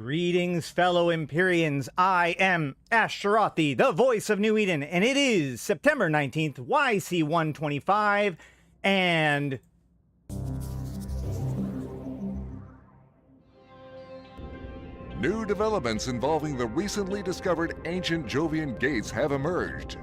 Greetings, fellow Empyreans. I am Ashtarothi, the voice of New Eden, and it is September 19th, YC125, and... New developments involving the recently discovered ancient Jovian gates have emerged.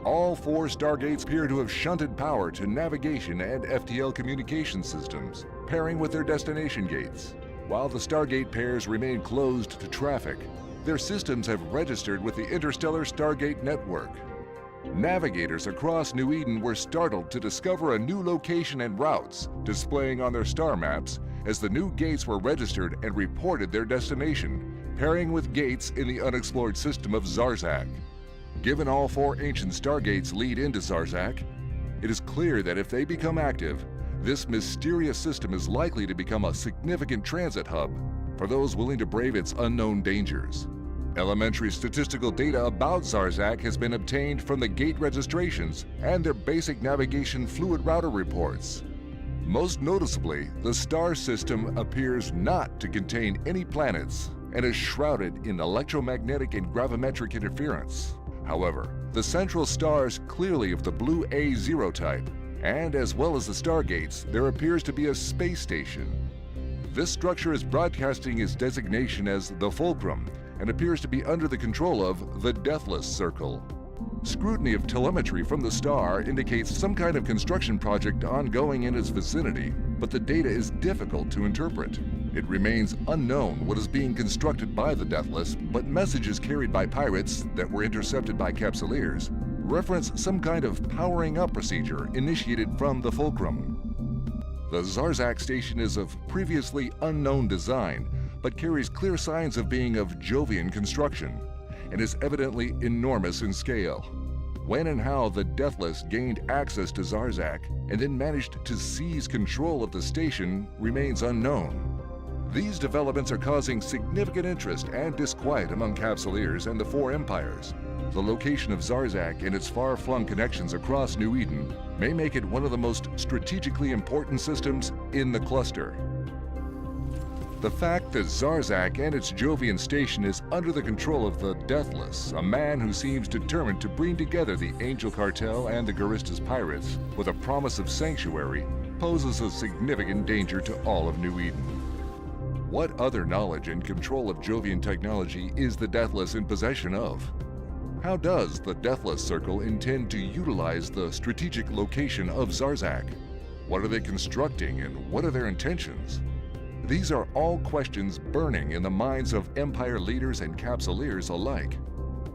All 4 stargates appear to have shunted power to navigation and FTL communication systems, pairing with their destination gates. While the Stargate pairs remain closed to traffic, their systems have registered with the Interstellar Stargate Network. Navigators across New Eden were startled to discover a new location and routes displaying on their star maps as the new gates were registered and reported their destination, pairing with gates in the unexplored system of Zarzak. Given all 4 ancient stargates lead into Zarzak, it is clear that if they become active, this mysterious system is likely to become a significant transit hub for those willing to brave its unknown dangers. Elementary statistical data about Zarzak has been obtained from the gate registrations and their basic navigation fluid router reports. Most noticeably, the star system appears not to contain any planets and is shrouded in electromagnetic and gravimetric interference. However, the central star is clearly of the blue A0 type, and as well as the stargates, there appears to be a space station. This structure is broadcasting its designation as the Fulcrum and appears to be under the control of the Deathless Circle. Scrutiny of telemetry from the star indicates some kind of construction project ongoing in its vicinity, but the data is difficult to interpret. It remains unknown what is being constructed by the Deathless, but messages carried by pirates that were intercepted by Capsuleers reference some kind of powering up procedure initiated from the Fulcrum. The Zarzak station is of previously unknown design, but carries clear signs of being of Jovian construction, and is evidently enormous in scale. When and how the Deathless gained access to Zarzak and then managed to seize control of the station remains unknown. These developments are causing significant interest and disquiet among Capsuleers and the 4 empires. The location of Zarzak and its far-flung connections across New Eden may make it one of the most strategically important systems in the cluster. The fact that Zarzak and its Jovian station is under the control of the Deathless, a man who seems determined to bring together the Angel Cartel and the Garistas pirates with a promise of sanctuary, poses a significant danger to all of New Eden. What other knowledge and control of Jovian technology is the Deathless in possession of? How does the Deathless Circle intend to utilize the strategic location of Zarzak? What are they constructing and what are their intentions? These are all questions burning in the minds of Empire leaders and Capsuleers alike.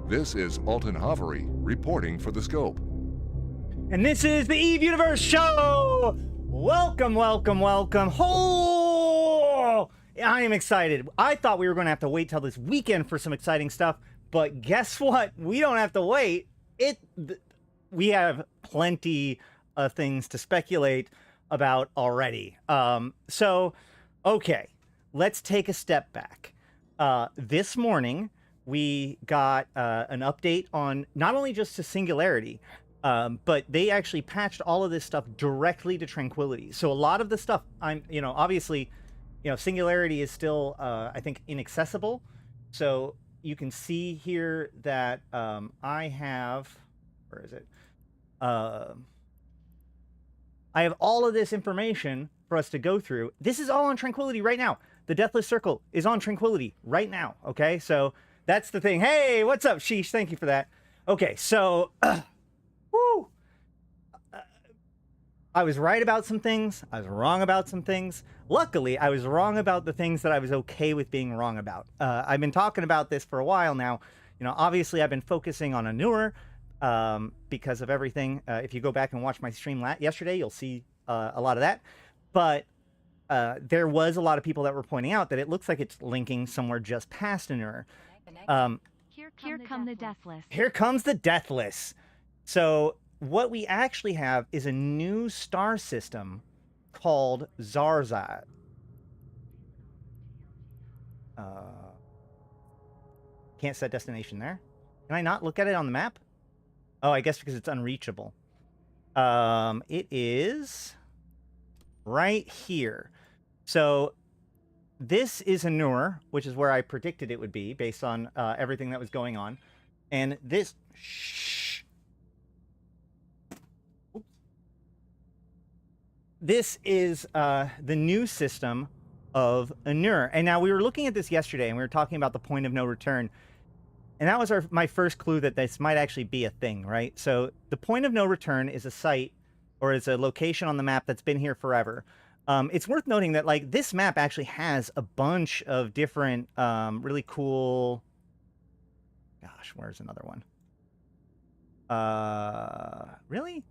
This is Alton Havery reporting for The Scope. And this is the Eve Universe Show! Welcome, welcome, welcome. Oh! I am excited. I thought we were going to have to wait till this weekend for some exciting stuff, but guess what? We don't have to wait. We have plenty of things to speculate about already. Okay, let's take a step back. This morning, we got an update on not only just to Singularity, but they actually patched all of this stuff directly to Tranquility. So a lot of the stuff, obviously, Singularity is still, I think, inaccessible. So you can see here that I have, where is it? I have all of this information for us to go through. This is all on Tranquility right now. The Deathless Circle is on Tranquility right now, okay? So that's the thing. Hey, what's up, Sheesh? Thank you for that. Okay, so, woo! I was right about some things. I was wrong about some things. Luckily, I was wrong about the things that I was okay with being wrong about. I've been talking about this for a while now. Obviously, I've been focusing on Anur because of everything. If you go back and watch my stream yesterday, you'll see a lot of that. But there was a lot of people that were pointing out that it looks like it's linking somewhere just past Anur. Here come the Deathless. Here comes the Deathless. So what we actually have is a new star system called Zarzak. Can't set destination there. Can I not look at it on the map? Oh, I guess because it's unreachable. It is right here. So this is Anur, which is where I predicted it would be based on everything that was going on. And this... Shh. Oops. This is the new system of Anur. And now we were looking at this yesterday, and we were talking about the point of no return. And that was my first clue that this might actually be a thing, right? So the point of no return is a site, or is a location on the map that's been here forever. It's worth noting that, like, this map actually has a bunch of different really cool... Gosh, where's another one? Really?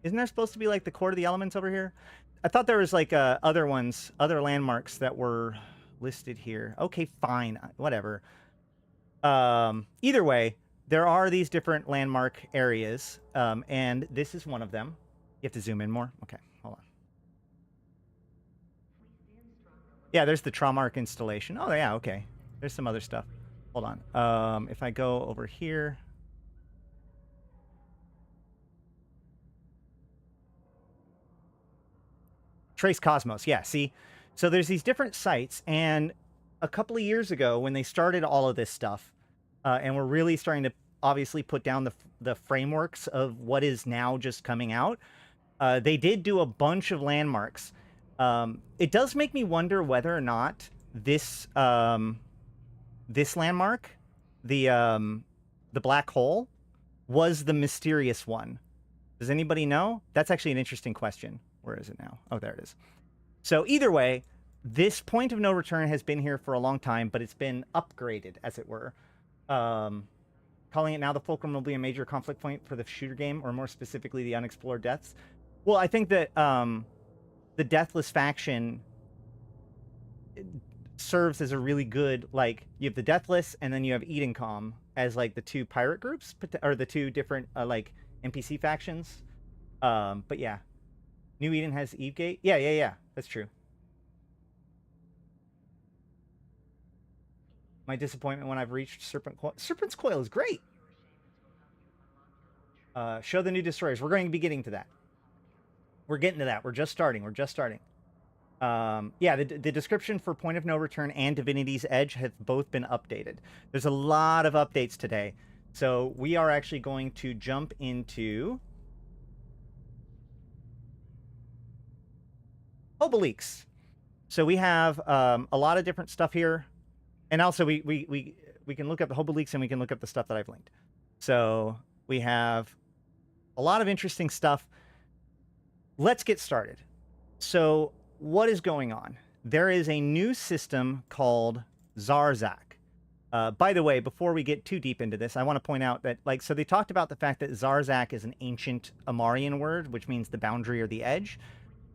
Isn't there supposed to be, like, the Court of the Elements over here? I thought there was, like, other ones, other landmarks that were listed here. Okay, fine. Whatever. Either way, there are these different landmark areas, and this is one of them. You have to zoom in more? Okay, hold on. Yeah, there's the Traumark installation. Oh, yeah, okay. There's some other stuff. Hold on. If I go over here... Trace Cosmos, yeah, see? So there's these different sites, and a couple of years ago, when they started all of this stuff, and we're really starting to obviously put down the frameworks of what is now just coming out, they did do a bunch of landmarks. It does make me wonder whether or not this this landmark, the black hole, was the mysterious one. Does anybody know? That's actually an interesting question. Where is it now? Oh, there it is. So either way, this point of no return has been here for a long time, but it's been upgraded, as it were. Calling it now the Fulcrum will be a major conflict point for the shooter game, or more specifically, the unexplored depths. Well, I think that the Deathless faction serves as a really good, like, you have the Deathless, and then you have Edencom as, like, the two pirate groups, or the two different, like, NPC factions. But yeah. New Eden has Evegate? Yeah. That's true. My disappointment when I've reached Serpent Coil. Serpent's Coil is great! Show the new destroyers. We're going to be getting to that. We're getting to that. We're just starting. Yeah, the description for Point of No Return and Divinity's Edge have both been updated. There's a lot of updates today. So we are actually going to jump into... Hobo Leaks. So we have a lot of different stuff here, and also we can look up the Hobo Leaks, and we can look up the stuff that I've linked. So we have a lot of interesting stuff. Let's get started. So what is going on? There is a new system called Zarzak. By the way, before we get too deep into this, I want to point out that, like, so they talked about the fact that Zarzak is an ancient Amarian word, which means the boundary or the edge.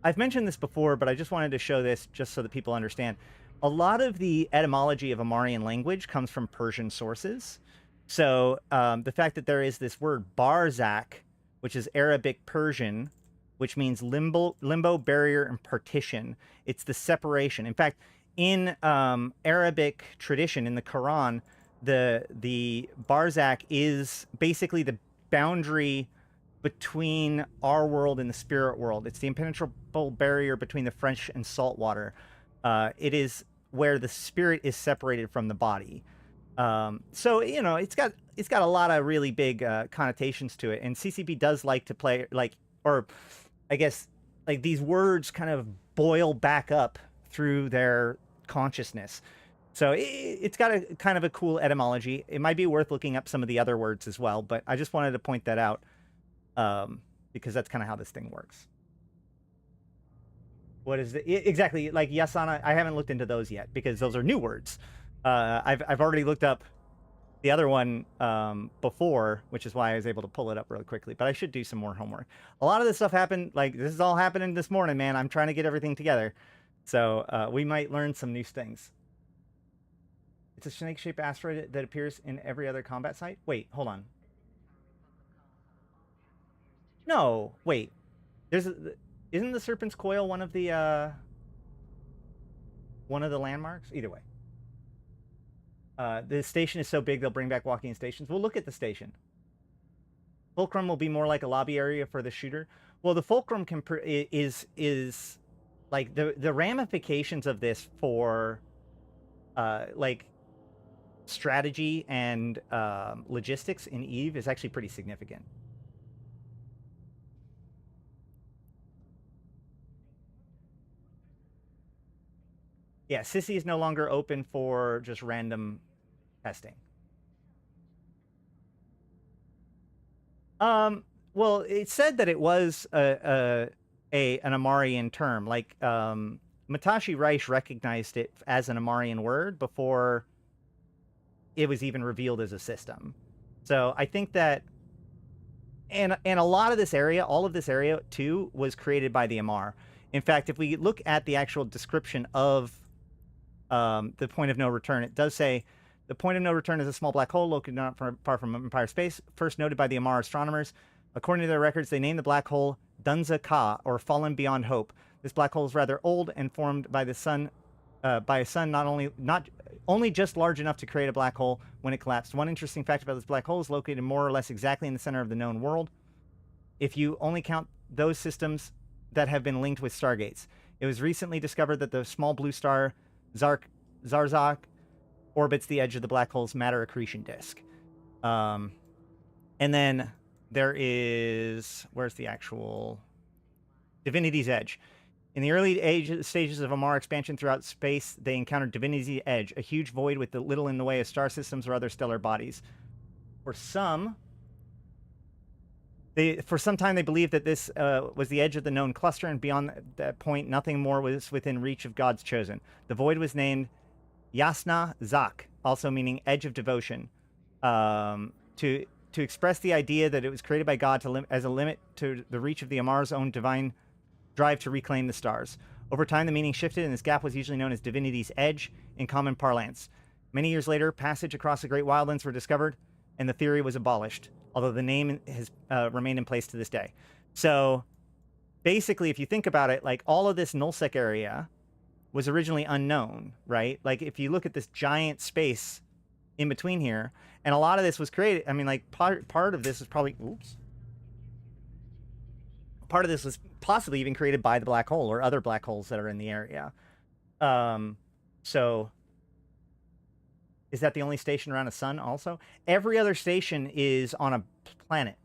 I've mentioned this before, but I just wanted to show this just so that people understand. A lot of the etymology of Amarian language comes from Persian sources. So the fact that there is this word Barzak, which is Arabic Persian, which means limbo, barrier, and partition. It's the separation. In fact, in Arabic tradition, in the Quran, the Barzak is basically the boundary between our world and the spirit world. It's the impenetrable barrier between the fresh and salt water. It is where the spirit is separated from the body. So, you know, it's got a lot of really big connotations to it. And CCP does like to play, like, or I guess, like, these words kind of boil back up through their consciousness. So it's got a kind of a cool etymology. It might be worth looking up some of the other words as well, but I just wanted to point that out. Because that's kind of how this thing works. What is it exactly? Like Yasana, I haven't looked into those yet because those are new words. I've already looked up the other one before, which is why I was able to pull it up really quickly. But I should do some more homework. A lot of this stuff happened, like, this is all happening this morning, man. I'm trying to get everything together, so we might learn some new things. It's a snake-shaped asteroid that appears in every other combat site. Wait, hold on. No, wait. Isn't the Serpent's Coil one of the landmarks? Either way. The station is so big they'll bring back walking stations. We'll look at the station. Fulcrum will be more like a lobby area for the shooter. Well, the fulcrum is like the ramifications of this for like strategy and logistics in Eve is actually pretty significant. Yeah, Sissy is no longer open for just random testing. Well, it said that it was an Amarian term. Like Matashi Reich recognized it as an Amarian word before it was even revealed as a system. So I think that, and a lot of this area, all of this area too, was created by the Amar. In fact, if we look at the actual description of the point of no return, it does say the point of no return is a small black hole located not far from Empire space, first noted by the Amar astronomers. According to their records, they named the black hole Dunza Ka, or Fallen Beyond Hope. This black hole is rather old and formed by the sun, by a sun not only just large enough to create a black hole when it collapsed. One interesting fact about this black hole is located more or less exactly in the center of the known world, if you only count those systems that have been linked with stargates. It was recently discovered that the small blue star Zarzak orbits the edge of the black hole's matter accretion disk. And then there is, where's the actual Divinity's Edge? In the early stages of Amar expansion throughout space, they encountered Divinity's Edge, a huge void with little in the way of star systems or other stellar bodies. For some time they believed that this was the edge of the known cluster, and beyond that point, nothing more was within reach of God's chosen. The void was named Yasna Zak, also meaning edge of devotion, to express the idea that it was created by God as a limit to the reach of the Amar's own divine drive to reclaim the stars. Over time, the meaning shifted, and this gap was usually known as Divinity's Edge in common parlance. Many years later, passage across the Great Wildlands were discovered, and the theory was abolished, although the name has remained in place to this day. So, basically, if you think about it, like, all of this nullsec area was originally unknown, right? Like, if you look at this giant space in between here, and a lot of this was created, I mean, like, part of this is probably, part of this was possibly even created by the black hole or other black holes that are in the area. So is that the only station around a sun also? Every other station is on a planet.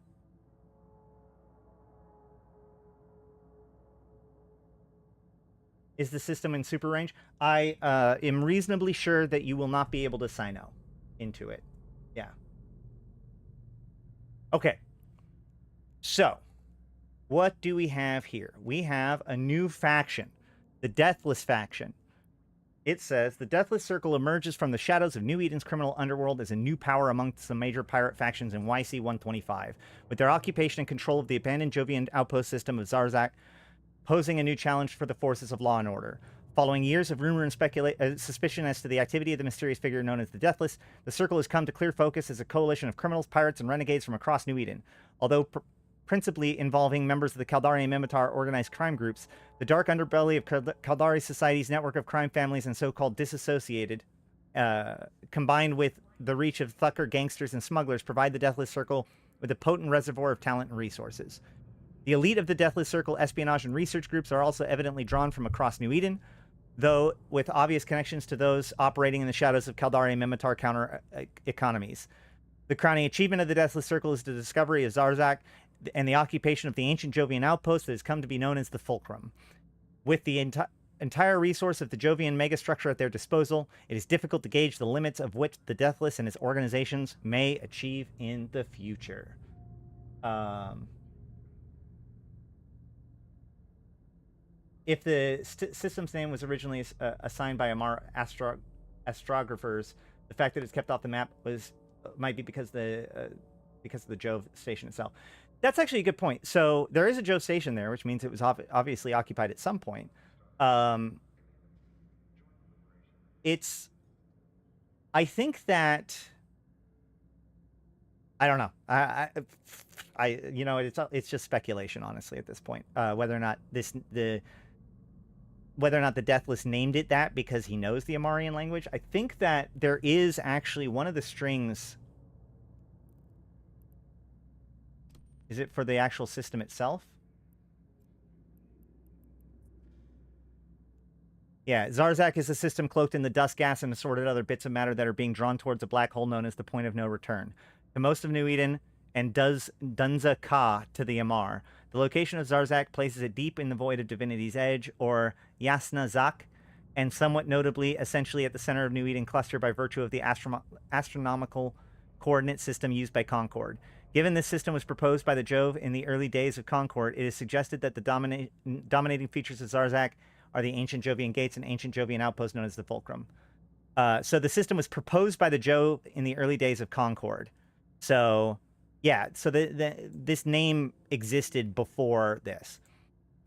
Is the system in super range? I am reasonably sure that you will not be able to Sino into it. Yeah. Okay. So, what do we have here? We have a new faction, the Deathless faction. It says, the Deathless Circle emerges from the shadows of New Eden's criminal underworld as a new power amongst the major pirate factions in YC125, with their occupation and control of the abandoned Jovian outpost system of Zarzak, posing a new challenge for the forces of law and order. Following years of rumor and suspicion as to the activity of the mysterious figure known as the Deathless, the Circle has come to clear focus as a coalition of criminals, pirates, and renegades from across New Eden. Although principally involving members of the Caldari and Mimitar organized crime groups, the dark underbelly of Caldari society's network of crime families and so-called disassociated, combined with the reach of Thucker gangsters and smugglers, provide the Deathless Circle with a potent reservoir of talent and resources. The elite of the Deathless Circle espionage and research groups are also evidently drawn from across New Eden, though with obvious connections to those operating in the shadows of Caldari and Mimitar counter economies. The crowning achievement of the Deathless Circle is the discovery of Zarzak and the occupation of the ancient Jovian outpost that has come to be known as the Fulcrum. With the entire resource of the Jovian megastructure at their disposal, it is difficult to gauge the limits of which the Deathless and its organizations may achieve in the future. If the system's name was originally assigned by Amar astrographers, the fact that it's kept off the map might be because of the Jove station itself. That's actually a good point. So there is a Jove station there, which means it was obviously occupied at some point. I think that, I don't know. You know, it's just speculation, honestly, at this point. Whether or not the Deathless named it that because he knows the Amarian language. I think that there is actually one of the strings. Is it for the actual system itself? Yeah, Zarzak is a system cloaked in the dust gas and assorted other bits of matter that are being drawn towards a black hole known as the point of no return. To most of New Eden and Dunza Ka to the Amar. The location of Zarzak places it deep in the void of Divinity's Edge, or Yasna Zak, and somewhat notably, essentially at the center of New Eden cluster by virtue of the astronomical coordinate system used by Concord. Given this system was proposed by the Jove in the early days of Concord, it is suggested that the dominating features of Zarzak are the ancient Jovian gates and ancient Jovian outpost known as the Fulcrum. So the system was proposed by the Jove in the early days of Concord. So, yeah, so this name existed before this.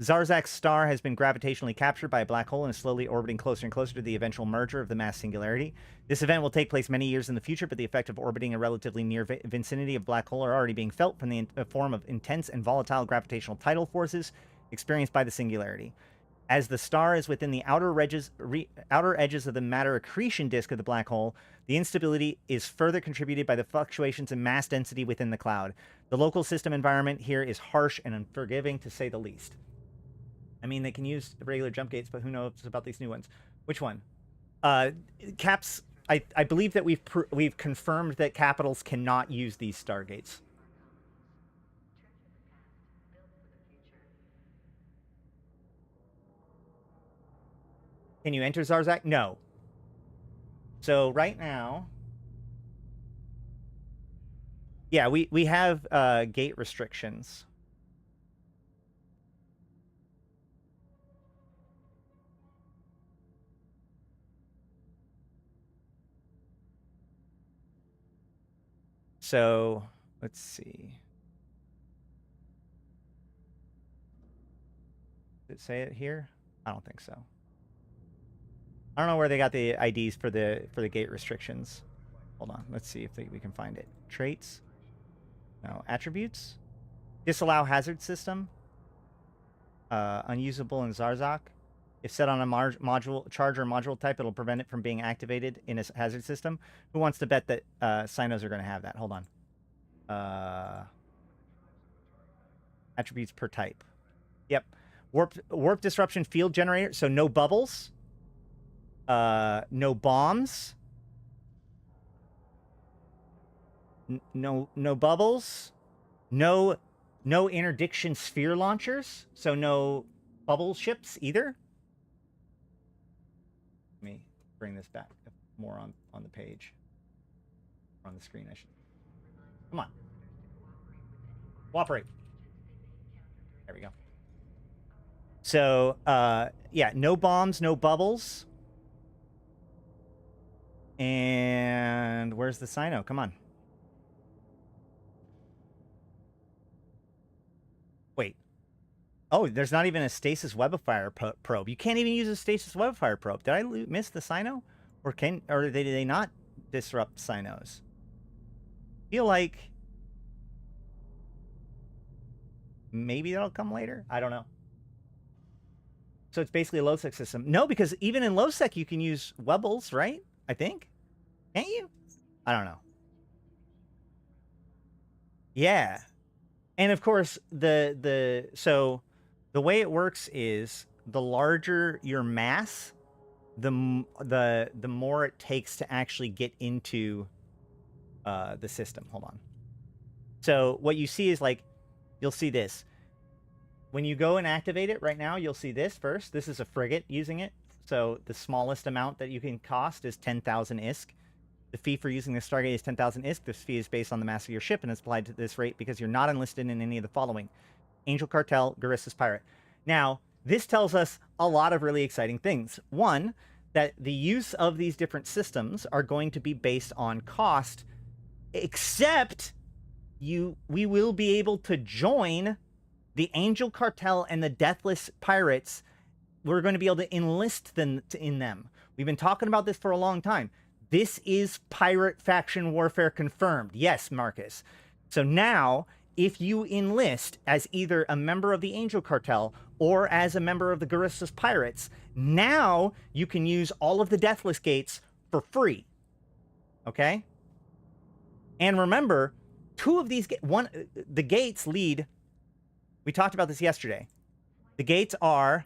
Zarzak's star has been gravitationally captured by a black hole and is slowly orbiting closer and closer to the eventual merger of the mass singularity. This event will take place many years in the future, but the effect of orbiting a relatively near vicinity of black hole are already being felt from the form of intense and volatile gravitational tidal forces experienced by the singularity. As the star is within the outer edges of the matter accretion disk of the black hole, the instability is further contributed by the fluctuations in mass density within the cloud. The local system environment here is harsh and unforgiving, to say the least. I mean, they can use regular jump gates, but who knows about these new ones? Which one? Caps. I believe that we've confirmed that capitals cannot use these stargates. Can you enter Zarzak? No. So right now, yeah, we have gate restrictions. So let's see. Did it say it here? I don't think so. I don't know where they got the IDs for the gate restrictions. Hold on. Let's see if we can find it. Traits. No. Attributes. Disallow hazard system. Unusable in Zarzak. If set on a module charge or module type, it'll prevent it from being activated in a hazard system. Who wants to bet that Sinos are going to have that? Hold on. Attributes per type. Yep. Warp disruption field generator. So no bubbles. No bombs. No bubbles. No interdiction sphere launchers. So no bubble ships either. Let me bring this back more on the page. Or on the screen, I should. Come on. Cooperate. There we go. So, yeah, no bombs, no bubbles. And where's the Sino? Come on. Wait. Oh, there's not even a stasis webifier probe. You can't even use a stasis webifier probe. Did I miss the Sino? Or do they not disrupt Sinos? Feel like maybe that'll come later. I don't know. So it's basically a low-sec system. No, because even in low-sec you can use webbles, right? I think. Can't you? I don't know. Yeah. And of course, so the way it works is the larger your mass, the more it takes to actually get into the system. Hold on. So what you see is like, you'll see this. When you go and activate it right now, you'll see this first. This is a frigate using it. So the smallest amount that you can cost is 10,000 ISK. The fee for using this Stargate is 10,000 ISK. This fee is based on the mass of your ship and is applied to this rate because you're not enlisted in any of the following: Angel Cartel, Garissa's Pirate. Now, this tells us a lot of really exciting things. One, that the use of these different systems are going to be based on cost, except we will be able to join the Angel Cartel and the Deathless Pirates. We're going to be able to enlist them in them. We've been talking about this for a long time. This is pirate faction warfare confirmed. Yes, Marcus. So now, if you enlist as either a member of the Angel Cartel or as a member of the Garissa's Pirates, now you can use all of the Deathless gates for free. Okay? And remember, two of these the gates lead. We talked about this yesterday. The gates are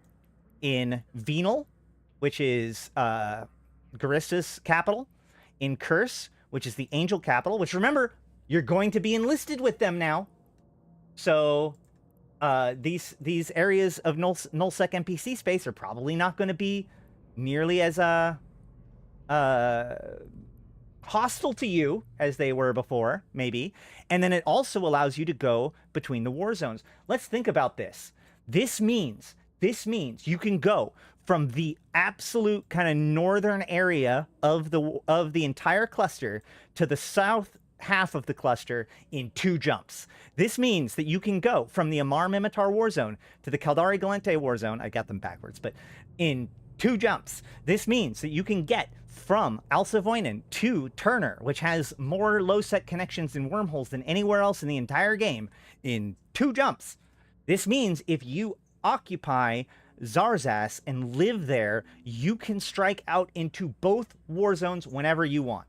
in Venal which is Garista's capital, in Curse, which is the Angel capital, which remember, you're going to be enlisted with them now. So these areas of nullsec NPC space are probably not going to be nearly as hostile to you as they were before, maybe. And then it also allows you to go between the war zones. Let's think about this. This means you can go from the absolute kind of northern area of the entire cluster to the south half of the cluster in 2 jumps. This means that you can go from the Amar Mimitar war zone to the Caldari Gallente war zone. I got them backwards, but in 2 jumps. This means that you can get from Alsavoinen to Turner, which has more low-set connections and wormholes than anywhere else in the entire game, in 2 jumps. This means if you occupy Zarzas and live there, you can strike out into both war zones whenever you want.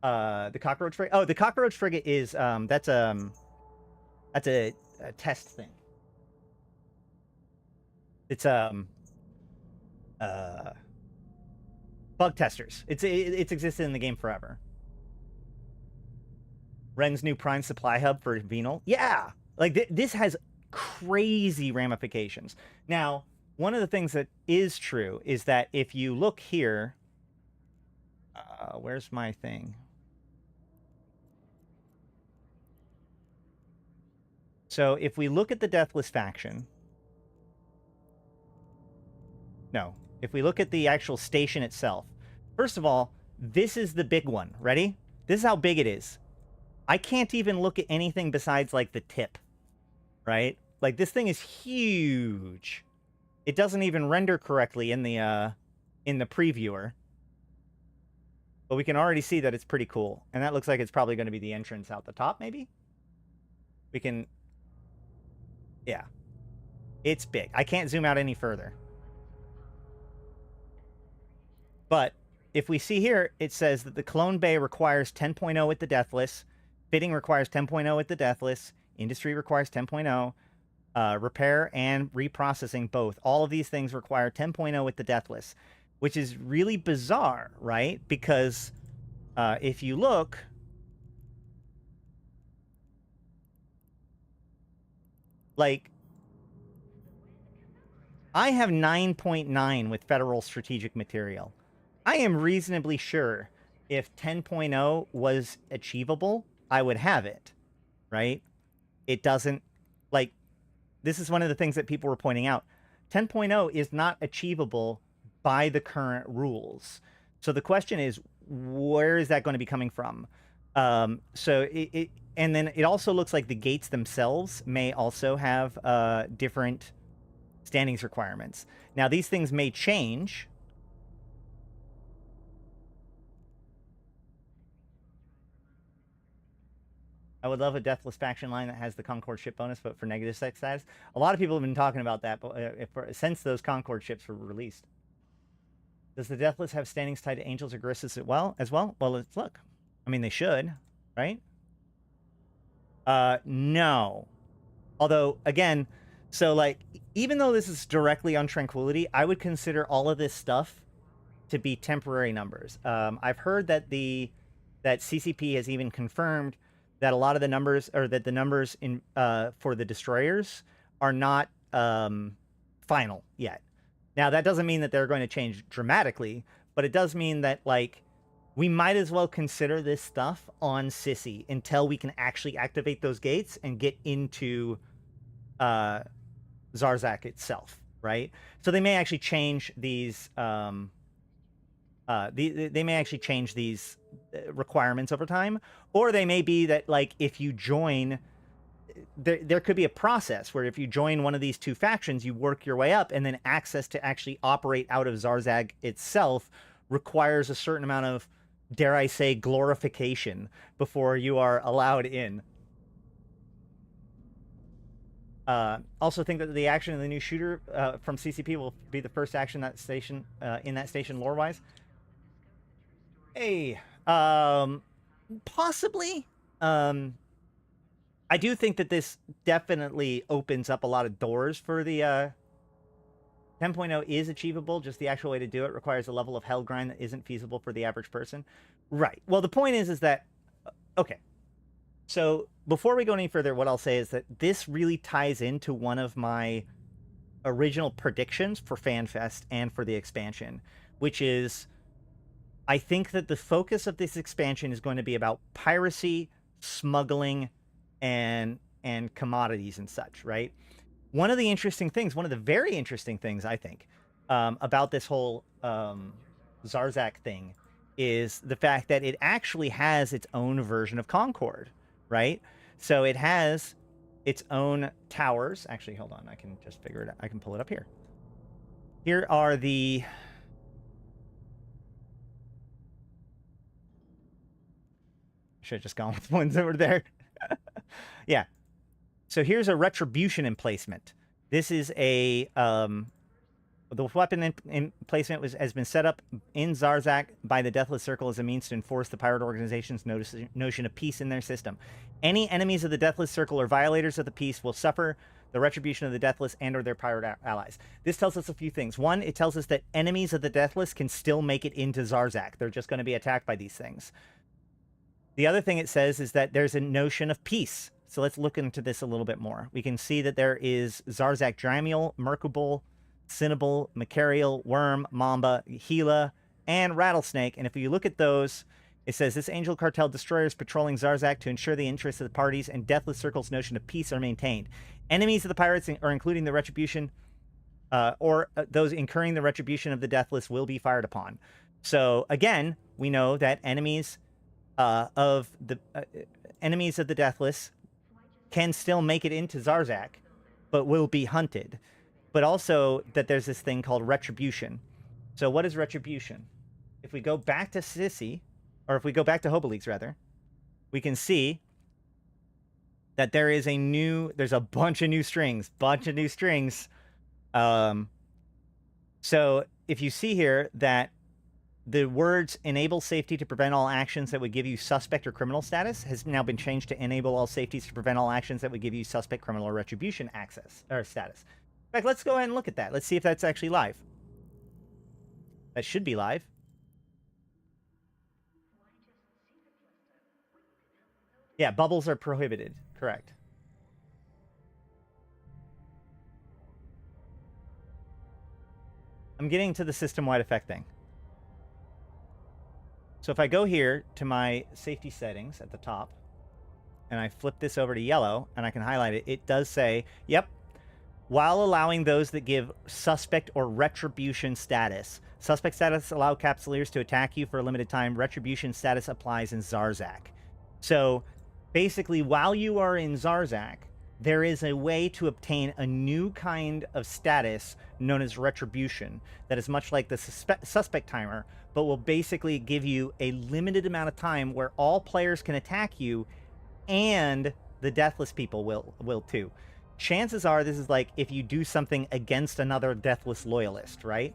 The cockroach frigate. Oh, the cockroach frigate is that's a test thing. It's bug testers. It's existed in the game forever. Ren's new prime supply hub for Venal. Yeah, like this has crazy ramifications. Now, one of the things that is true is that if you look here, where's my thing? So if we look at the Deathless faction, no, if we look at the actual station itself, first of all, this is the big one. Ready? This is how big it is. I can't even look at anything besides like the tip, right? Like this thing is huge. It doesn't even render correctly in the previewer. But we can already see that it's pretty cool. And that looks like it's probably going to be the entrance out the top, maybe? We can... Yeah. It's big. I can't zoom out any further. But if we see here, it says that the Clone Bay requires 10.0 at the Deathless. Fitting requires 10.0 at the Deathless. Industry requires 10.0. Repair and reprocessing both. All of these things require 10.0 at the Deathless, which is really bizarre, right? Because if you look, like, I have 9.9 with Federal Strategic Material. I am reasonably sure if 10.0 was achievable, I would have it, right? It doesn't, like, this is one of the things that people were pointing out. 10.0 is not achievable by the current rules. So the question is, where is that going to be coming from? So and then it also looks like the gates themselves may also have different standings requirements. Now, these things may change. I would love a Deathless faction line that has the Concord ship bonus, but for negative sex status. A lot of people have been talking about that, but since those Concord ships were released. Does the Deathless have standings tied to Angels or Grissus as well? Well, let's look. I mean, they should, right? No. Although, again, so, like, even though this is directly on Tranquility, I would consider all of this stuff to be temporary numbers. I've heard that that CCP has even confirmed that a lot of the numbers, or that the numbers in for the destroyers are not final yet. Now, that doesn't mean that they're going to change dramatically, but it does mean that, like, we might as well consider this stuff on Sissy until we can actually activate those gates and get into Zarzak itself, right? So they may actually change these they may actually change these requirements over time, or they may be that, like, if you join, there could be a process where if you join one of these 2 factions, you work your way up, and then access to actually operate out of Zarzag itself requires a certain amount of, dare I say, glorification before you are allowed in. Also think that the action of the new shooter from CCP will be the first action that station in that station lore-wise. Hey, possibly. I do think that this definitely opens up a lot of doors for the 10.0 is achievable, just the actual way to do it requires a level of hell grind that isn't feasible for the average person. Right. Well, the point is that, okay. So before we go any further, what I'll say is that this really ties into one of my original predictions for FanFest and for the expansion, which is I think that the focus of this expansion is going to be about piracy, smuggling, and commodities and such, right? One of the interesting things, one of the very interesting things, I think, about this whole Zarzak thing is the fact that it actually has its own version of Concord, right? So it has its own towers. Actually, hold on. I can just figure it out. I can pull it up here. Here are the... Should have just gone with the ones that were there. Yeah. So here's a retribution emplacement. This is a... the weapon emplacement has been set up in Zarzak by the Deathless Circle as a means to enforce the pirate organization's notion of peace in their system. Any enemies of the Deathless Circle or violators of the peace will suffer the retribution of the Deathless and or their pirate allies. This tells us a few things. One, it tells us that enemies of the Deathless can still make it into Zarzak. They're just going to be attacked by these things. The other thing it says is that there's a notion of peace. So let's look into this a little bit more. We can see that there is Zarzak Dramiel, Mekubal, Cinnable, Macarial, Worm, Mamba, Gila, and Rattlesnake. And if you look at those, it says this Angel Cartel destroyer is patrolling Zarzak to ensure the interests of the parties and Deathless Circle's notion of peace are maintained. Enemies of the pirates are including the retribution, or those incurring the retribution of the Deathless will be fired upon. So again, we know that enemies of the Deathless can still make it into Zarzak, but will be hunted. But also that there's this thing called retribution. So what is retribution? If we go back to Sissy, or if we go back to Hobo Leaks, rather, we can see that there's a bunch of new strings. So if you see here that the words enable safety to prevent all actions that would give you suspect or criminal status has now been changed to enable all safeties to prevent all actions that would give you suspect, criminal, or retribution access or status. In fact, let's go ahead and look at that. Let's see if that's actually live. That should be live. Yeah, bubbles are prohibited. Correct. I'm getting to the system-wide effect thing. So if I go here to my safety settings at the top, and I flip this over to yellow, and I can highlight it, it does say, yep, while allowing those that give suspect or retribution status. Suspect status allow capsuleers to attack you for a limited time. Retribution status applies in Zarzak. So basically, while you are in Zarzak, there is a way to obtain a new kind of status known as retribution that is much like the suspect timer, but will basically give you a limited amount of time where all players can attack you and the Deathless people will too. Chances are this is like if you do something against another Deathless loyalist, right?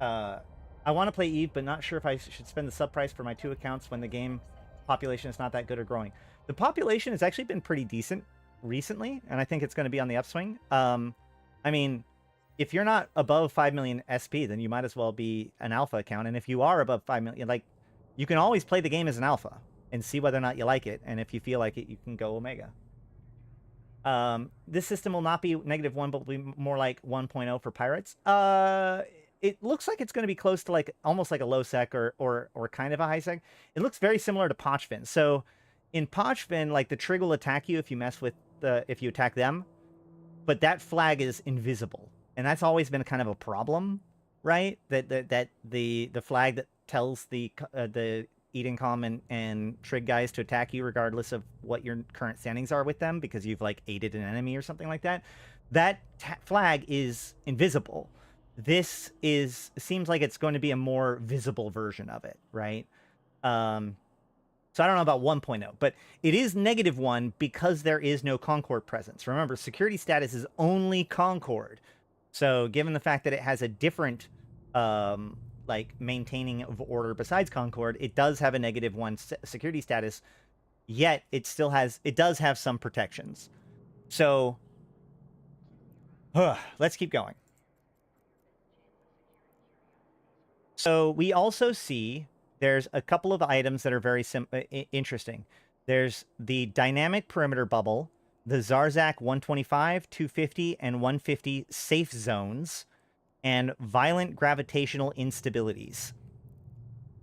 I want to play Eve, but not sure if I should spend the sub price for my 2 accounts when the game population is not that good or growing. The population has actually been pretty decent recently, and I think it's going to be on the upswing. I mean, if you're not above 5 million SP, then you might as well be an alpha account. And if you are above 5 million, like, you can always play the game as an alpha and see whether or not you like it. And if you feel like it, you can go Omega. This system will not be -1, but will be more like 1.0 for pirates. It looks like it's going to be close to like almost like a low sec or kind of a high sec. It looks very similar to Pochfin. So in Pochfin, like the trig will attack you if you mess with if you attack them, but that flag is invisible, and that's always been kind of a problem, right? That the flag that tells the Edencom and trig guys to attack you regardless of what your current standings are with them because you've like aided an enemy or something like that. That flag is invisible. This seems like it's going to be a more visible version of it, right? So I don't know about 1.0, but it is -1 because there is no Concord presence. Remember, security status is only Concord. So given the fact that it has a different like maintaining of order besides Concord, it does have a -1 security status, yet it does have some protections. So Let's keep going. So we also see there's a couple of items that are very interesting. There's the dynamic perimeter bubble, the Zarzak 125, 250, and 150 safe zones, and violent gravitational instabilities.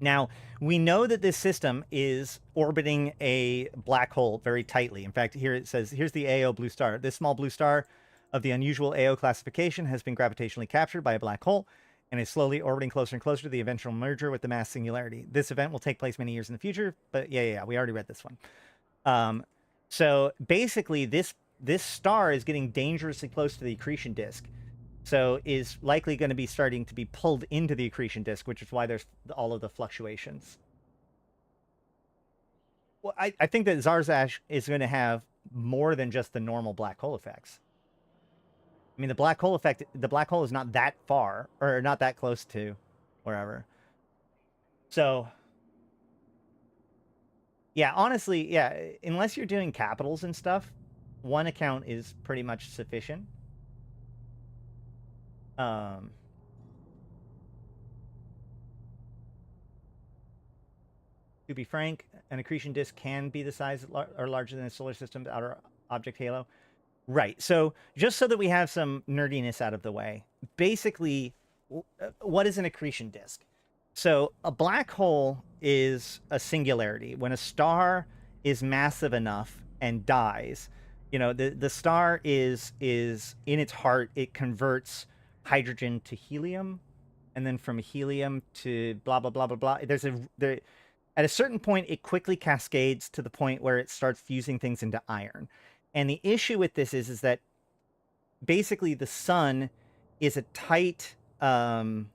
Now, we know that this system is orbiting a black hole very tightly. In fact, here it says, here's the AO blue star. This small blue star of the unusual AO classification has been gravitationally captured by a black hole and is slowly orbiting closer and closer to the eventual merger with the mass singularity. This event will take place many years in the future, but yeah, we already read this one. So basically, this star is getting dangerously close to the accretion disk. So is likely going to be starting to be pulled into the accretion disk, which is why there's all of the fluctuations. Well, I think that Zarzak is going to have more than just the normal black hole effects. I mean, the black hole effect, the black hole is not that far, or not that close to wherever. So, yeah, honestly, yeah, unless you're doing capitals and stuff, one account is pretty much sufficient. To be frank, an accretion disk can be the size or larger than the solar system's outer object halo. Right. So just so that we have some nerdiness out of the way, basically, what is an accretion disk? So a black hole is a singularity. When a star is massive enough and dies, you know, the star is in its heart, it converts hydrogen to helium, and then from helium to blah, blah, blah, blah, blah. At a certain point, it quickly cascades to the point where it starts fusing things into iron. And the issue with this is that basically the sun is a tight balance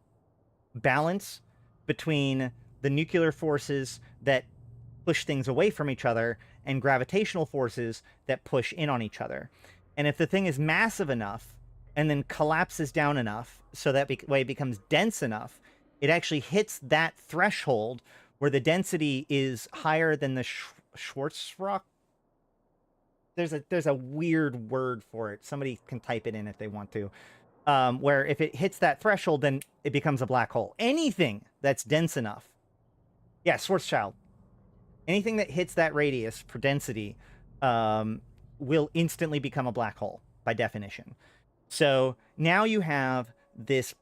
between the nuclear forces that push things away from each other and gravitational forces that push in on each other. And if the thing is massive enough and then collapses down enough so that way it becomes dense enough, it actually hits that threshold where the density is higher than the Schwarzschild. There's a weird word for it. Somebody can type it in if they want to. Where if it hits that threshold, then it becomes a black hole. Anything that's dense enough. Yeah, Schwarzschild. Anything that hits that radius for density will instantly become a black hole by definition. So now you have this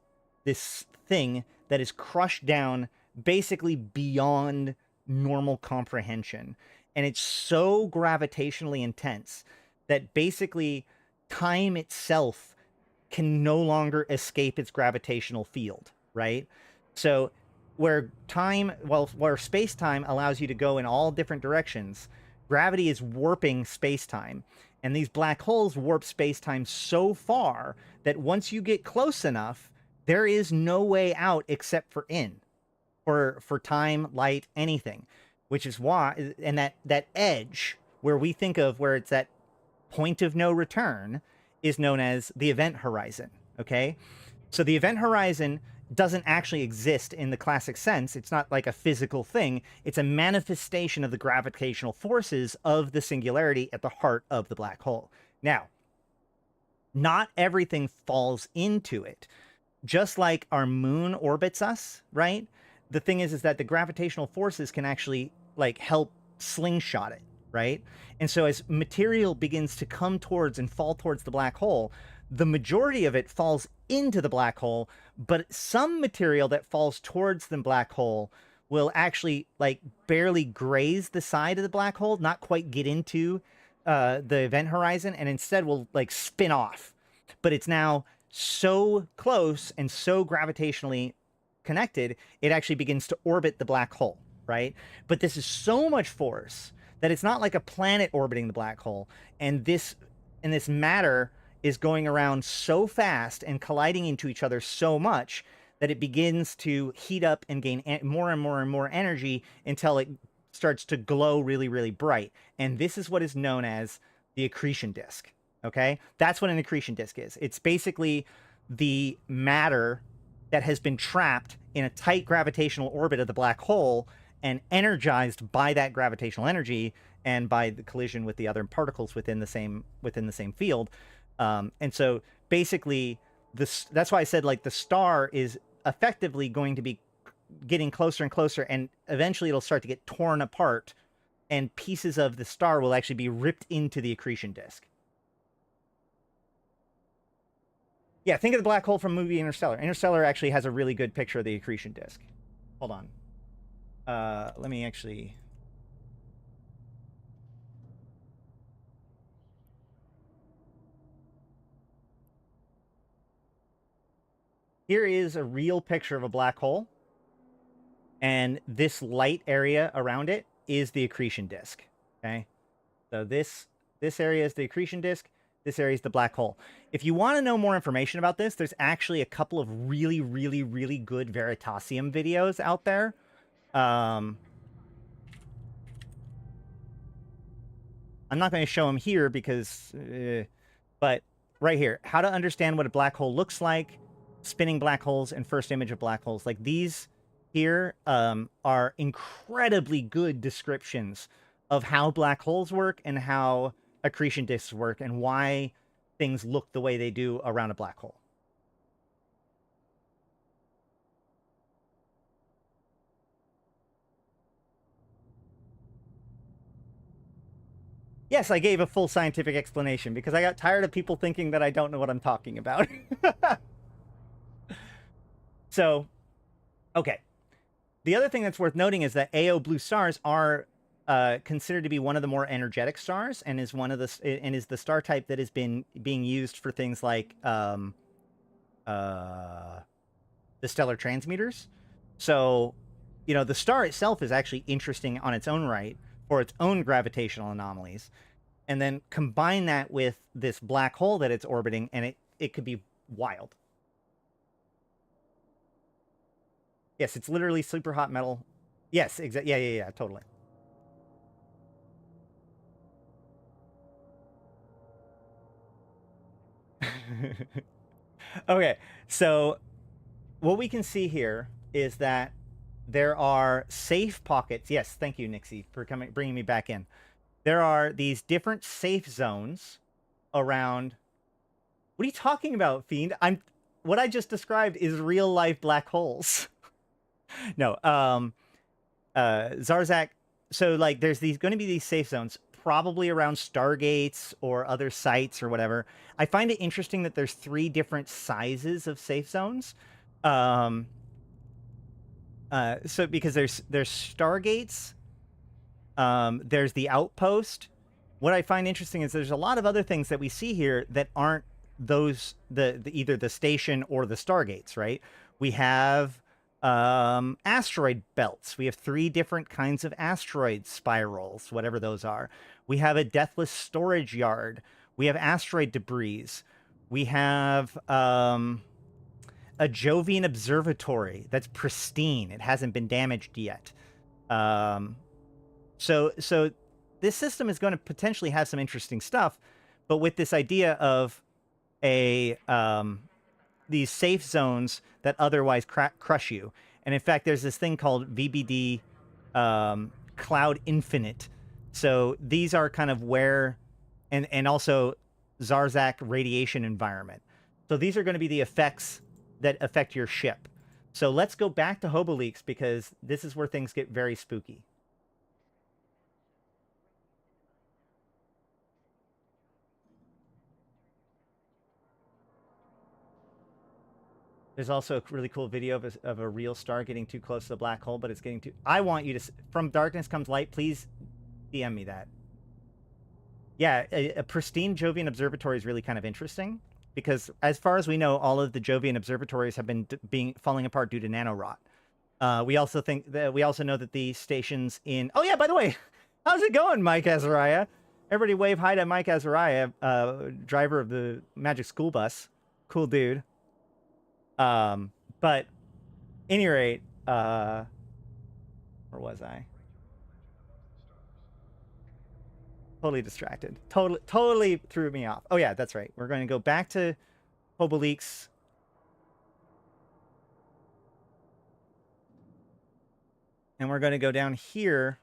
thing that is crushed down basically beyond normal comprehension. And it's so gravitationally intense that basically time itself can no longer escape its gravitational field, right? So where space-time allows you to go in all different directions, gravity is warping space-time. And these black holes warp space-time so far that once you get close enough, there is no way out except for in. For time, light, anything. Which is why, and that edge, where we think of where it's that point of no return, is known as the event horizon, okay? So the event horizon doesn't actually exist in the classic sense. It's not like a physical thing. It's a manifestation of the gravitational forces of the singularity at the heart of the black hole. Now, not everything falls into it. Just like our moon orbits us, right? The thing is that the gravitational forces can actually like help slingshot it, right? And so as material begins to come towards and fall towards the black hole, the majority of it falls into the black hole, but some material that falls towards the black hole will actually like barely graze the side of the black hole, not quite get into the event horizon, and instead will like spin off. But it's now so close and so gravitationally connected, it actually begins to orbit the black hole, right? But this is so much force that it's not like a planet orbiting the black hole, and this matter is going around so fast and colliding into each other so much that it begins to heat up and gain more and more and more energy until it starts to glow really, really bright. And this is what is known as the accretion disk, okay? That's what an accretion disk is. It's basically the matter that has been trapped in a tight gravitational orbit of the black hole and energized by that gravitational energy and by the collision with the other particles within the same field, And so basically, that's why I said like the star is effectively going to be getting closer and closer, and eventually it'll start to get torn apart, and pieces of the star will actually be ripped into the accretion disk. Yeah, think of the black hole from movie Interstellar. Interstellar actually has a really good picture of the accretion disk. Hold on. Let me actually... Here is a real picture of a black hole. And this light area around it is the accretion disk. Okay? So this area is the accretion disk. This area is the black hole. If you want to know more information about this, there's actually a couple of really, really, really good Veritasium videos out there. I'm not going to show them here because... but right here, how to understand what a black hole looks like, spinning black holes, and first image of black holes. Like these here are incredibly good descriptions of how black holes work and how accretion disks work and why things look the way they do around a black hole. Yes, I gave a full scientific explanation because I got tired of people thinking that I don't know what I'm talking about. So, okay. The other thing that's worth noting is that AO blue stars are considered to be one of the more energetic stars, and is the star type that has been being used for things like the stellar transmitters. So, you know, the star itself is actually interesting on its own right for its own gravitational anomalies, and then combine that with this black hole that it's orbiting, and it could be wild. Yes, it's literally super hot metal. Yes, exactly. Yeah, totally. Okay, so what we can see here is that there are safe pockets. Yes, thank you, Nixie, for bringing me back in. There are these different safe zones around... What are you talking about, Fiend? What I just described is real life black holes. No, Zarzak. So like, there's going to be these safe zones, probably around stargates or other sites or whatever. I find it interesting that there's 3 different sizes of safe zones. So because there's stargates, there's the outpost. What I find interesting is there's a lot of other things that we see here that aren't those either the station or the stargates, right? We have asteroid belts. We have 3 different kinds of asteroid spirals, whatever those are. We have a Deathless storage yard. We have asteroid debris. We have a Jovian observatory that's pristine. It hasn't been damaged yet. So this system is going to potentially have some interesting stuff, but with this idea of these safe zones that otherwise crush you. And in fact, there's this thing called VBD Cloud Infinite. So these are kind of where, and also Zarzak radiation environment. So these are going to be the effects that affect your ship. So let's go back to Hobo Leaks because this is where things get very spooky. There's also a really cool video of a real star getting too close to the black hole, but it's getting too... I want you to... From darkness comes light. Please DM me that. Yeah, a pristine Jovian observatory is really kind of interesting because as far as we know, all of the Jovian observatories have been falling apart due to nanorot. We also know that the stations in... Oh yeah, by the way, how's it going, Mike Azariah? Everybody wave hi to Mike Azariah, driver of the Magic School Bus. Cool dude. But any rate, where was I? Totally distracted. Totally threw me off. Oh yeah, that's right. We're going to go back to Hobo Leaks. And we're going to go down here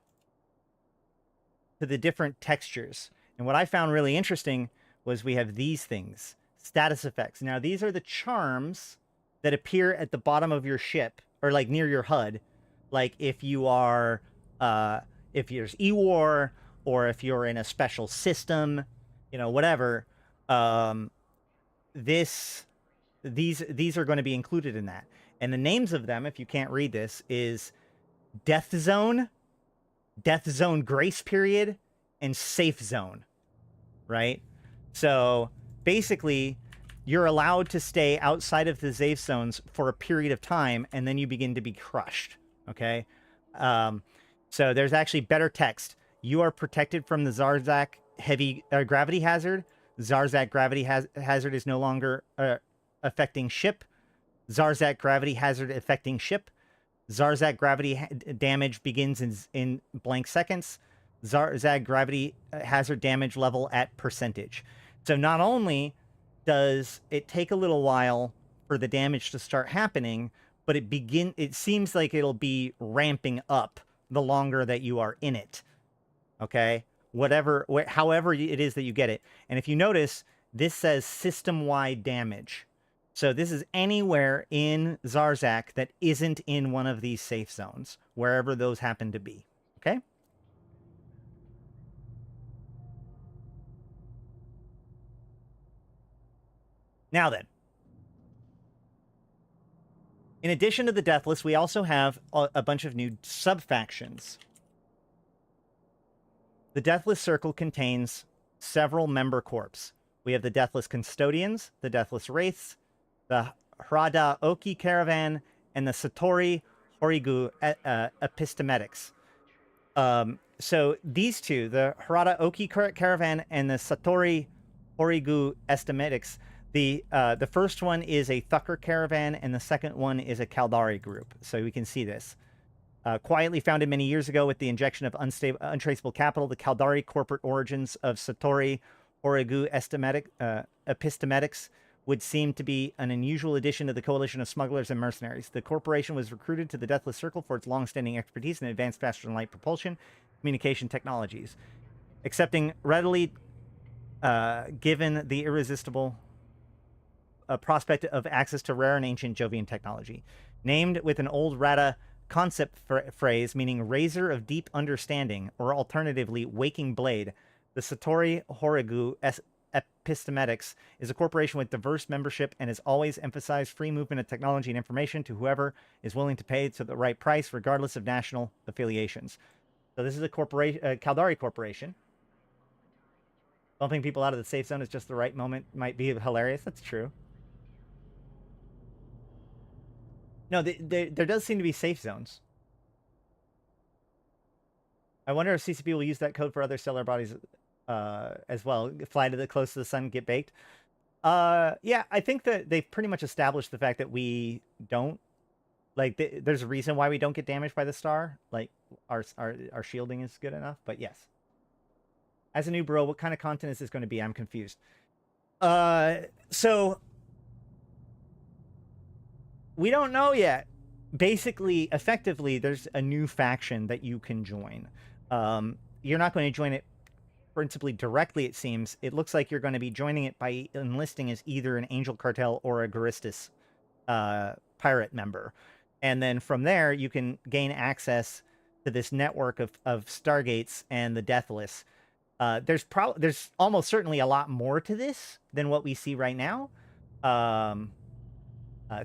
to the different textures. And what I found really interesting was we have these things, status effects. Now, these are the charms that appear at the bottom of your ship, or like near your HUD. Like if you are, if there's E-War, or if you're in a special system, you know, whatever, these are going to be included in that. And the names of them, if you can't read this, is Death Zone Grace Period, and Safe Zone, right? So basically, you're allowed to stay outside of the safe zones for a period of time, and then you begin to be crushed, okay? So there's actually better text. You are protected from the Zarzak heavy gravity hazard. Zarzak gravity hazard is no longer affecting ship. Zarzak gravity hazard affecting ship. Zarzak gravity damage begins in blank seconds. Zarzak gravity hazard damage level at percentage. So not only does it take a little while for the damage to start happening, but it seems like it'll be ramping up the longer that you are in it. Okay? However it is that you get it. And if you notice, this says system-wide damage. So this is anywhere in Zarzak that isn't in one of these safe zones, wherever those happen to be. Okay? Now then, in addition to the Deathless, we also have a bunch of new sub-factions. The Deathless Circle contains several member corps. We have the Deathless Custodians, the Deathless Wraiths, the Hraoda-Oki Caravan, and the Satori Horigu Epistemetics. So these two, the Hraoda-Oki Caravan and the Satori Horigu Estimetics, the first one is a Thucker Caravan, and the second one is a Caldari group. So we can see this. Quietly founded many years ago with the injection of untraceable capital, the Caldari corporate origins of Satori Horigu Epistemetics would seem to be an unusual addition to the coalition of smugglers and mercenaries. The corporation was recruited to the Deathless Circle for its long-standing expertise in advanced faster-than-light propulsion communication technologies, accepting readily given the irresistible prospect of access to rare and ancient Jovian technology. Named with an old Rata concept phrase meaning razor of deep understanding, or alternatively waking blade, the Satori Horigu Epistemetics is a corporation with diverse membership and has always emphasized free movement of technology and information to whoever is willing to pay to the right price, regardless of national affiliations. So this is a Caldari corporation. Bumping people out of the safe zone is just the right moment. Might be hilarious. That's true. No, there does seem to be safe zones. I wonder if CCP will use that code for other stellar bodies as well. Fly to the close to the sun, get baked. Yeah, I think that they've pretty much established the fact that we don't, like, there's a reason why we don't get damaged by the star. Like, our shielding is good enough, but yes. As a new bro, what kind of content is this going to be? I'm confused. So we don't know yet. Basically, effectively, there's a new faction that you can join. You're not going to join it principally directly, it seems. It looks like you're going to be joining it by enlisting as either an Angel Cartel or a Garistus pirate member. And then from there, you can gain access to this network of Stargates and the Deathless. There's almost certainly a lot more to this than what we see right now.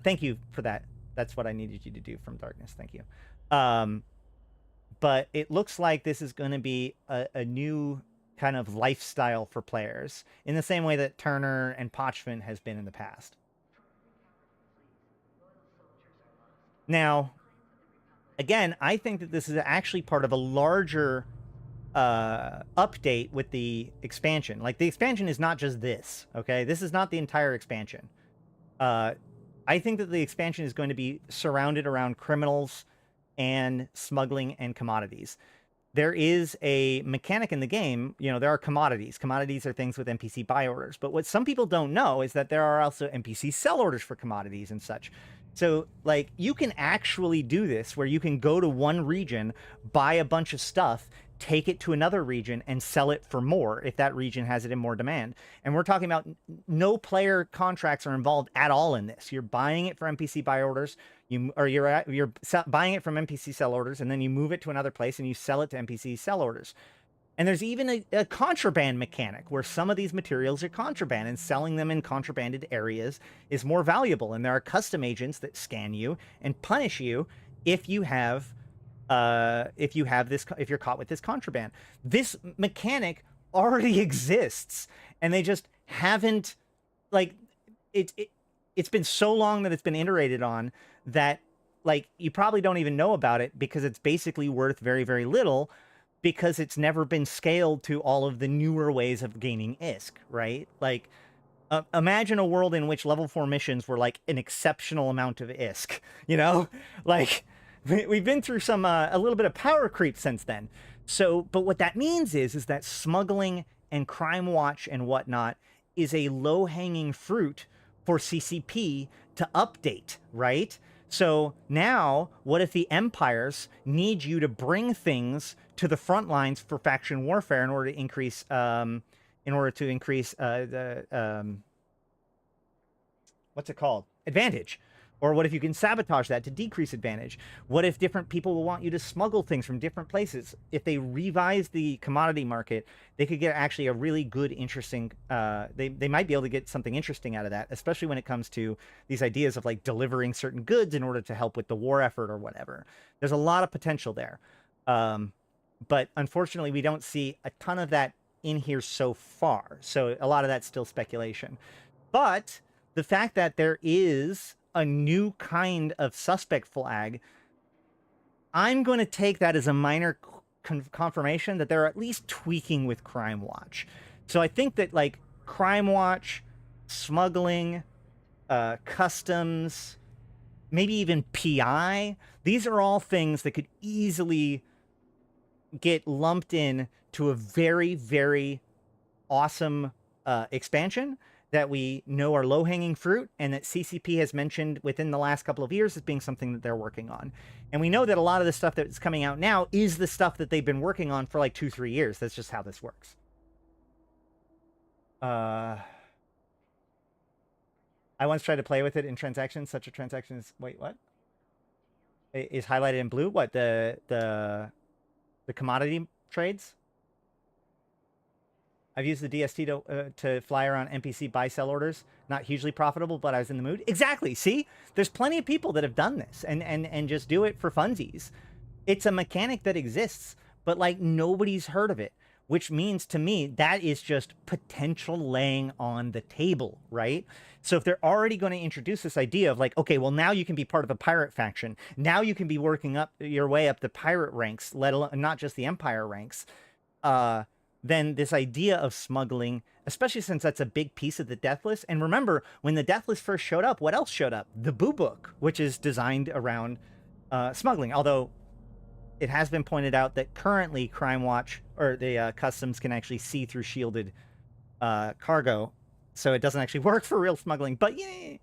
Thank you for that. That's what I needed you to do from Darkness. Thank you. But it looks like this is going to be a new kind of lifestyle for players in the same way that Turner and Pochman has been in the past. Now, again, I think that this is actually part of a larger update with the expansion. Like, the expansion is not just this, okay? This is not the entire expansion. I think that the expansion is going to be surrounded around criminals and smuggling and commodities. There is a mechanic in the game, you know, there are commodities. Commodities are things with NPC buy orders. But what some people don't know is that there are also NPC sell orders for commodities and such. So, like, you can actually do this where you can go to one region, buy a bunch of stuff, take it to another region and sell it for more if that region has it in more demand. And we're talking about no player contracts are involved at all in this. You're buying it for NPC buy orders, you're buying it from NPC sell orders, and then you move it to another place and you sell it to NPC sell orders. And there's even a contraband mechanic where some of these materials are contraband, and selling them in contrabanded areas is more valuable. And there are custom agents that scan you and punish you if you're caught with this contraband. This mechanic already exists, and they just haven't, like, it's been so long that it's been iterated on that, like, you probably don't even know about it because it's basically worth very, very little, because it's never been scaled to all of the newer ways of gaining ISK, right? Like, imagine a world in which level 4 missions were like an exceptional amount of ISK, you know? Like, we've been through some, a little bit of power creep since then. So, but what that means is that smuggling and crime watch and whatnot is a low-hanging fruit for CCP to update, right? So now, what if the empires need you to bring things to the front lines for faction warfare in order to increase, what's it called? Advantage. Or what if you can sabotage that to decrease advantage? What if different people will want you to smuggle things from different places? If they revise the commodity market, they could get actually a really good, interesting, they might be able to get something interesting out of that, especially when it comes to these ideas of like delivering certain goods in order to help with the war effort or whatever. There's a lot of potential there. But unfortunately, we don't see a ton of that in here so far. So a lot of that's still speculation. But the fact that there is a new kind of suspect flag, I'm going to take that as a minor confirmation that they're at least tweaking with Crime Watch. So I think that, like, Crime Watch, smuggling, customs, maybe even PI, these are all things that could easily get lumped in to a very, very awesome expansion that we know are low-hanging fruit, and that CCP has mentioned within the last couple of years as being something that they're working on. And we know that a lot of the stuff that's coming out now is the stuff that they've been working on for like 2-3 years. That's just how this works. I once tried to play with it in transactions. Such a transaction is, wait, what? Is highlighted in blue? What, the commodity trades? I've used the DST to fly around NPC buy-sell orders. Not hugely profitable, but I was in the mood. Exactly. See? There's plenty of people that have done this and just do it for funsies. It's a mechanic that exists, but, like, nobody's heard of it, which means to me that is just potential laying on the table, right? So if they're already going to introduce this idea of, like, okay, well, now you can be part of a pirate faction. Now you can be working up your way up the pirate ranks, let alone not just the empire ranks. Then this idea of smuggling, especially since that's a big piece of the Deathless. And remember, when the Deathless first showed up, what else showed up? The Boo Book, which is designed around smuggling. Although it has been pointed out that currently Crime Watch, or the customs, can actually see through shielded cargo. So it doesn't actually work for real smuggling. But, yeah, you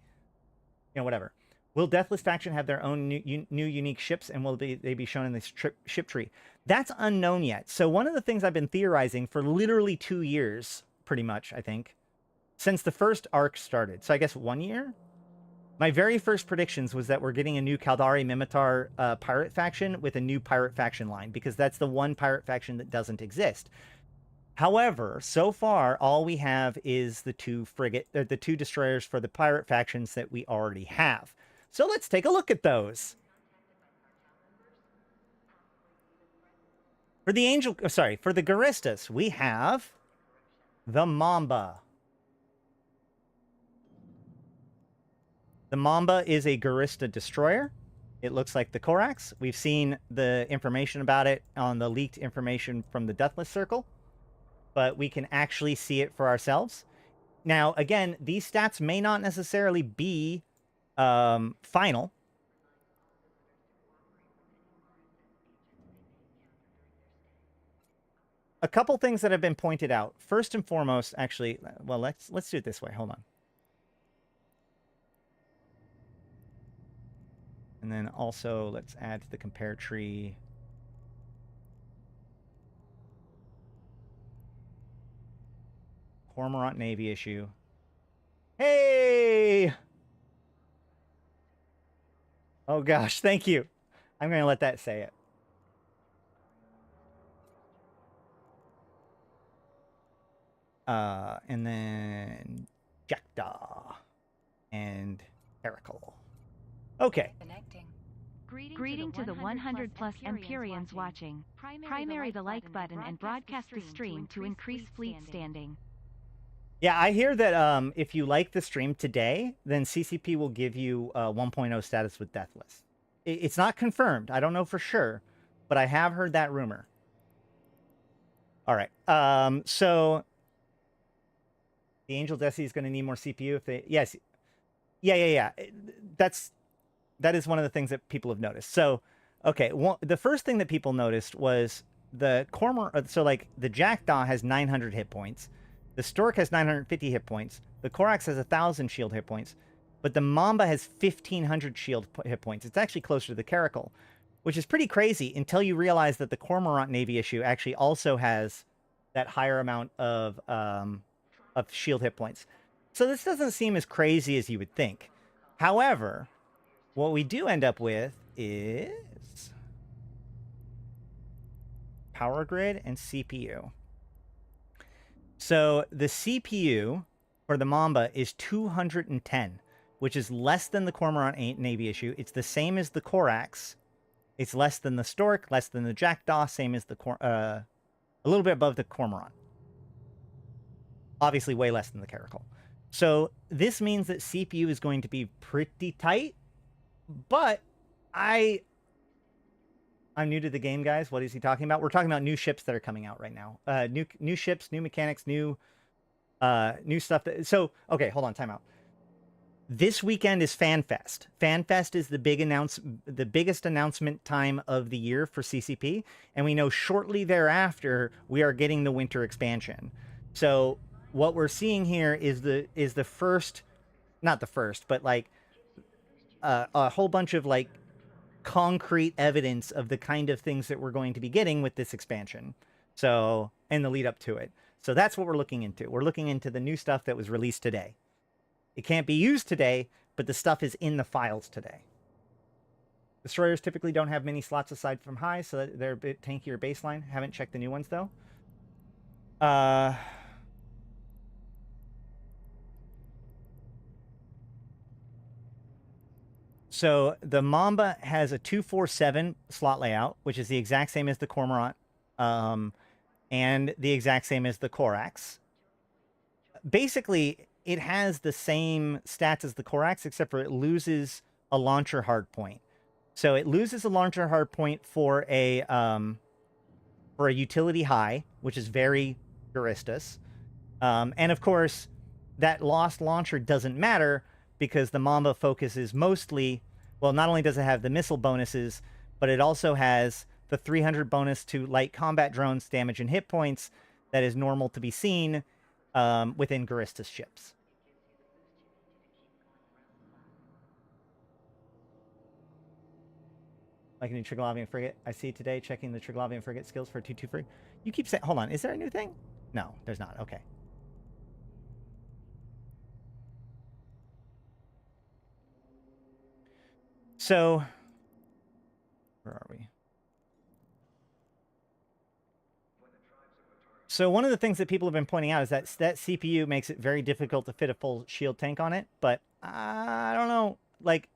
know, whatever. Will Deathless faction have their own new unique ships, and will they be shown in this ship tree? That's unknown yet. So one of the things I've been theorizing for literally 2 years, pretty much, I think, since the first arc started. So I guess 1 year? My very first predictions was that we're getting a new Caldari Mimitar pirate faction with a new pirate faction line, because that's the one pirate faction that doesn't exist. However, so far, all we have is the two destroyers for the pirate factions that we already have. So let's take a look at those. For the for the Garistas, we have the Mamba. The Mamba is a Garista destroyer. It looks like the Korax. We've seen the information about it on the leaked information from the Deathless Circle, but we can actually see it for ourselves. Now, again, these stats may not necessarily be final. A couple things that have been pointed out. First and foremost, actually, well, let's do it this way. Hold on. And then also let's add to the compare tree. Cormorant Navy issue. Hey! Oh gosh, thank you. I'm going to let that say it. And then Jackdaw and Caracal. Okay. Greeting to the 100 plus Empyreans watching. Primary the like button and broadcast the stream to increase fleet standing. Yeah, I hear that if you like the stream today, then CCP will give you 1.0 status with Deathless. It's not confirmed. I don't know for sure, but I have heard that rumor. All right. So the Angel Desi is going to need more CPU if they... Yes. Yeah. That is one of the things that people have noticed. So, okay, the first thing that people noticed was the Cormorant... So, like, the Jackdaw has 900 hit points. The Stork has 950 hit points. The Corax has 1,000 shield hit points. But the Mamba has 1,500 shield hit points. It's actually closer to the Caracal, which is pretty crazy until you realize that the Cormorant Navy issue actually also has that higher amount of shield hit points. So this doesn't seem as crazy as you would think. However, what we do end up with is power grid and CPU. So the CPU for the Mamba is 210, which is less than the Cormorant Navy issue. It's the same as the Corax. It's less than the Stork, less than the Jackdaw, same as the a little bit above the Cormorant. Obviously way less than the Caracal. So this means that CPU is going to be pretty tight, but I'm new to the game, guys. What is he talking about? We're talking about new ships that are coming out right now. New ships, new mechanics, new stuff. Okay, hold on, time out. This weekend is FanFest. FanFest is the biggest announcement time of the year for CCP, and we know shortly thereafter we are getting the winter expansion. So what we're seeing here is the first, not the first, but like a whole bunch of like concrete evidence of the kind of things that we're going to be getting with this expansion. So, and the lead up to it. So that's what we're looking into. We're looking into the new stuff that was released today. It can't be used today, but the stuff is in the files today. Destroyers typically don't have many slots aside from high, so they're a bit tankier baseline. Haven't checked the new ones though. So the Mamba has a 247 slot layout, which is the exact same as the Cormorant, and the exact same as the Corax. Basically, it has the same stats as the Corax, except for it loses a launcher hardpoint. So it loses a launcher hardpoint for a utility high, which is very Guristas. And of course, that lost launcher doesn't matter because the Mamba focuses mostly, well, not only does it have the missile bonuses, but it also has the 300 bonus to light combat drones damage and hit points that is normal to be seen within Guristas ships. Like a new Triglavian frigate. I see today checking the Triglavian frigate skills for 223. You keep saying, hold on, is there a new thing? No, there's not. Okay. So, where are we? So one of the things that people have been pointing out is that CPU makes it very difficult to fit a full shield tank on it. But I don't know, like,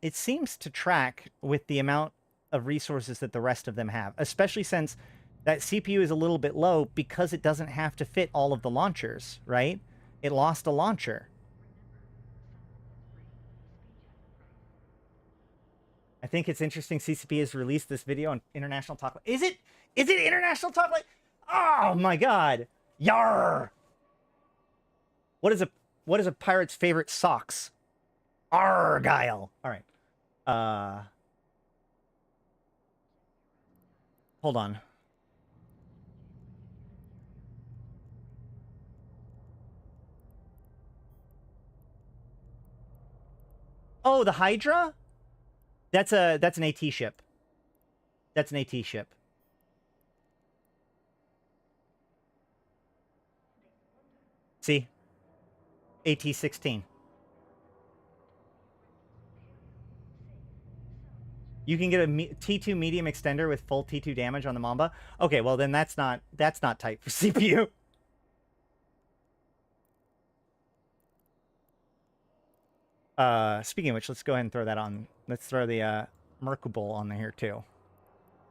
it seems to track with the amount of resources that the rest of them have, especially since that CPU is a little bit low because it doesn't have to fit all of the launchers, right? It lost a launcher. I think it's interesting CCP has released this video on International Talk. Is it International Talk? Oh my god. Yarr. What is a pirate's favorite socks? Argyle. All right. Hold on. Oh, the Hydra? That's an AT ship. That's an AT ship. See? AT-16. You can get a T2 medium extender with full T2 damage on the Mamba. Okay, well then that's not tight for CPU. Speaking of which, let's go ahead and throw that on. Let's throw the Mekubal on here too.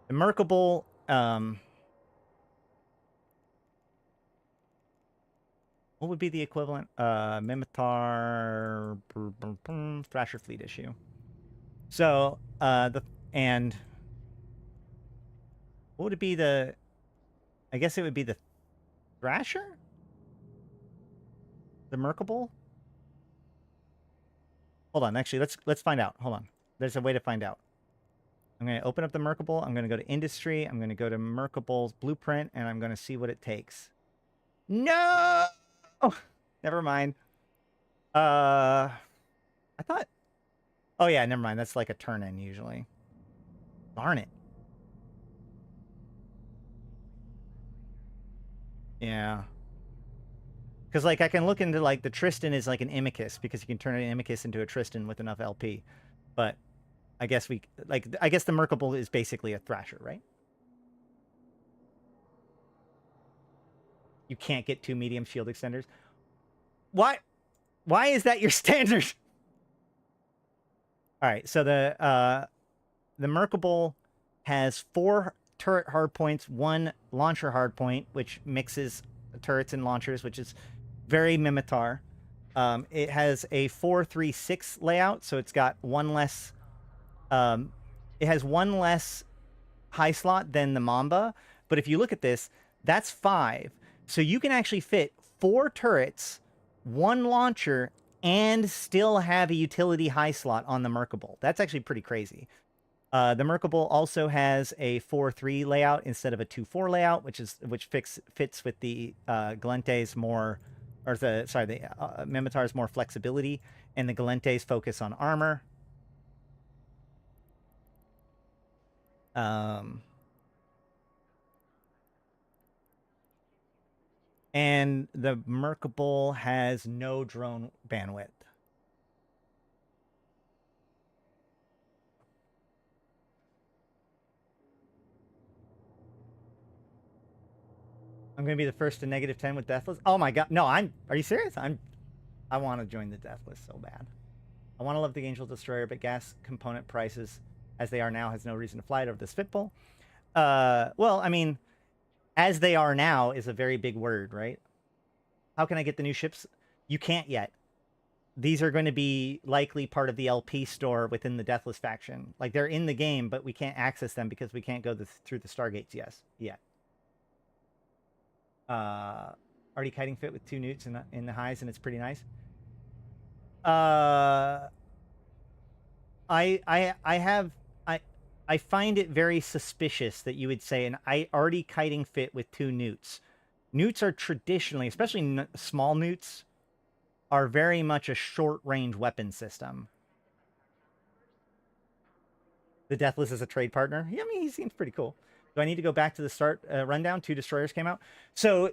The Mekubal, what would be the equivalent? Mimitar Thrasher Fleet issue. So, and what would it be I guess it would be the Thrasher? The Mekubal? Hold on, actually, let's find out. Hold on. There's a way to find out. I'm going to open up the Mekubal. I'm going to go to Industry. I'm going to go to Mekubal's Blueprint, and I'm going to see what it takes. No! Oh, never mind. I thought... Oh, yeah, never mind. That's like a turn-in, usually. Darn it. Yeah. Because, like, I can look into, like, the Tristan is like an Imicus, because you can turn an Imicus into a Tristan with enough LP. But I guess the Mekubal is basically a Thrasher, right? You can't get 2 medium shield extenders. Why is that your standard? All right, so the Mekubal has 4 turret hardpoints, 1 launcher hardpoint, which mixes turrets and launchers, which is very Mimitar. It has a 4-3-6 layout, so it's got 1 less. It has 1 less high slot than the Mamba, but if you look at this, that's 5. So you can actually fit 4 turrets, 1 launcher, and still have a utility high slot on the Mekubal. That's actually pretty crazy. The Mekubal also has a 4-3 layout instead of a 2-4 layout, which fits with the Galente's more, or the Mimitar's more flexibility, and the Galente's focus on armor. And the Mekubal has no drone bandwidth. I'm gonna be the first to -10 with Deathless. Oh my god, no! Are you serious? I want to join the Deathless so bad. I want to love the Angel Destroyer, but gas component prices, as they are now, has no reason to fly it over the Spitball. Well, I mean, as they are now is a very big word, right? How can I get the new ships? You can't yet. These are going to be likely part of the LP store within the Deathless faction. Like, they're in the game, but we can't access them because we can't go through the Stargates yet. Already kiting fit with 2 newts in the highs, and it's pretty nice. I find it very suspicious that you would say an already kiting fit with 2 newts. Newts are traditionally, especially small newts, are very much a short-range weapon system. The Deathless is a trade partner. Yeah, I mean, he seems pretty cool. Do I need to go back to the start rundown? 2 destroyers came out. So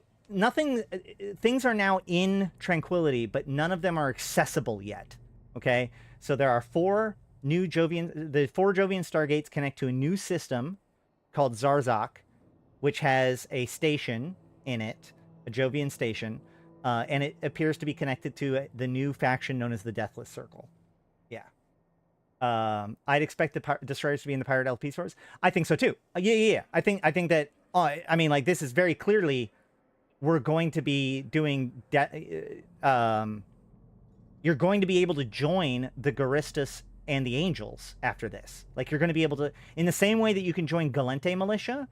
things are now in Tranquility, but none of them are accessible yet. Okay, so there are 4 new Jovian. The 4 Jovian Stargates connect to a new system called Zarzak, which has a station in it, a Jovian station, and it appears to be connected to the new faction known as the Deathless Circle. Yeah. I'd expect the destroyers to be in the pirate LP stores. I think so too. Yeah. I think that. I mean, like, this is very clearly we're going to be doing. You're going to be able to join the Garistas and the Angels after this. Like, you're going to be able to, in the same way that you can join Gallente Militia,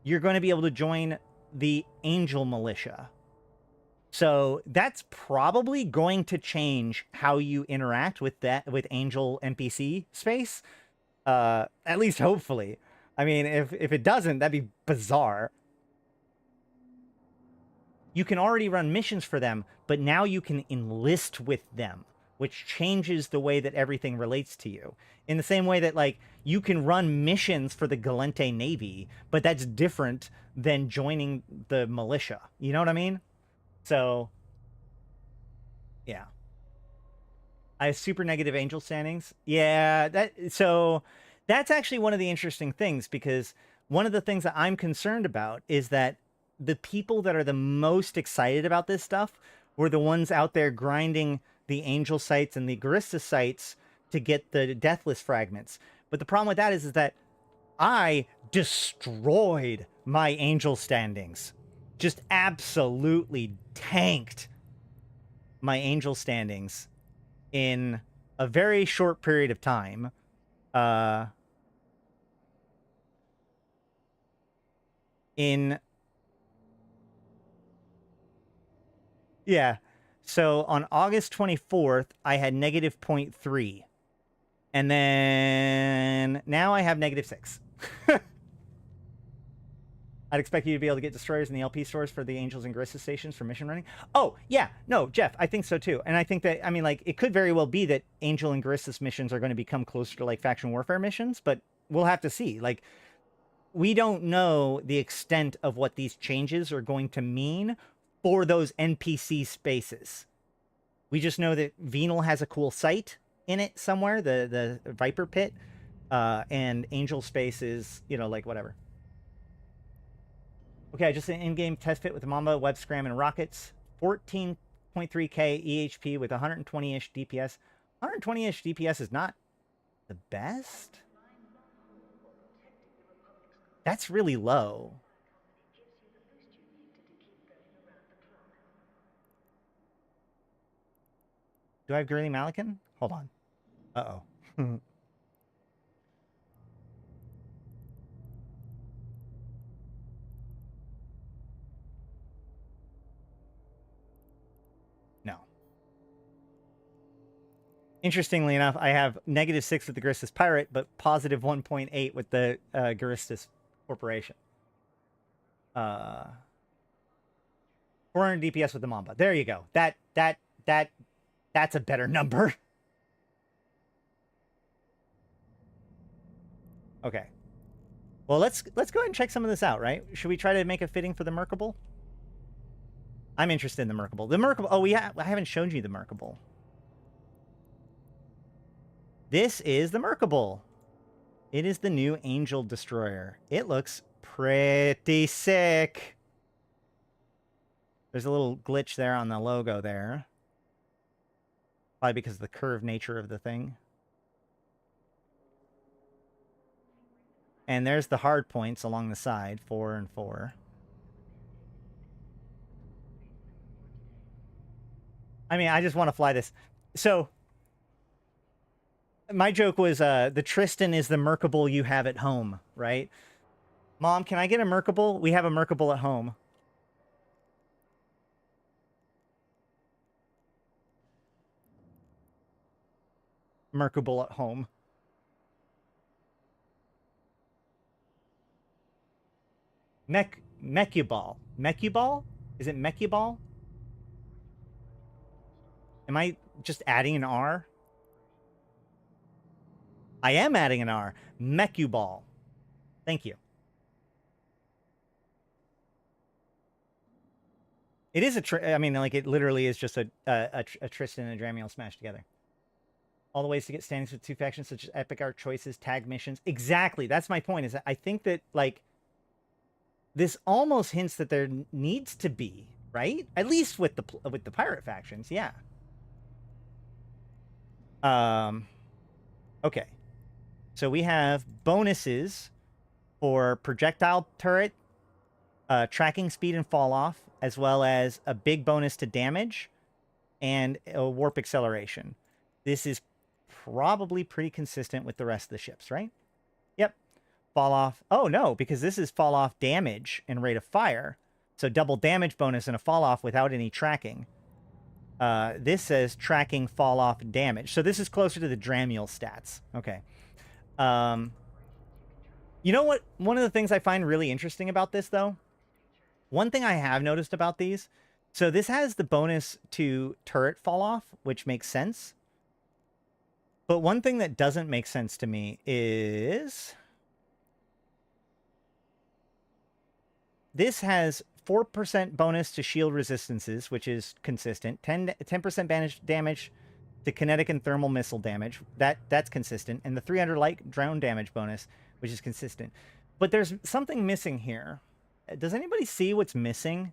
you're going to be able to join the Angel Militia. So that's probably going to change how you interact with Angel NPC space. At least hopefully. I mean, if it doesn't, that'd be bizarre. You can already run missions for them, but now you can enlist with them, which changes the way that everything relates to you. In the same way that, like, you can run missions for the Gallente Navy, but that's different than joining the militia. You know what I mean? So Yeah. I have super negative angel standings. Yeah, that's actually one of the interesting things, because one of the things that I'm concerned about is that the people that are the most excited about this stuff were the ones out there grinding the angel sites and the Garista sites to get the Deathless fragments. But the problem with that is that I destroyed my angel standings. Just absolutely tanked my angel standings in a very short period of time. Yeah. So on August 24th, I had negative 0.3. And then now I have negative 6. I'd expect you to be able to get destroyers in the LP stores for the Angels and Garissa stations for mission running. Oh, yeah. No, Jeff, I think so too. And I think that, I mean, like, it could very well be that Angel and Garissa's missions are going to become closer to, like, faction warfare missions, but we'll have to see. Like, we don't know the extent of what these changes are going to mean for those NPC spaces. We just know that Venal has a cool site in it somewhere, the Viper Pit, and Angel Space is, you know, like, whatever. Okay, I just an in-game test fit with the Mamba, Web Scram, and Rockets. 14.3k EHP with 120-ish DPS. 120-ish DPS is not the best. That's really low. Do I have Gurley Malikan? Hold on. Uh-oh. No. Interestingly enough, I have negative 6 with the Garistas Pirate, but positive 1.8 with the Garistas Corporation. 400 DPS with the Mamba. There you go. That's a better number. Okay. Well, let's go ahead and check some of this out, right? Should we try to make a fitting for the Mekubal? I'm interested in the Mekubal. The Mekubal. Oh, I haven't shown you the Mekubal. This is the Mekubal. It is the new Angel Destroyer. It looks pretty sick. There's a little glitch there on the logo there. Probably because of the curved nature of the thing. And there's the hard points along the side, 4 and 4. I mean, I just want to fly this. So, my joke was, the Tristan is the Mekubal you have at home, right? Mom, can I get a Mekubal? We have a Mekubal at home. Mekubal at home. Mekubal. Mekubal? Is it Mekubal? Am I just adding an R? I am adding an R. Mekubal. Thank you. It is I mean, like, it literally is just a Tristan and a Dramiel smashed together. All the ways to get standings with two factions, such as epic art choices, tag missions. Exactly. That's my point, is that I think that, like, this almost hints that there needs to be, right? At least with the pirate factions, yeah. Okay. So we have bonuses for projectile turret, tracking speed and fall off, as well as a big bonus to damage and a warp acceleration. This is probably pretty consistent with the rest of the ships, right? Yep. Fall off. Oh, no, because this is fall off damage and rate of fire. So double damage bonus and a fall off without any tracking. This says tracking fall off damage. So this is closer to the Dramiel stats. Okay. You know what? One of the things I find really interesting about this, though, one thing I have noticed about these, so this has the bonus to turret fall off, which makes sense. But one thing that doesn't make sense to me is this has 4% bonus to shield resistances, which is consistent. 10% damage to kinetic and thermal missile damage. That's consistent. And the 300 light drone damage bonus, which is consistent. But there's something missing here. Does anybody see what's missing?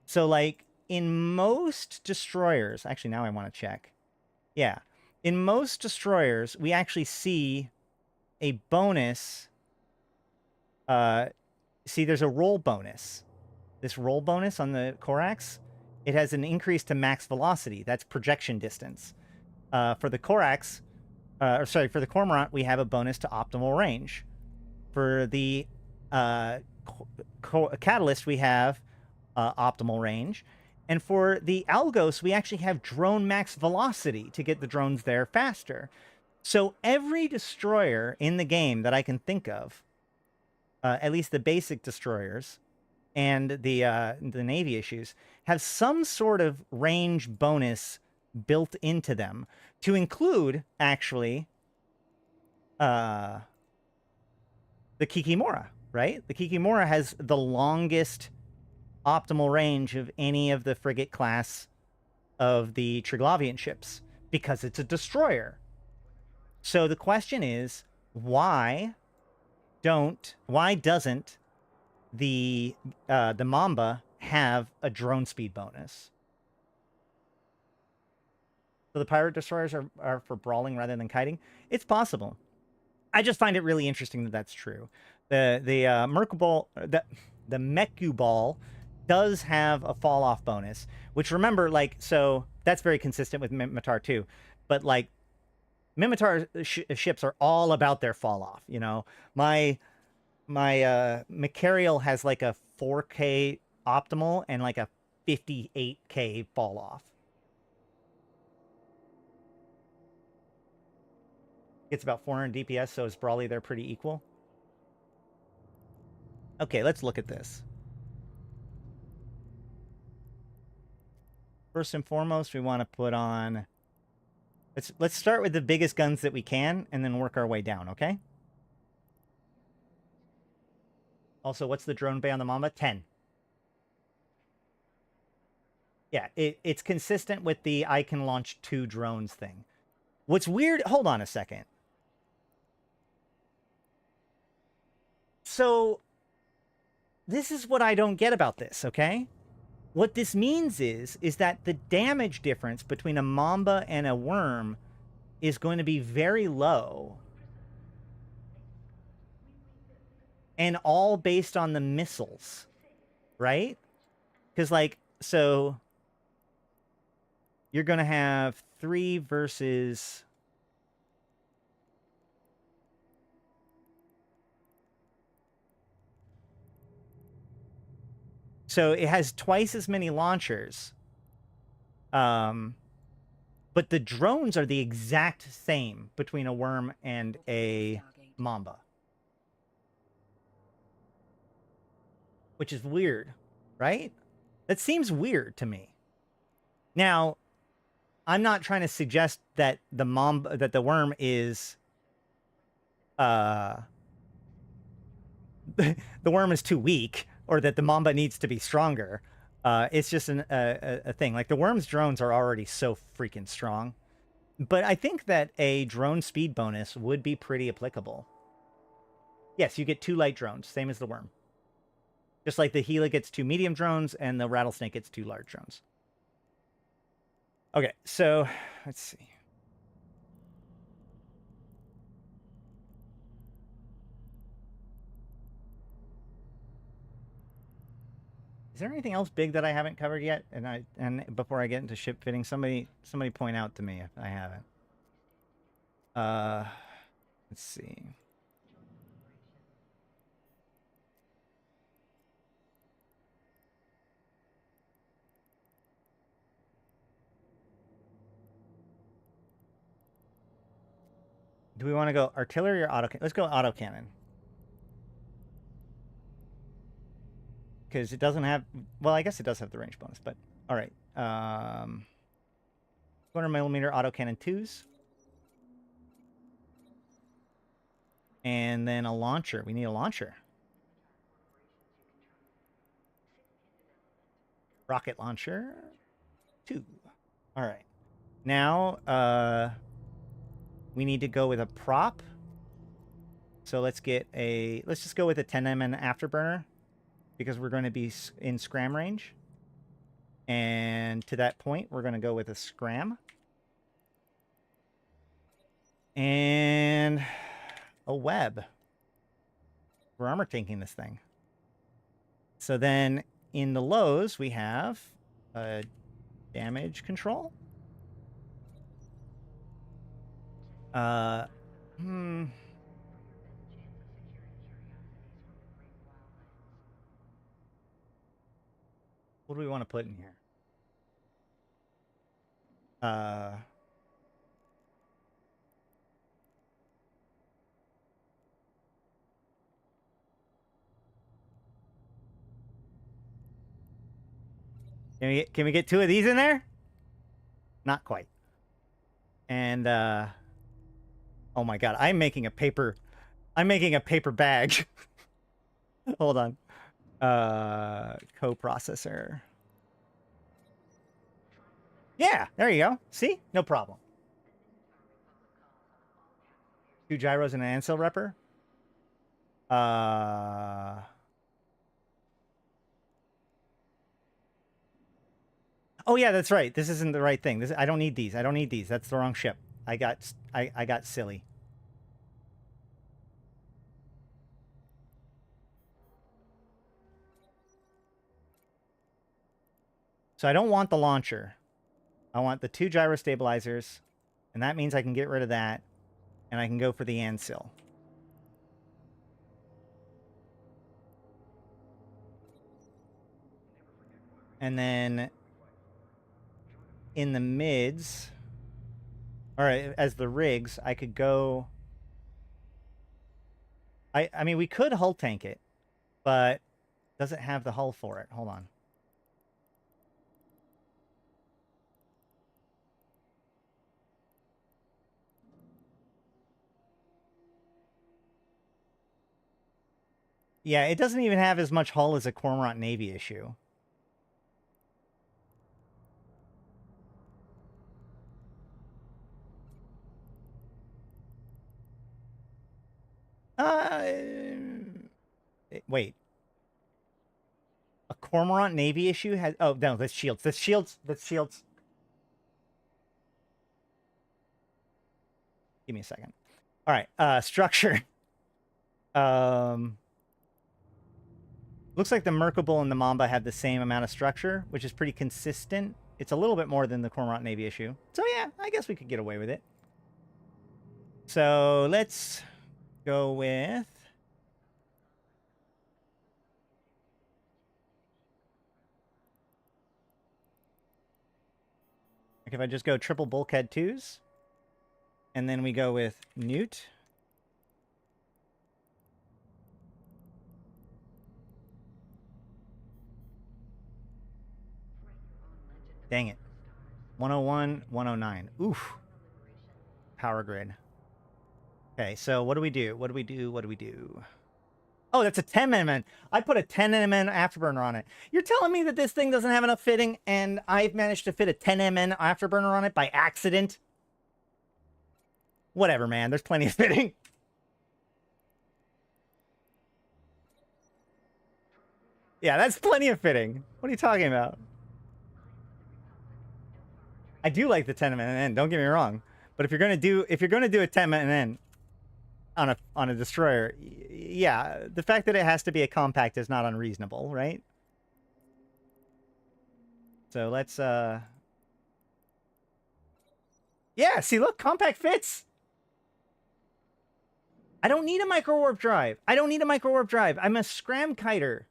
So, like, in most destroyers... Actually, now I want to check. Yeah. In most destroyers, we actually see a bonus... see, there's a roll bonus. This roll bonus on the Corax, it has an increase to max velocity. That's projection distance. For the Corax, for the Cormorant, we have a bonus to optimal range. For the Catalyst, we have optimal range. And for the Algos, we actually have drone max velocity to get the drones there faster. So every destroyer in the game that I can think of, at least the basic destroyers and the Navy issues, have some sort of range bonus built into them, to include, actually, the Kikimora, right? The Kikimora has the longest optimal range of any of the frigate class of the Triglavian ships, because it's a destroyer. So the question is, why doesn't the Mamba have a drone speed bonus? So the pirate destroyers are for brawling rather than kiting? It's possible. I just find it really interesting that that's true. The Mekubal does have a fall off bonus, which, remember, like, so that's very consistent with Mimitar too. But like, Mimitar ships are all about their fall off. You know, my Machariel has like a 4K optimal and like a 58K fall off. It's about 400 DPS, so is Brawly they're pretty equal. Okay, let's look at this. First and foremost, we want to put on... Let's start with the biggest guns that we can, and then work our way down, okay? Also, what's the drone bay on the Mamba? 10. Yeah, it's consistent with the I can launch 2 drones thing. What's weird... Hold on a second. So, this is what I don't get about this, okay? What this means is that the damage difference between a Mamba and a Worm is going to be very low. And all based on the missiles, right? Because, like, so you're going to have 3 versus... So it has twice as many launchers. But the drones are the exact same between a Worm and a Mamba. Which is weird, right? That seems weird to me. Now, I'm not trying to suggest that the Worm is the Worm is too weak, or that the Mamba needs to be stronger. It's just a thing. Like, the Worm's drones are already so freaking strong. But I think that a drone speed bonus would be pretty applicable. Yes, you get 2 light drones, same as the Worm. Just like the Gila gets 2 medium drones, and the Rattlesnake gets 2 large drones. Okay, so, let's see. Is there anything else big that I haven't covered yet? And before I get into ship fitting, somebody point out to me if I haven't. Let's see. Do we want to go artillery or autocannon? Let's go autocannon. Because it doesn't have... Well, I guess it does have the range bonus, but... Alright. 200mm autocannon 2s. And then a launcher. We need a launcher. Rocket launcher 2. All right. Now we need to go with a prop. So let's just go with a 10mm afterburner because we're going to be in scram range. And to that point, we're going to go with a scram. And a web. We're armor tanking this thing. So then in the lows, we have damage control. What do we want to put in here? Can we get 2 of these in there? Not quite. And oh my god, I'm making a paper bag. Hold on. Coprocessor. Yeah, there you go. See? No problem. 2 gyros and an ancil repper. Oh yeah, that's right. This isn't the right thing. I don't need these. I don't need these. That's the wrong ship. I got silly. So I don't want the launcher. I want the 2 gyro stabilizers, and that means I can get rid of that, and I can go for the ancil. And then in the mids, or as the rigs, I could go... I mean, we could hull tank it, but does it have the hull for it? Hold on. Yeah, it doesn't even have as much hull as a Cormorant Navy issue. Wait. A Cormorant Navy issue has... Oh, no, that's shields. That's shields. That's shields. Give me a second. All right, structure. Looks like the Mekubal and the Mamba have the same amount of structure, which is pretty consistent. It's a little bit more than the Cormorant Navy issue. So yeah, I guess we could get away with it. So let's go with... Like if I just go triple bulkhead 2s, and then we go with Newt. Dang it. 101, 109. Oof. Power grid. Okay, so what do we do? What do we do? What do we do? Oh, that's a 10mm. I put a 10mm afterburner on it. You're telling me that this thing doesn't have enough fitting, and I've managed to fit a 10mm afterburner on it by accident? Whatever, man. There's plenty of fitting. Yeah, that's plenty of fitting. What are you talking about? I do like the 10mm, don't get me wrong. But if you're gonna do a 10mm on a destroyer, yeah, the fact that it has to be a compact is not unreasonable, right? So let's yeah, see, look, compact fits. I don't need a micro warp drive. I don't need a micro warp drive. I'm a scram kiter.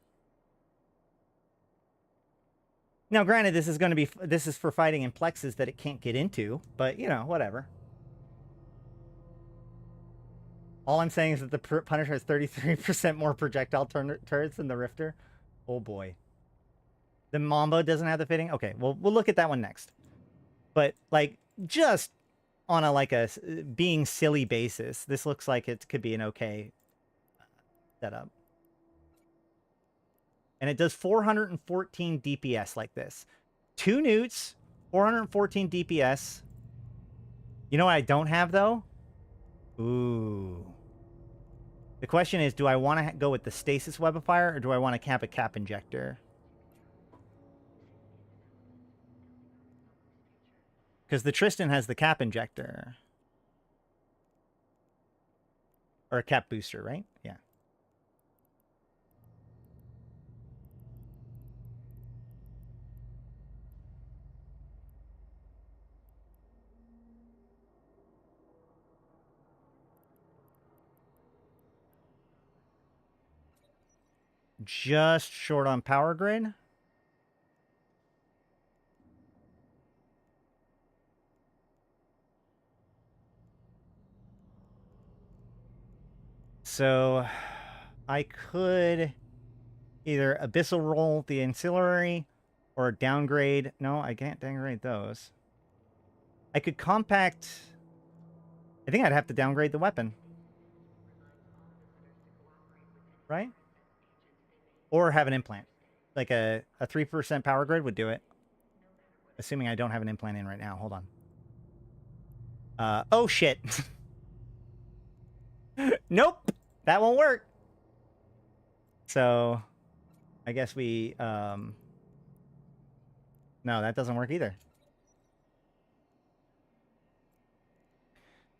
Now, granted, this is for fighting in plexes that it can't get into, but you know, whatever. All I'm saying is that the Punisher has 33% more projectile turrets than the Rifter. Oh boy. The Mamba doesn't have the fitting? Okay, well, we'll look at that one next. But, like, just on a being silly basis, this looks like it could be an okay setup. and it does 414 DPS like this. 2 newts, 414 DPS. You know what I don't have, though? Ooh. The question is, do I want to go with the Stasis Webifier, or do I want to cap a Cap Injector? Because the Tristan has the Cap Injector. Or a Cap Booster, right? Yeah. Just short on power grid. So I could either Abyssal roll the ancillary or downgrade. No, I can't downgrade those. I could compact. I think I'd have to downgrade the weapon. Right? Or have an implant. Like a 3% power grid would do it. Assuming I don't have an implant in right now. Hold on. Oh, shit. Nope. That won't work. So, I guess we... No, that doesn't work either.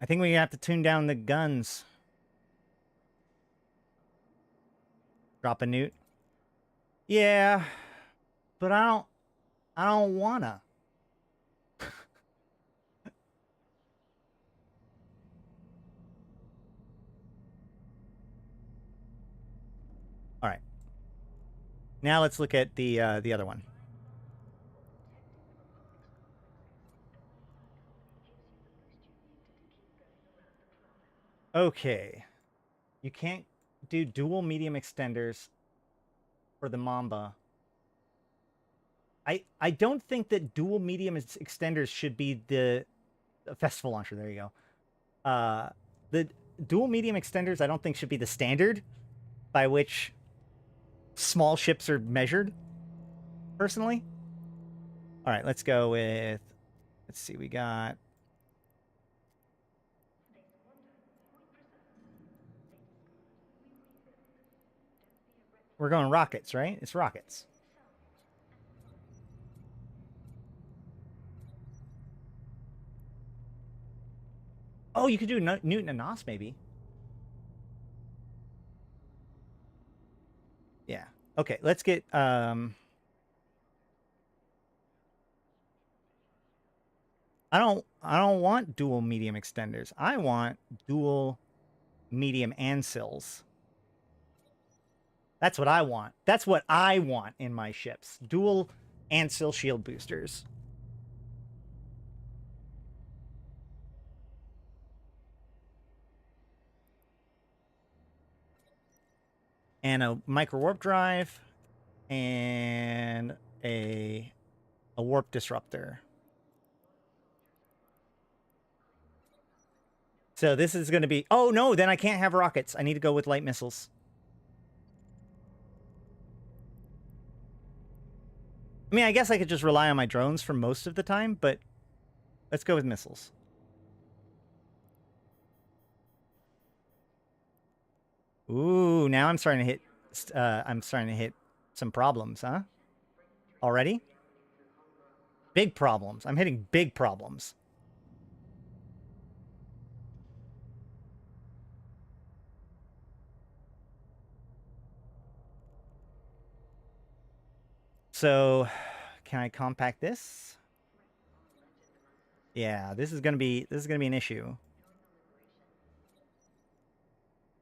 I think we have to tune down the guns. Drop a newt. Yeah, but I don't wanna. All right. Now let's look at the other one. Okay. You can't do dual medium extenders for the Mamba. I don't think that dual medium extenders should be the festival launcher. There you go. The dual medium extenders I don't think should be the standard by which small ships are measured, personally. All right, let's go with, let's see, we got... We're going rockets, right? It's rockets. Oh, you could do Newton and Nos, maybe. Yeah. Okay, let's get... I don't want dual medium extenders. I want dual medium ancils. That's what I want. That's what I want in my ships. Dual ancil shield boosters. And a micro warp drive and a warp disruptor. So this is going to be... Oh, no, then I can't have rockets. I need to go with light missiles. I mean, I guess I could just rely on my drones for most of the time, but let's go with missiles. Ooh, now I'm starting to hit some problems, huh? Already? Big problems. I'm hitting big problems. So, can I compact this? Yeah, this is gonna be an issue.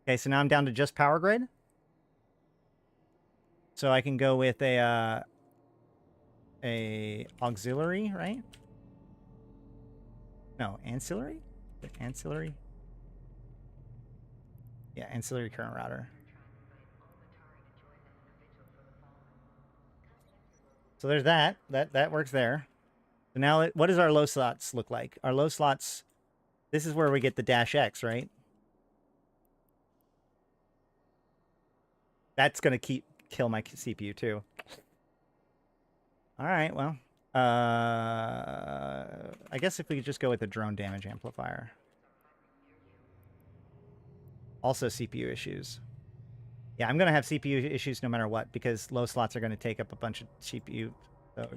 Okay, so now I'm down to just power grid. So I can go with a auxiliary, right? No, ancillary? Ancillary? Yeah, ancillary current router. So there's that. That works there. So now, what does our low slots look like? Our low slots, this is where we get the Dash X, right? That's going to keep kill my CPU too. All right, well, I guess if we could just go with the drone damage amplifier. Also CPU issues. Yeah, I'm going to have CPU issues no matter what, because low slots are going to take up a bunch of CPU. So,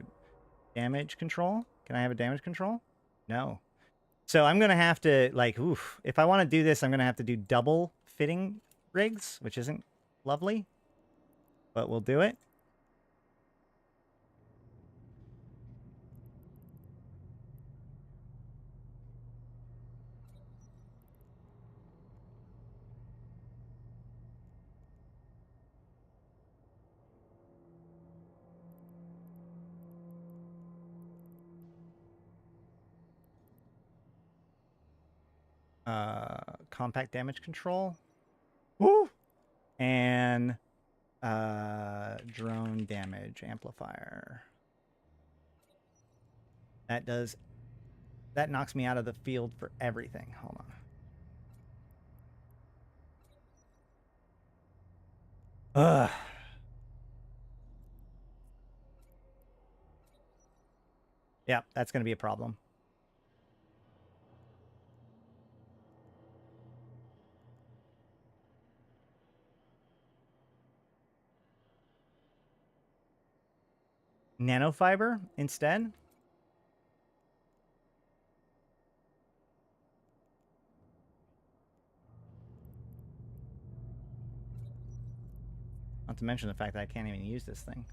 damage control? Can I have a damage control? No. So I'm going to have to, like, oof. If I want to do this, I'm going to have to do double fitting rigs, which isn't lovely. But we'll do it. Compact damage control. Woo! And drone damage amplifier. That knocks me out of the field for everything. Hold on. Ugh. Yeah, that's going to be a problem. Nanofiber instead? Not to mention the fact that I can't even use this thing.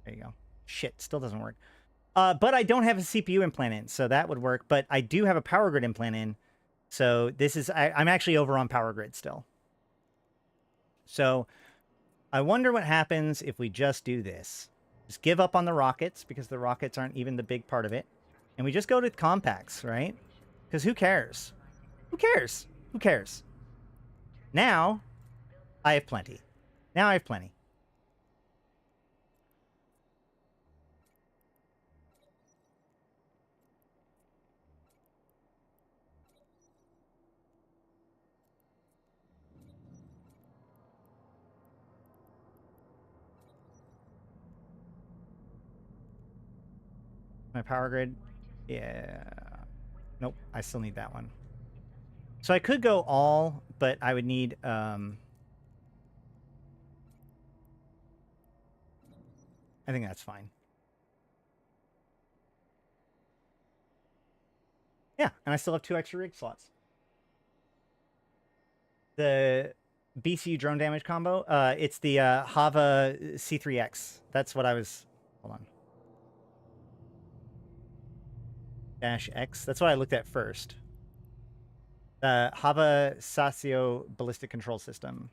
There you go. Shit, still doesn't work. But I don't have a CPU implant in, so that would work. But I do have a power grid implant in. So this is... I'm actually over on power grid still. So I wonder what happens if we just do this. Just give up on the rockets, because the rockets aren't even the big part of it. And we just go to compacts, right? Because who cares? Who cares? Who cares? Now, I have plenty. Now I have plenty. My power grid? Yeah. Nope, I still need that one. So I could go all, but I would need... I think that's fine. Yeah, and I still have 2 extra rig slots. The BCU drone damage combo, it's the Hava C3X. That's what I was... Hold on. -X. That's what I looked at first. Hava Sasio ballistic control system.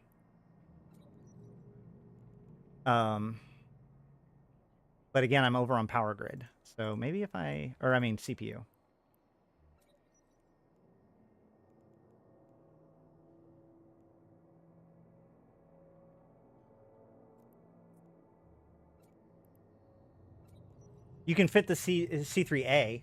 But again, I'm over on power grid. So maybe if I... Or I mean CPU. You can fit the C3A.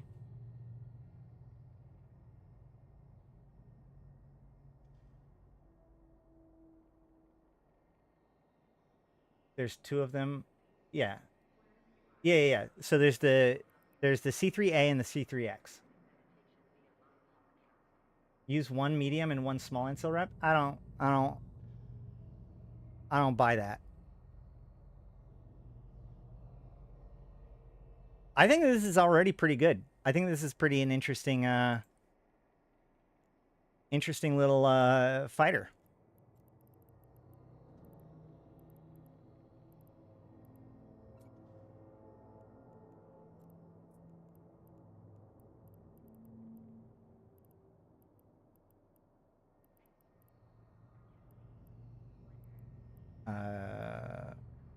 There's 2 of them. Yeah. Yeah. So there's the C3A and the C3X. Use 1 medium and 1 small insul rep. I don't buy that. I think this is already pretty good. I think this is pretty an interesting interesting little fighter.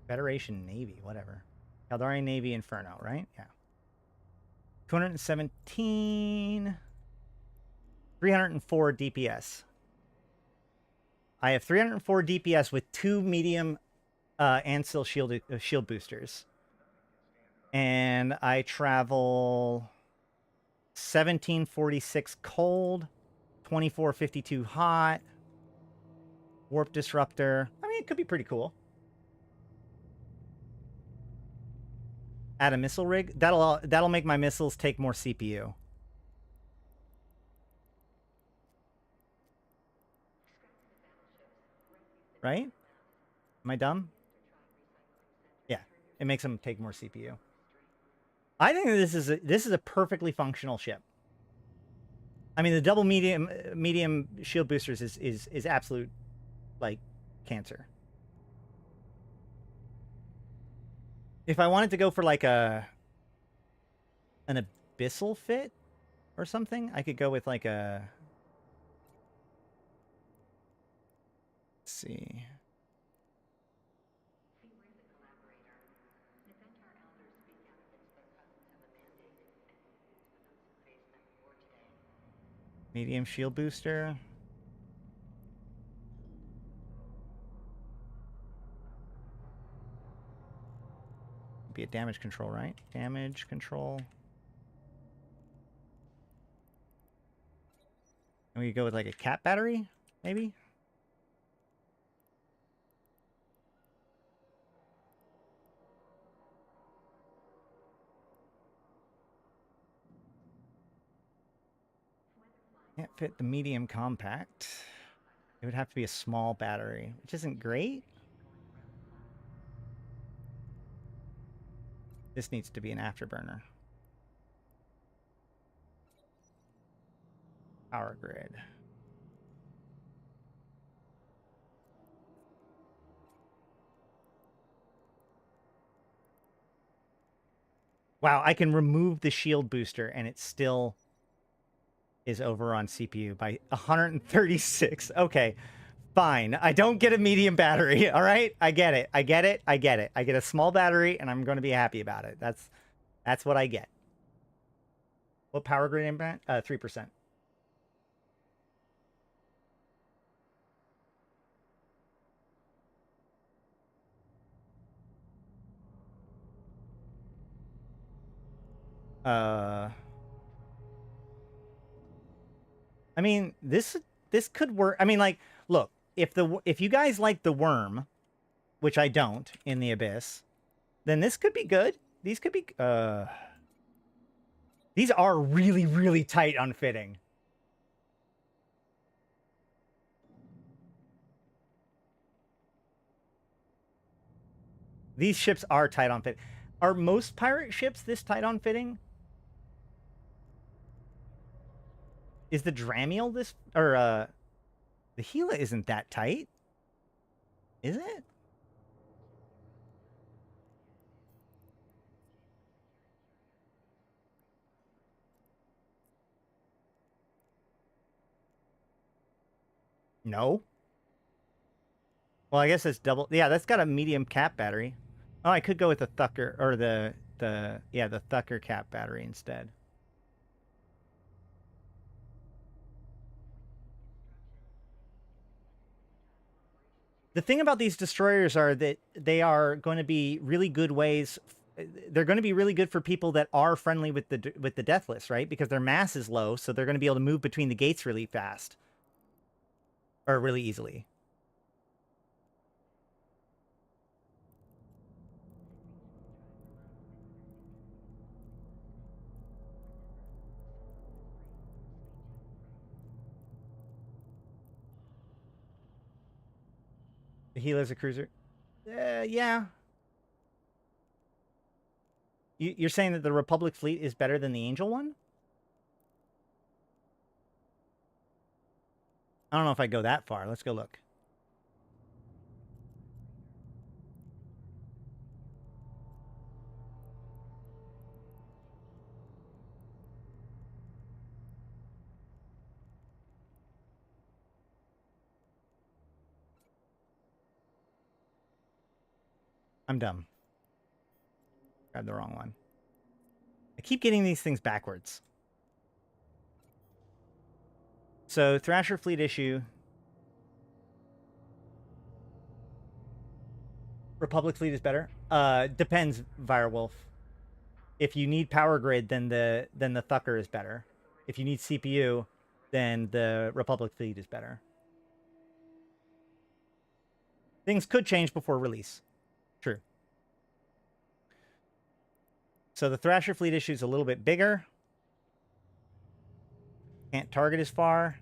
Federation Navy, whatever. Caldari Navy Inferno, right? Yeah. 217. 304 DPS. I have 304 DPS with 2 medium Ansil shield boosters. And I travel 1746 cold, 2452 hot, warp disruptor. I mean, it could be pretty cool. Add a missile rig. That'll make my missiles take more CPU. Right? Am I dumb? Yeah, it makes them take more CPU. I think this is a perfectly functional ship. I mean, the double medium shield boosters is absolute, like, cancer. If I wanted to go for like an abyssal fit or something, I could go with like a. Let's see. Medium shield booster. Be a damage control, right? Damage control. And we could go with like a cat battery, maybe? Can't fit the medium compact. It would have to be a small battery, which isn't great. This needs to be an afterburner. Power grid. Wow, I can remove the shield booster and it still is over on CPU by 136. Okay, fine. I don't get a medium battery, all right? I get it. I get it. I get it. I get a small battery and I'm going to be happy about it. That's what I get. What power grid impact? 3%. I mean, this could work. I mean, like, look, if you guys like the worm, which I don't in the Abyss, then this could be good. These could be these are really, really tight on fitting. These ships are tight on fit. Are most pirate ships this tight on fitting? Is the Dramiel this, or the Gila isn't that tight? Is it? No. Well, I guess it's double. Yeah, that's got a medium cap battery. Oh, I could go with the Thucker, or the Thucker cap battery instead. The thing about these destroyers are that they are going to be really good ways. They're going to be really good for people that are friendly with the Deathless, right? Because their mass is low, so they're going to be able to move between the gates really fast. Or really easily. The Gila's a cruiser. Yeah. You're saying that the Republic fleet is better than the Angel one? I don't know if I'd go that far. Let's go look. I'm dumb. Grabbed the wrong one. I keep getting these things backwards. So, Thrasher fleet issue. Republic fleet is better. Depends, Virewolf. If you need power grid, then the Thucker is better. If you need CPU, then the Republic fleet is better. Things could change before release. True. So the Thrasher fleet issue is a little bit bigger. Can't target as far.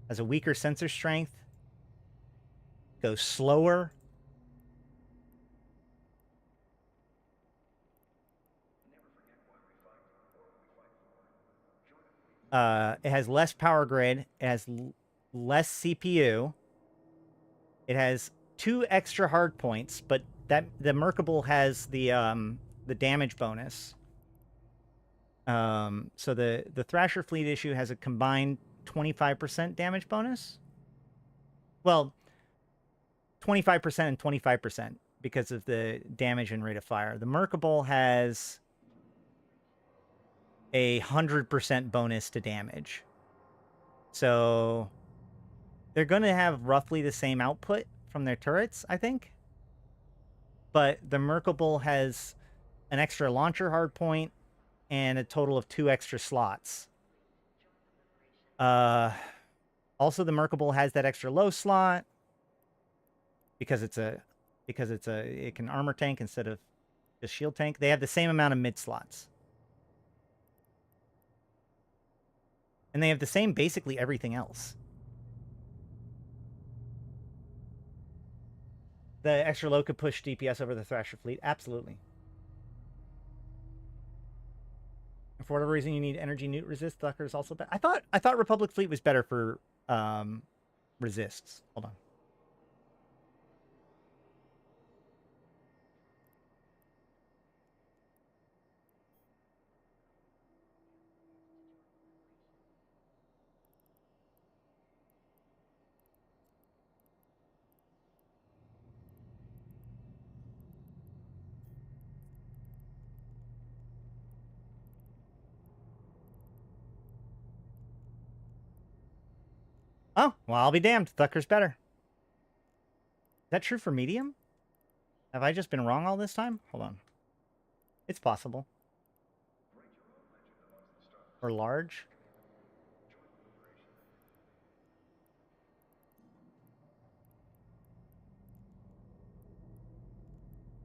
Has a weaker sensor strength. Goes slower. It has less power grid. It has less CPU. It has 2 extra hard points, but that the Mekubal has the damage bonus. So the Thrasher fleet issue has a combined 25% damage bonus. Well, 25% and 25% because of the damage and rate of fire. The Mekubal has a 100% bonus to damage. So they're going to have roughly the same output from their turrets, I think. But the Mekubal has an extra launcher hardpoint and a total of 2 extra slots. Also, the Mekubal has that extra low slot because it can armor tank instead of just shield tank. They have the same amount of mid slots. And they have the same basically everything else. The extra low could push DPS over the Thrasher fleet. Absolutely. And for whatever reason, you need energy newt resist. Thucker is also better. I thought Republic fleet was better for resists. Hold on. Oh, well, I'll be damned. Thucker's better. Is that true for medium? Have I just been wrong all this time? Hold on. It's possible. Or large?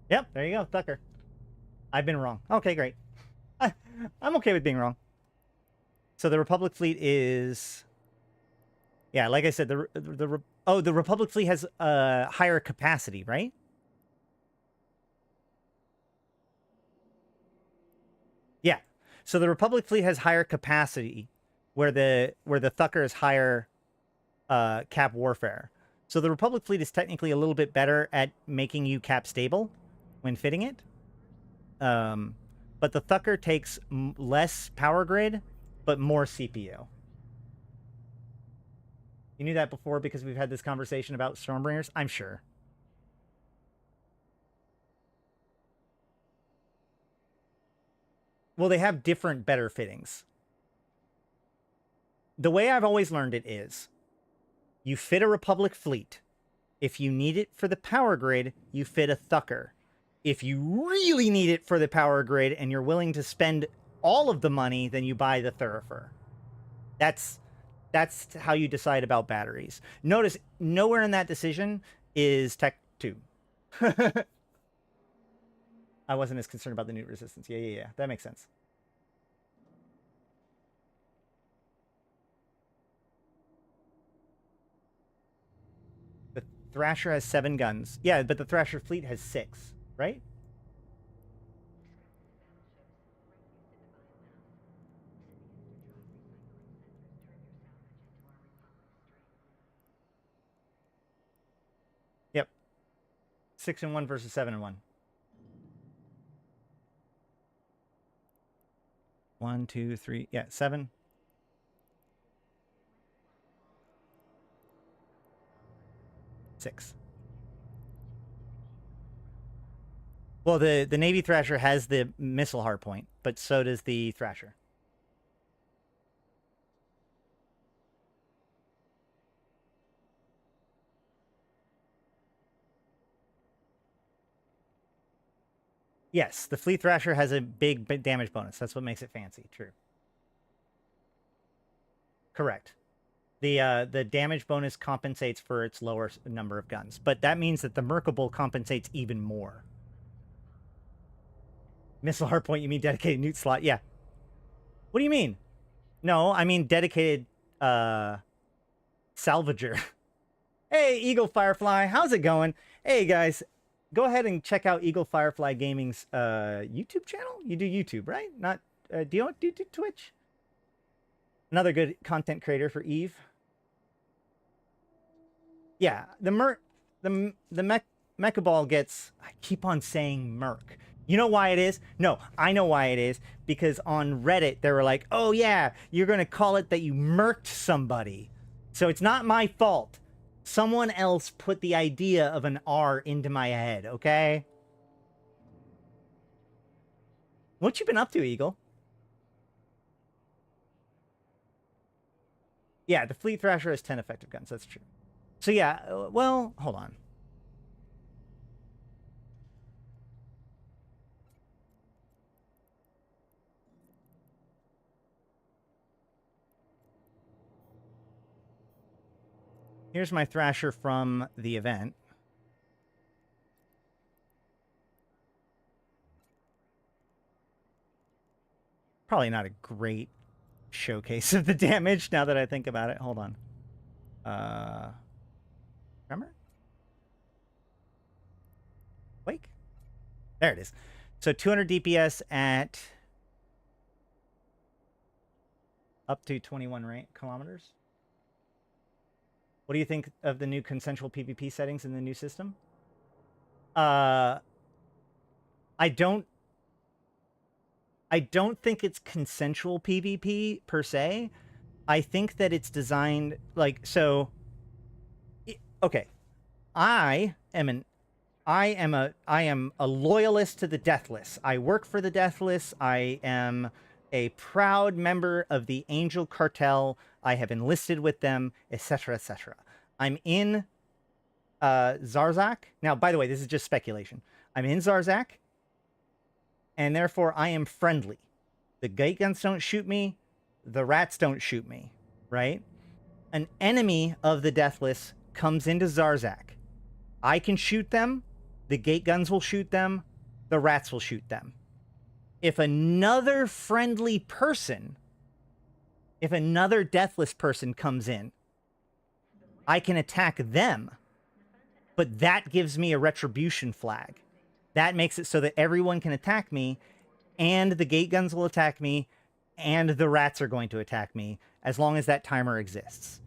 Yep, there you go, Thucker. I've been wrong. Okay, great. I'm okay with being wrong. So the Republic fleet is... Yeah, like I said, the Republic fleet has a higher capacity, right? Yeah. So the Republic fleet has higher capacity, where the Thucker is higher cap warfare. So the Republic fleet is technically a little bit better at making you cap stable when fitting it. But the Thucker takes less power grid, but more CPU. You knew that before because we've had this conversation about Stormbringers? I'm sure. Well, they have different, better fittings. The way I've always learned it is, you fit a Republic fleet. If you need it for the power grid, you fit a Thucker. If you really need it for the power grid and you're willing to spend all of the money, then you buy the Thurifer. That's how you decide about batteries. Notice, nowhere in that decision is Tech 2. I wasn't as concerned about the newt resistance. Yeah. That makes sense. The Thrasher has 7 guns. Yeah, but the Thrasher fleet has 6, right? Yep. 6 and 1 versus 7 and 1. 1, 2, 3. Yeah, 7. Six. Well, the Navy Thrasher has the missile hardpoint, but so does the Thrasher. Yes, the Fleet Thrasher has a big damage bonus. That's what makes it fancy. True. Correct. The damage bonus compensates for its lower number of guns, but that means that the Mekubal compensates even more. Missile hardpoint, you mean dedicated newt slot? Yeah. What do you mean? No, I mean dedicated salvager. Hey, Eagle Firefly, how's it going? Hey, guys, go ahead and check out Eagle Firefly Gaming's YouTube channel. You do YouTube, right? Not do you do Twitch? Another good content creator for Eve. Yeah, the Mekubal gets. I keep on saying Merc. You know why it is? No, I know why it is. Because on Reddit, they were like, oh yeah, you're going to call it that you murked somebody. So it's not my fault. Someone else put the idea of an R into my head, okay? What you been up to, Eagle? Yeah, the Fleet Thrasher has 10 effective guns. That's true. So yeah, well, hold on. Here's my Thrasher from the event. Probably not a great showcase of the damage now that I think about it. Hold on. Tremor? Wake? There it is. So 200 DPS at up to 21 kilometers. What do you think of the new consensual PvP settings in the new system? I don't think it's consensual PvP per se. I think that it's designed like so. Okay, I am a loyalist to the Deathless. I work for the Deathless. I am a proud member of the Angel Cartel. I have enlisted with them, etc., etc. I'm in Zarzak. Now, by the way, this is just speculation. I'm in Zarzak, and therefore I am friendly. The gate guns don't shoot me. The rats don't shoot me, right? An enemy of the Deathless comes into Zarzak. I can shoot them. The gate guns will shoot them. The rats will shoot them. If another friendly person, if another Deathless person comes in, I can attack them. But that gives me a retribution flag. That makes it so that everyone can attack me, and the gate guns will attack me, and the rats are going to attack me, as long as that timer exists.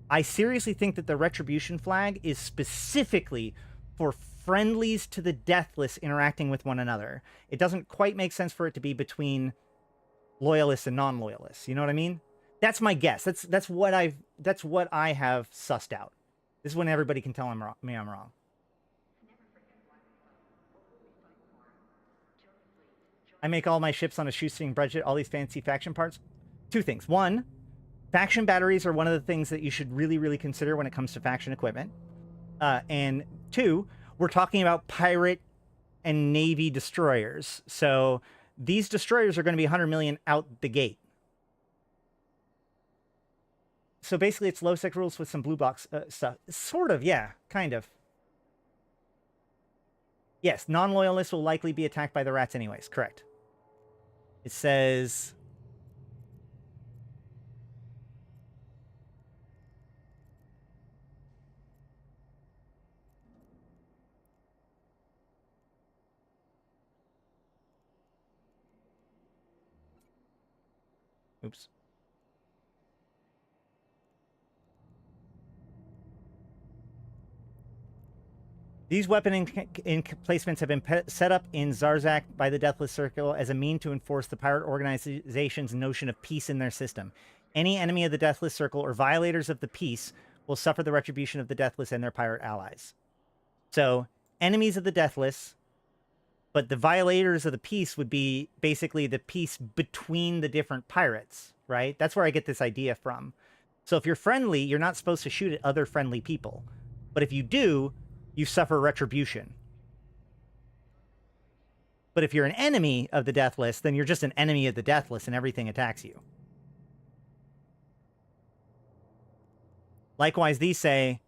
I seriously think that the retribution flag is specifically for friendlies to the Deathless interacting with one another. It doesn't quite make sense for it to be between loyalists and non-loyalists. You know what I mean? That's my guess. That's what I have sussed out. This is when everybody can tell I'm wrong. I make all my ships on a shoestring budget, all these fancy faction parts. Two things. One, faction batteries are one of the things that you should really, really consider when it comes to faction equipment. And two, we're talking about pirate and navy destroyers. So these destroyers are going to be 100 million out the gate. So basically it's low sec rules with some blue box stuff. Sort of, yeah, kind of. Yes, non-loyalists will likely be attacked by the rats anyways. Correct. It says... Oops. These weapon emplacements have been set up in Zarzak by the Deathless Circle as a mean to enforce the pirate organization's notion of peace in their system. Any enemy of the Deathless Circle or violators of the peace will suffer the retribution of the Deathless and their pirate allies. So, enemies of the Deathless, but the violators of the peace would be basically the peace between the different pirates, right? That's where I get this idea from. So if you're friendly, you're not supposed to shoot at other friendly people. But if you do, you suffer retribution. But if you're an enemy of the Deathless, then you're just an enemy of the Deathless and everything attacks you. Likewise, these say,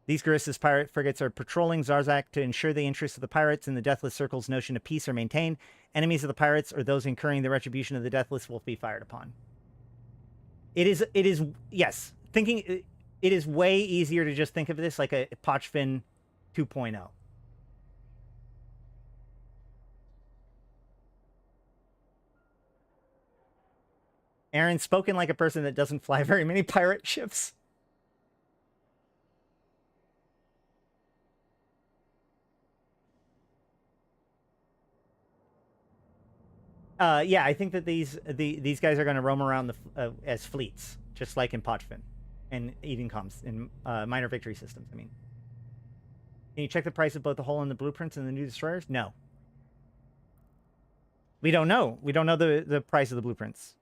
These Garissa's pirate frigates are patrolling Zarzak to ensure the interests of the pirates and the Deathless Circle's notion of peace are maintained. Enemies of the pirates or those incurring the retribution of the Deathless will be fired upon. It is, yes, it is way easier to just think of this like a Quzxpon 2.0. Aaron, spoken like a person that doesn't fly very many pirate ships. Yeah, I think that these guys are going to roam around as fleets, just like in Quzxpon and even comms in minor victory systems. I mean, can you check the price of both the hull and the blueprints and the new destroyers? No, we don't know. We don't know the price of the blueprints.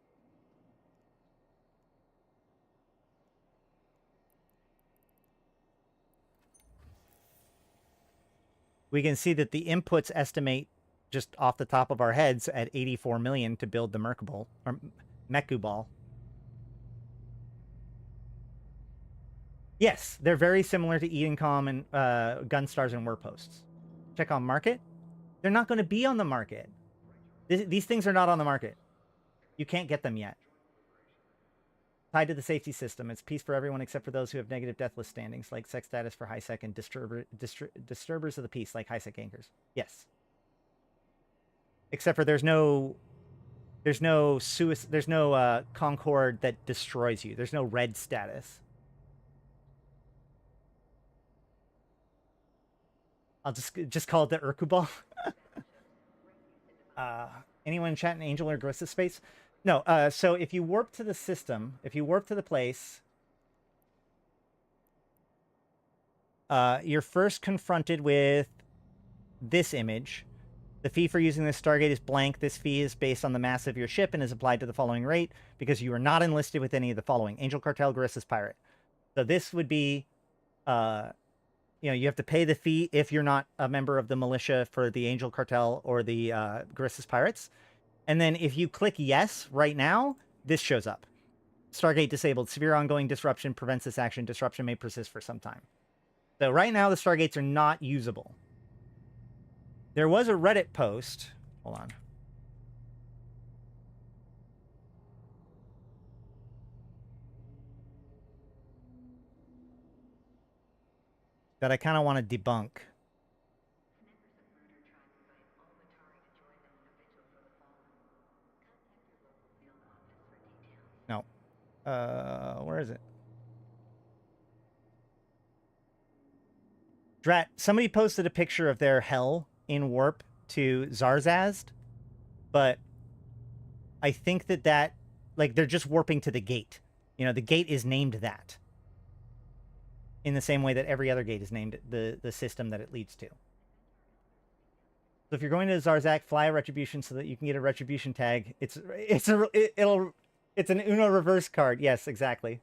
We can see that the inputs estimate just off the top of our heads at 84 million to build the Mekubal or Mekubal. Yes, they're very similar to Edencom and Gunstars and Warposts. Check on market. They're not going to be on the market. These things are not on the market. You can't get them yet. Tied to the safety system. It's peace for everyone except for those who have negative deathless standings, like sex status for high-sec and disturbers of the peace, like high-sec anchors. Yes. Except for there's no Concord that destroys you. There's no red status. I'll just call it the Urkubal. Anyone chat in Angel or Garissa space? No. So if you warp to the system, if you warp to the place, you're first confronted with this image. The fee for using this Stargate is blank. This fee is based on the mass of your ship and is applied to the following rate because you are not enlisted with any of the following: Angel Cartel, Garissa's Pirate. So this would be, you have to pay the fee if you're not a member of the militia for the Angel Cartel or the Garissa's Pirates. And then if you click yes right now, this shows up. Stargate disabled. Severe ongoing disruption prevents this action. Disruption may persist for some time. So right now the Stargates are not usable. There was a Reddit post. Hold on. That I kind of want to debunk. No. Where is it? Drat, somebody posted a picture of their hell in warp to Zarzazd, but I think that like they're just warping to the gate. The gate is named that. In the same way that every other gate is named the system that it leads to. So if you're going to Zarzak, fly a Retribution so that you can get a Retribution tag. It's an Uno reverse card. Yes, exactly.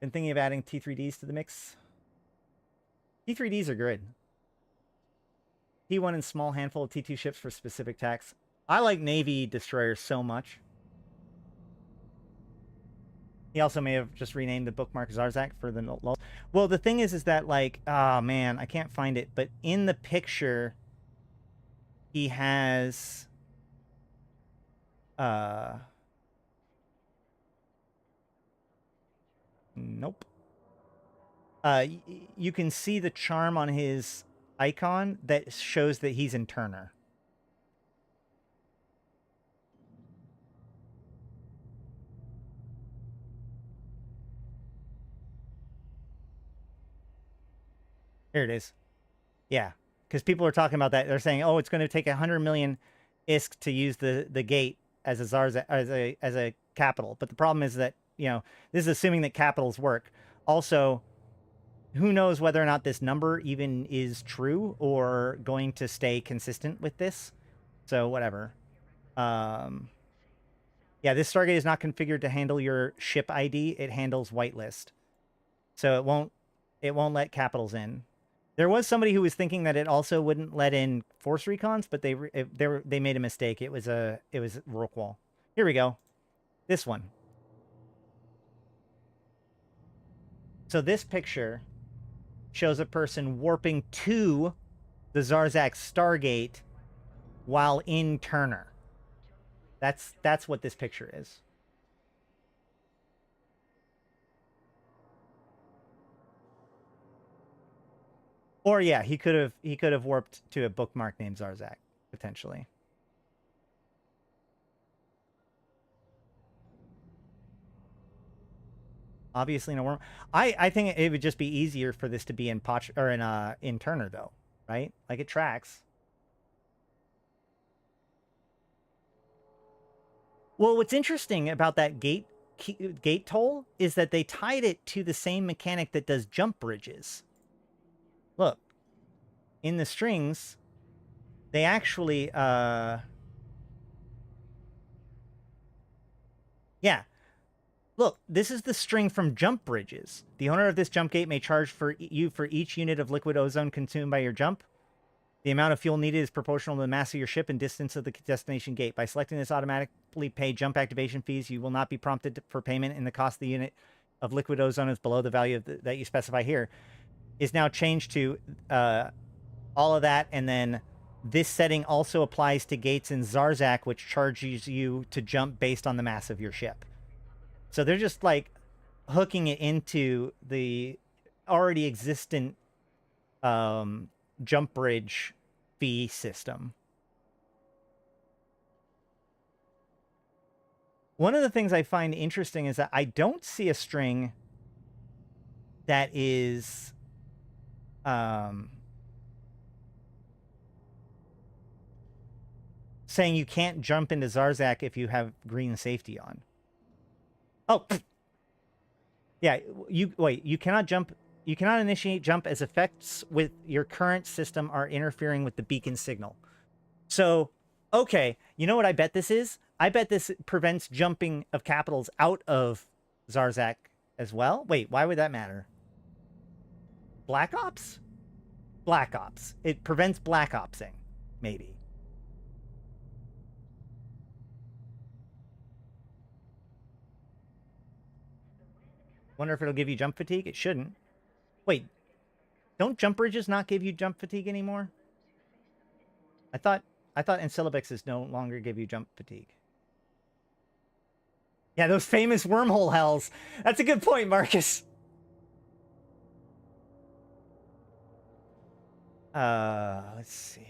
Been thinking of adding T3Ds to the mix. T3Ds are good. T1 and small handful of T2 ships for specific tax. I like Navy destroyers so much. He also may have just renamed the bookmark Zarzak for the lull. Well, the thing is that, like, oh, man, I can't find it. But in the picture, he has... Nope. You can see the charm on his icon that shows that he's in Turner. Here it is. Yeah, because people are talking about that. They're saying, "Oh, it's going to take 100 million ISK to use the gate as a Zarza, as a capital." But the problem is that this is assuming that capitals work. Also, who knows whether or not this number even is true or going to stay consistent with this? So whatever. Yeah, this Stargate is not configured to handle your ship ID. It handles whitelist, so it won't let capitals in. There was somebody who was thinking that it also wouldn't let in force recons, but they made a mistake. It was Rockwall. Here we go. This one. So this picture shows a person warping to the Zarzak Stargate while in Turner. That's what this picture is. Or yeah, he could have warped to a bookmark named Zarzak, potentially. Obviously no worm. I think it would just be easier for this to be in Poch or in Turner though, right? Like it tracks. Well, what's interesting about that gate toll is that they tied it to the same mechanic that does jump bridges. Look, in the strings, they actually, yeah. Look, this is the string from jump bridges. The owner of this jump gate may charge you for each unit of liquid ozone consumed by your jump. The amount of fuel needed is proportional to the mass of your ship and distance of the destination gate. By selecting this automatically pay jump activation fees, you will not be prompted for payment, and the cost of the unit of liquid ozone is below the value of that you specify here. Is now changed to all of that, and then this setting also applies to gates in Zarzak, which charges you to jump based on the mass of your ship. So they're just like hooking it into the already existent jump bridge fee system. One of the things I find interesting is that I don't see a string that is saying you can't jump into Zarzak if you have green safety on. Oh, yeah, you cannot jump. You cannot initiate jump as effects with your current system are interfering with the beacon signal. So, okay, you know what I bet this is? I bet this prevents jumping of capitals out of Zarzak as well. Wait, why would that matter? Black Ops? Black Ops. It prevents Black Opsing, maybe. Wonder if it'll give you jump fatigue? It shouldn't. Wait, don't jump bridges not give you jump fatigue anymore? I thought Ensilabixes no longer give you jump fatigue. Yeah, those famous wormhole hells. That's a good point, Marcus. Let's see.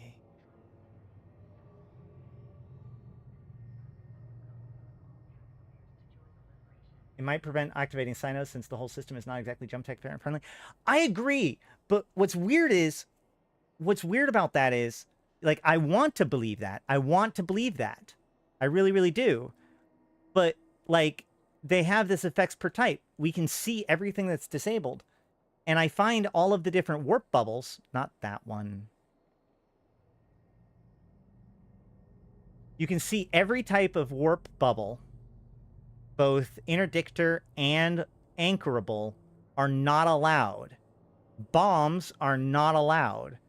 It might prevent activating Cynos since the whole system is not exactly jump tech parent friendly. I agree, but what's weird about that is, like, I want to believe that. I want to believe that. I really, really do. But, like, they have this effects per type. We can see everything that's disabled. And I find all of the different warp bubbles, not that one. You can see every type of warp bubble, both interdictor and anchorable, are not allowed. Bombs are not allowed.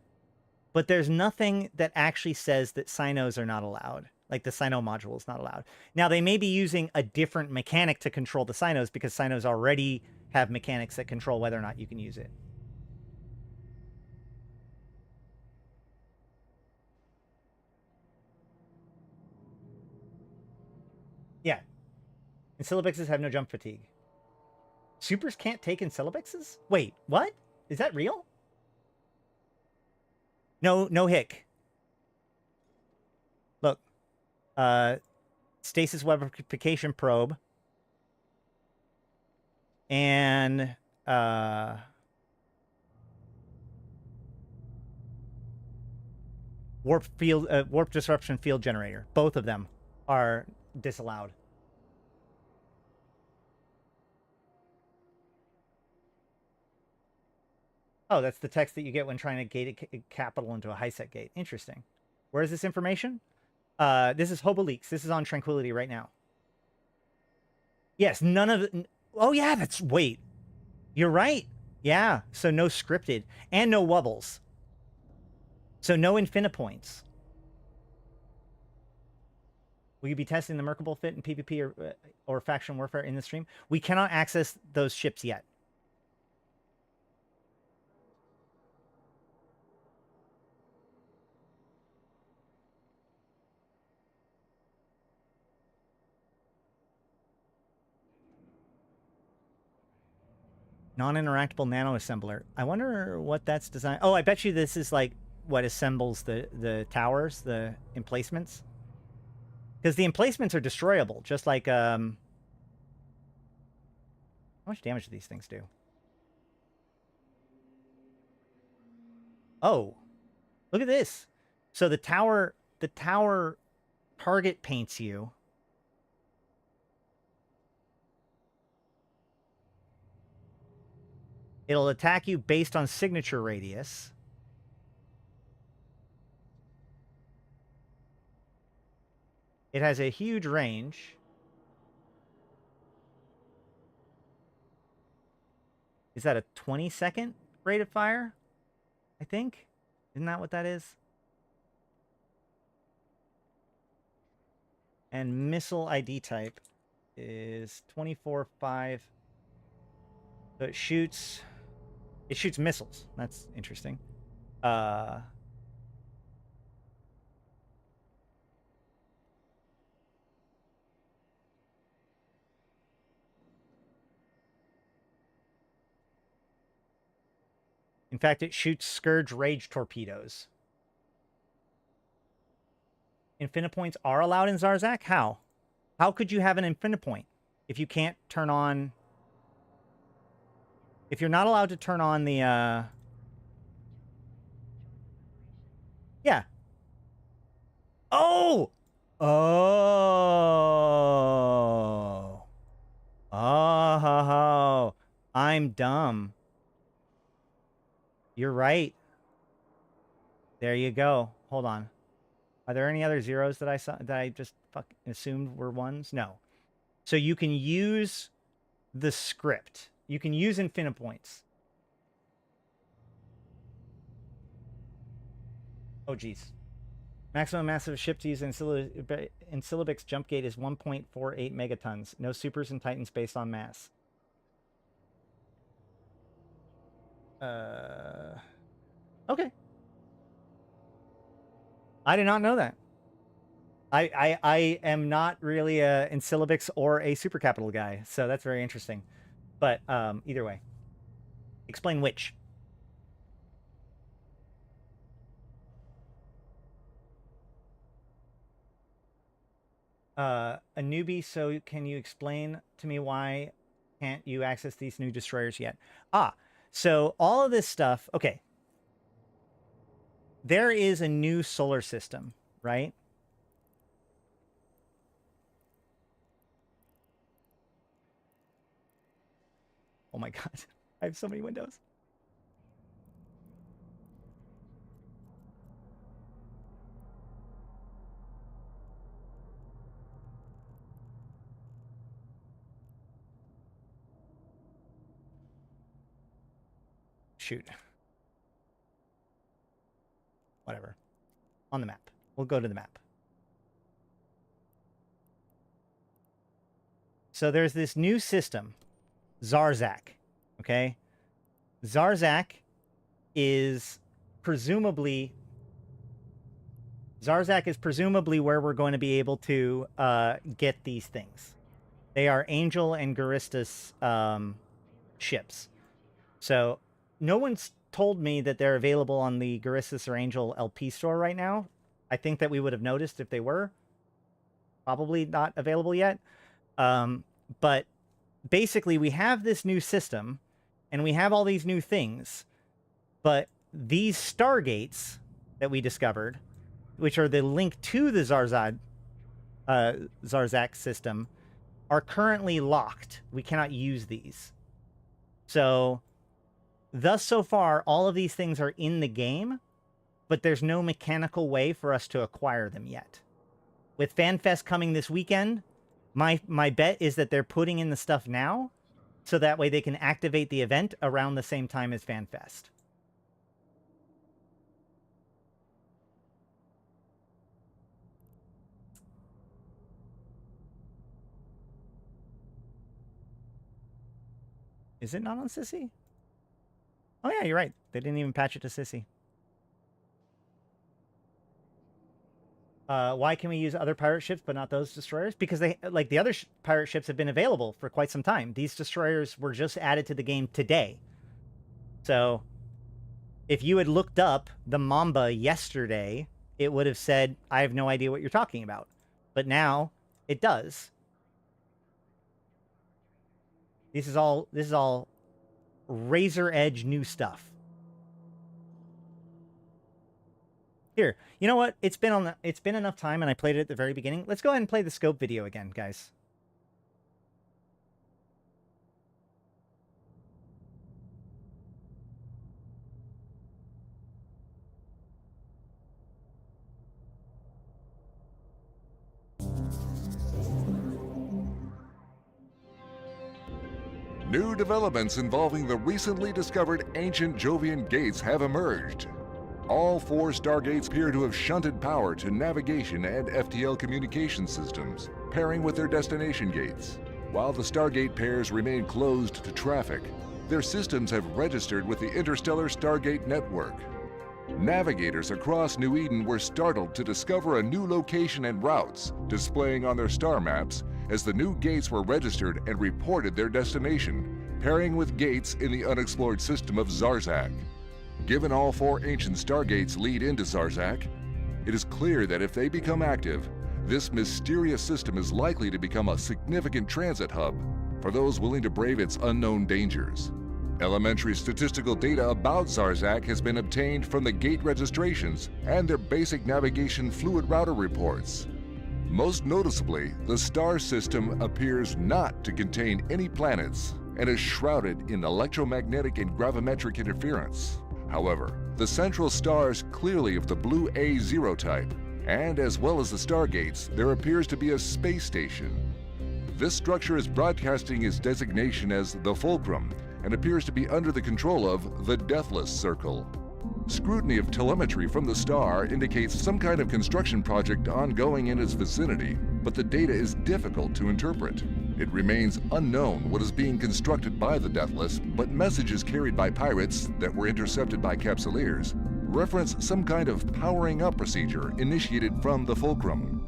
But there's nothing that actually says that Cynos are not allowed. Like the Cyno module is not allowed. Now, they may be using a different mechanic to control the Cynos because Cynos already have mechanics that control whether or not you can use it. Yeah. Ensilabixes have no jump fatigue. Supers can't take Ensilabixes? Wait, what? Is that real? No hick. Look. Stasis webification probe. And warp disruption field generator. Both of them are disallowed. Oh, that's the text that you get when trying to gate a capital into a high-set gate. Interesting. Where is this information? This is Hobo Leaks. This is on Tranquility right now. Yes, none of it. Oh, yeah, that's... Wait. You're right. Yeah, so no scripted. And no wobbles. So no infinipoints. Will you be testing the Mekubal fit in PvP or faction warfare in the stream? We cannot access those ships yet. Non-interactable nano-assembler. I wonder what that's designed... Oh, I bet you this is like what assembles the towers, the emplacements. Because the emplacements are destroyable, just like... How much damage do these things do? Oh, look at this. So the tower target paints you. It'll attack you based on signature radius. It has a huge range. Is that a 20-second rate of fire? I think. Isn't that what that is? And missile ID type is 24-5. So it shoots missiles. That's interesting. In fact, it shoots Scourge Rage torpedoes. Infinipoints are allowed in Zarzak? How? How could you have an Infinipoint if you can't turn on... If you're not allowed to turn on the... Yeah. Oh! Oh! Oh! I'm dumb. You're right. There you go. Hold on. Are there any other zeros that I saw that I just assumed were ones? No. So you can use the script. You can use Infinipoints. Oh, geez. Maximum mass of a ship to use in Syllabix jump gate is 1.48 megatons. No supers and titans based on mass. Okay. I did not know that. I am not really a Syllabix or a super capital guy, so that's very interesting. But either way, explain which. A newbie, so can you explain to me why can't you access these new destroyers yet? So all of this stuff, okay. There is a new solar system, right? Oh my god, I have so many windows. Shoot. Whatever. On the map. We'll go to the map. So there's this new system, Zarzak. Okay? Zarzak is presumably where we're going to be able to get these things. They are Angel and Garistas ships. So no one's told me that they're available on the Garistas or Angel LP store right now. I think that we would have noticed if they were. Probably not available yet. But basically, we have this new system, and we have all these new things. But these stargates that we discovered, which are the link to the Zarzak system, are currently locked. We cannot use these. So, thus so far, all of these things are in the game, but there's no mechanical way for us to acquire them yet. With FanFest coming this weekend, my bet is that they're putting in the stuff now, so that way they can activate the event around the same time as FanFest. Is it not on Sissy? Oh yeah, you're right. They didn't even patch it to Sissy. Why can we use other pirate ships but not those destroyers? Because they like the other pirate ships have been available for quite some time. These destroyers were just added to the game today. So if you had looked up the Mamba yesterday, it would have said, I have no idea what you're talking about. But now it does. This is all razor edge new stuff. Here, you know what? It's been enough time, and I played it at the very beginning. Let's go ahead and play the scope video again, guys. New developments involving the recently discovered ancient Jovian gates have emerged. All 4 stargates appear to have shunted power to navigation and FTL communication systems, pairing with their destination gates. While the stargate pairs remain closed to traffic, their systems have registered with the Interstellar Stargate Network. Navigators across New Eden were startled to discover a new location and routes displaying on their star maps as the new gates were registered and reported their destination, pairing with gates in the unexplored system of Zarzak. Given all 4 ancient stargates lead into Zarzak, it is clear that if they become active, this mysterious system is likely to become a significant transit hub for those willing to brave its unknown dangers. Elementary statistical data about Zarzak has been obtained from the gate registrations and their basic navigation fluid router reports. Most noticeably, the star system appears not to contain any planets and is shrouded in electromagnetic and gravimetric interference. However, the central star is clearly of the blue A0 type, and as well as the stargates, there appears to be a space station. This structure is broadcasting its designation as the Fulcrum and appears to be under the control of the Deathless Circle. Scrutiny of telemetry from the star indicates some kind of construction project ongoing in its vicinity, but the data is difficult to interpret. It remains unknown what is being constructed by the Deathless, but messages carried by pirates that were intercepted by Capsuleers reference some kind of powering up procedure initiated from the Fulcrum.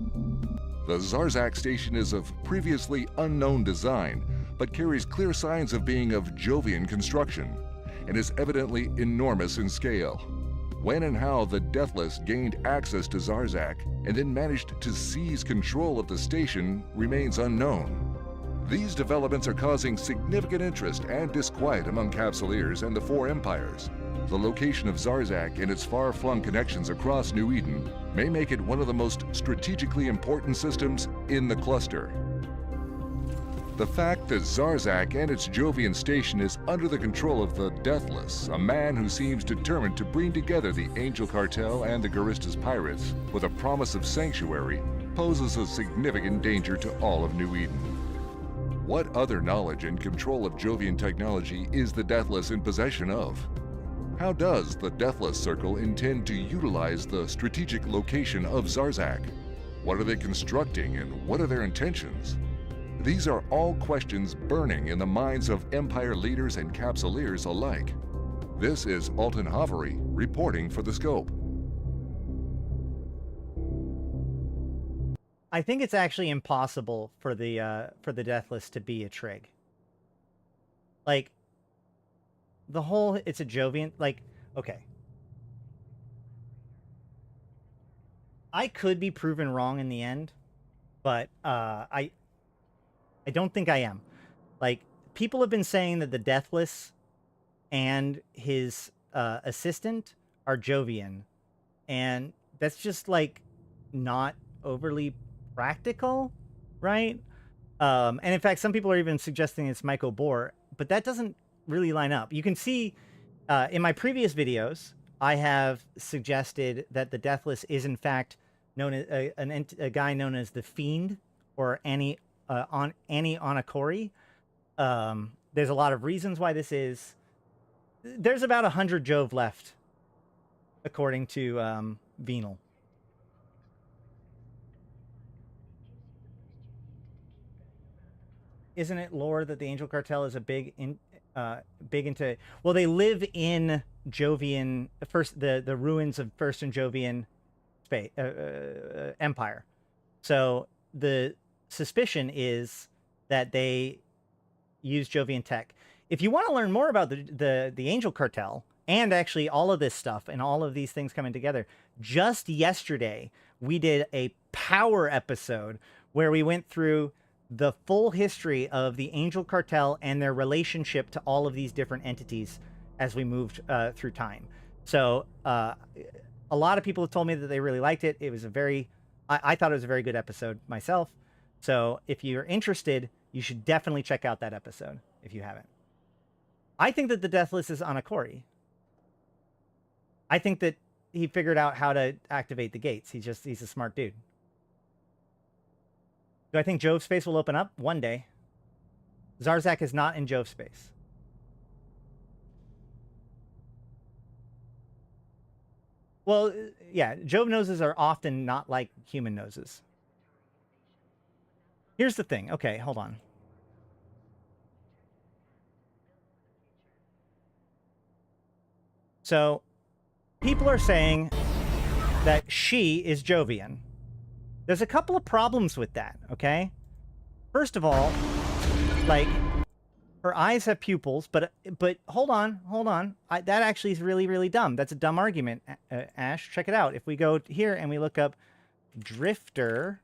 The Zarzak station is of previously unknown design, but carries clear signs of being of Jovian construction, and is evidently enormous in scale. When and how the Deathless gained access to Zarzak and then managed to seize control of the station remains unknown. These developments are causing significant interest and disquiet among Capsuleers and the 4 empires. The location of Zarzak and its far-flung connections across New Eden may make it one of the most strategically important systems in the cluster. The fact that Zarzak and its Jovian station is under the control of the Deathless, a man who seems determined to bring together the Angel Cartel and the Garistas pirates with a promise of sanctuary, poses a significant danger to all of New Eden. What other knowledge and control of Jovian technology is the Deathless in possession of? How does the Deathless Circle intend to utilize the strategic location of Zarzak? What are they constructing and what are their intentions? These are all questions burning in the minds of Empire leaders and Capsuleers alike. This is Alton Havery reporting for The Scope. I think it's actually impossible for the Deathless to be a trig. Like, the whole, it's a Jovian, like, okay. I could be proven wrong in the end, but I don't think I am. Like, people have been saying that the Deathless and his assistant are Jovian, and that's just, like, not overly practical, right? And in fact, some people are even suggesting it's Michael Bohr, but that doesn't really line up. You can see in my previous videos, I have suggested that the Deathless is in fact known as a guy known as the Fiend, or Annie Onakori. There's a lot of reasons why this is. There's about 100 Jove left, according to Venal. Isn't it lore that the Angel Cartel is a big into? Well, they live in Jovian, first the ruins of First and Jovian, empire. So the suspicion is that they use Jovian tech. If you want to learn more about the Angel Cartel and actually all of this stuff and all of these things coming together, just yesterday we did a power episode where we went through the full history of the Angel Cartel and their relationship to all of these different entities as we moved through time. So a lot of people have told me that they really liked it. It was a very, I thought it was a very good episode myself. So if you're interested, you should definitely check out that episode if you haven't. I think that the Deathless is Anakori. I think that he figured out how to activate the gates. He's a smart dude. Do I think Jove space will open up? One day. Zarzak is not in Jove space. Well, yeah, Jove noses are often not like human noses. Here's the thing. Okay, hold on. So, people are saying that she is Jovian. There's a couple of problems with that, okay? First of all, like, her eyes have pupils, but hold on. That actually is really, really dumb. That's a dumb argument, Ash. Check it out. If we go here and we look up Drifter,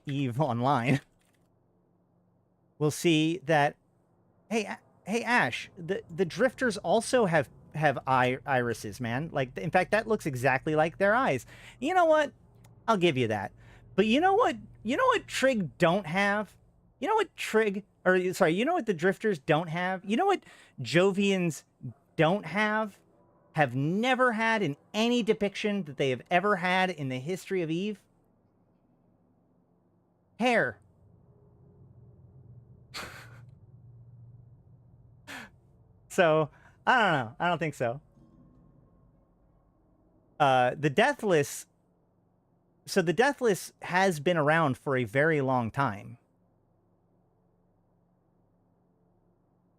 Eve online, we'll see that, hey Ash, the Drifters also have irises, man. Like, in fact, that looks exactly like their eyes. You know what? I'll give you that. But you know what Trig don't have? You know what you know what the Drifters don't have? You know what Jovians don't have never had in any depiction that they have ever had in the history of Eve? Hair. So, I don't know. I don't think so. The Deathless... So the Deathless has been around for a very long time.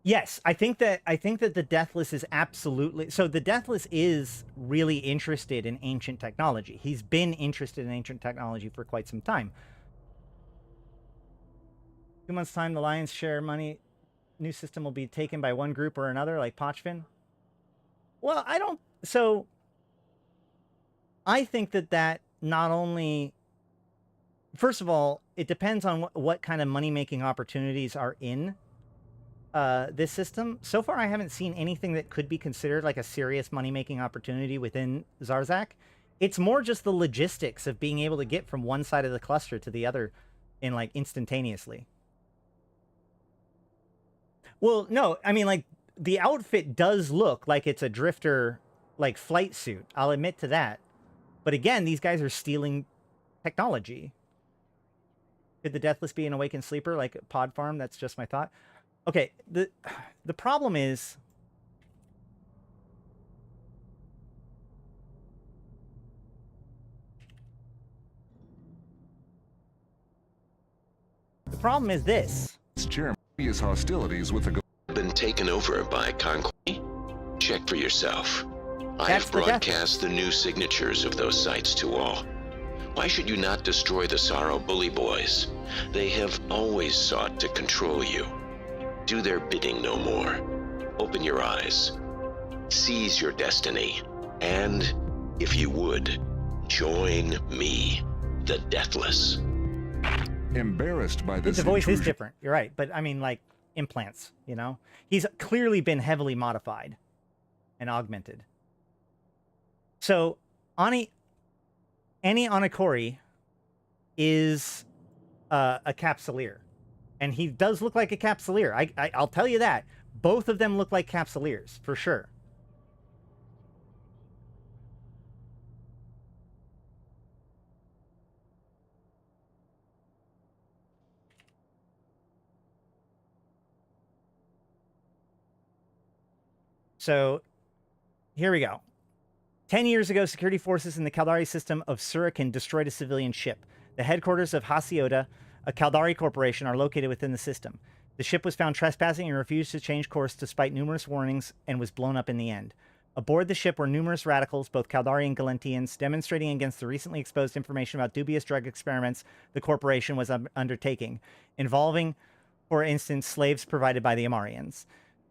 Yes, I think that the Deathless is absolutely... So the Deathless is really interested in ancient technology. He's been interested in ancient technology for quite some time. 2 months' time, the lion's share money... New system will be taken by one group or another, like Pochvin? Well, I don't... So, I think that not only... First of all, it depends on what kind of money-making opportunities are in this system. So far, I haven't seen anything that could be considered like a serious money-making opportunity within Zarzak. It's more just the logistics of being able to get from one side of the cluster to the other in, like, instantaneously. Well, no, I mean, like, the outfit does look like it's a Drifter, like, flight suit. I'll admit to that. But again, these guys are stealing technology. Could the Deathless be an awakened sleeper, like Pod Farm? That's just my thought. Okay, the problem is... The problem is this. Chairman, previous hostilities with the... Been taken over by Conquest? Check for yourself. I have broadcast the new signatures of those sites to all. Why should you not destroy the Sorrow Bully Boys? They have always sought to control you. Do their bidding no more. Open your eyes. Seize your destiny. And, if you would, join me, the Deathless. Embarrassed by this The voice intrusion. is different, you're right. But, I mean, like, implants, you know? He's clearly been heavily modified and augmented. So, any Anakori is a Capsuleer. And he does look like a Capsuleer. I'll tell you that. Both of them look like Capsuleers, for sure. So, here we go. 10 years ago, security forces in the Caldari system of Surican destroyed a civilian ship. The headquarters of Hasiota, a Caldari corporation, are located within the system. The ship was found trespassing and refused to change course despite numerous warnings and was blown up in the end. Aboard the ship were numerous radicals, both Caldari and Galentians, demonstrating against the recently exposed information about dubious drug experiments the corporation was undertaking, involving, for instance, slaves provided by the Amarians.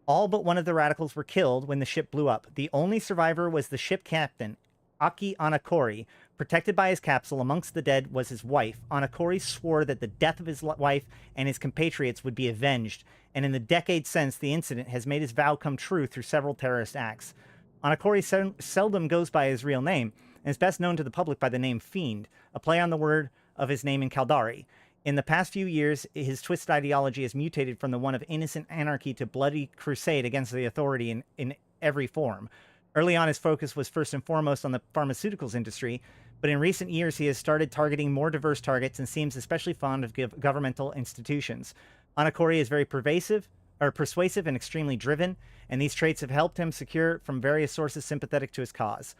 All but one of the radicals were killed when the ship blew up. The only survivor was the ship captain, Aki Anakori. Protected by his capsule, amongst the dead was his wife. Anakori swore that the death of his wife and his compatriots would be avenged, and in the decades since the incident has made his vow come true through several terrorist acts. Anakori seldom goes by his real name, and is best known to the public by the name Fiend, a play on the word of his name in Caldari. In the past few years, his twisted ideology has mutated from the one of innocent anarchy to bloody crusade against the authority in every form. Early on, his focus was first and foremost on the pharmaceuticals industry, but in recent years, he has started targeting more diverse targets and seems especially fond of governmental institutions. Anakori is very persuasive and extremely driven, and these traits have helped him secure from various sources sympathetic to his cause.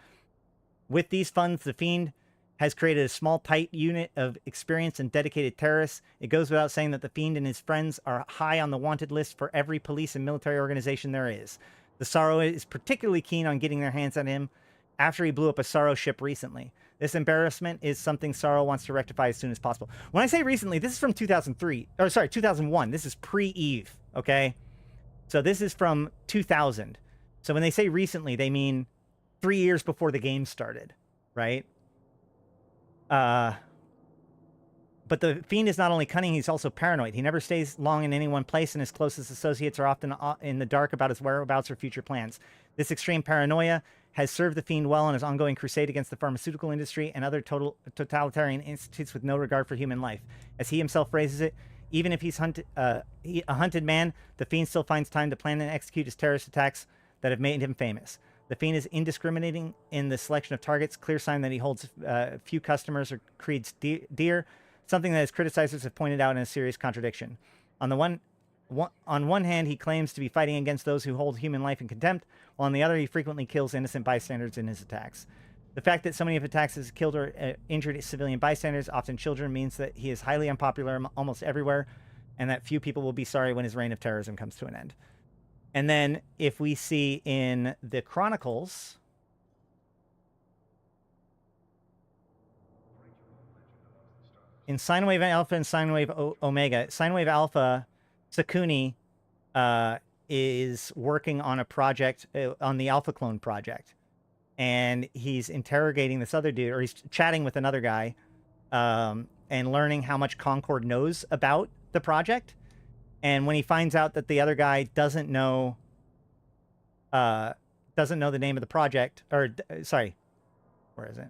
With these funds, the Fiend has created a small, tight unit of experienced and dedicated terrorists. It goes without saying that the Fiend and his friends are high on the wanted list for every police and military organization there is. The Sorrow is particularly keen on getting their hands on him after he blew up a Sorrow ship recently. This embarrassment is something Sorrow wants to rectify as soon as possible. When I say recently, this is from 2001. This is pre-Eve, okay? So this is from 2000. So when they say recently, they mean 3 years before the game started, right? But the Fiend is not only cunning, he's also paranoid. He never stays long in any one place, and his closest associates are often in the dark about his whereabouts or future plans. This extreme paranoia has served the Fiend well in his ongoing crusade against the pharmaceutical industry and other totalitarian institutes with no regard for human life. As he himself phrases it, even if he's a hunted man, the Fiend still finds time to plan and execute his terrorist attacks that have made him famous. The Fiend is indiscriminating in the selection of targets, clear sign that he holds few customers or creeds dear, something that his criticizers have pointed out in a serious contradiction. On one hand, he claims to be fighting against those who hold human life in contempt, while on the other, he frequently kills innocent bystanders in his attacks. The fact that so many of his attacks has killed or injured civilian bystanders, often children, means that he is highly unpopular almost everywhere, and that few people will be sorry when his reign of terrorism comes to an end. And then, if we see in the Chronicles, in Sine Wave Alpha and Sine Wave Omega, Sine Wave Alpha, Sakuni is working on a project, on the Alpha Clone project. And he's interrogating this other dude, or he's chatting with another guy, and learning how much Concord knows about the project. And when he finds out that the other guy doesn't know the name of the project, or sorry, where is it?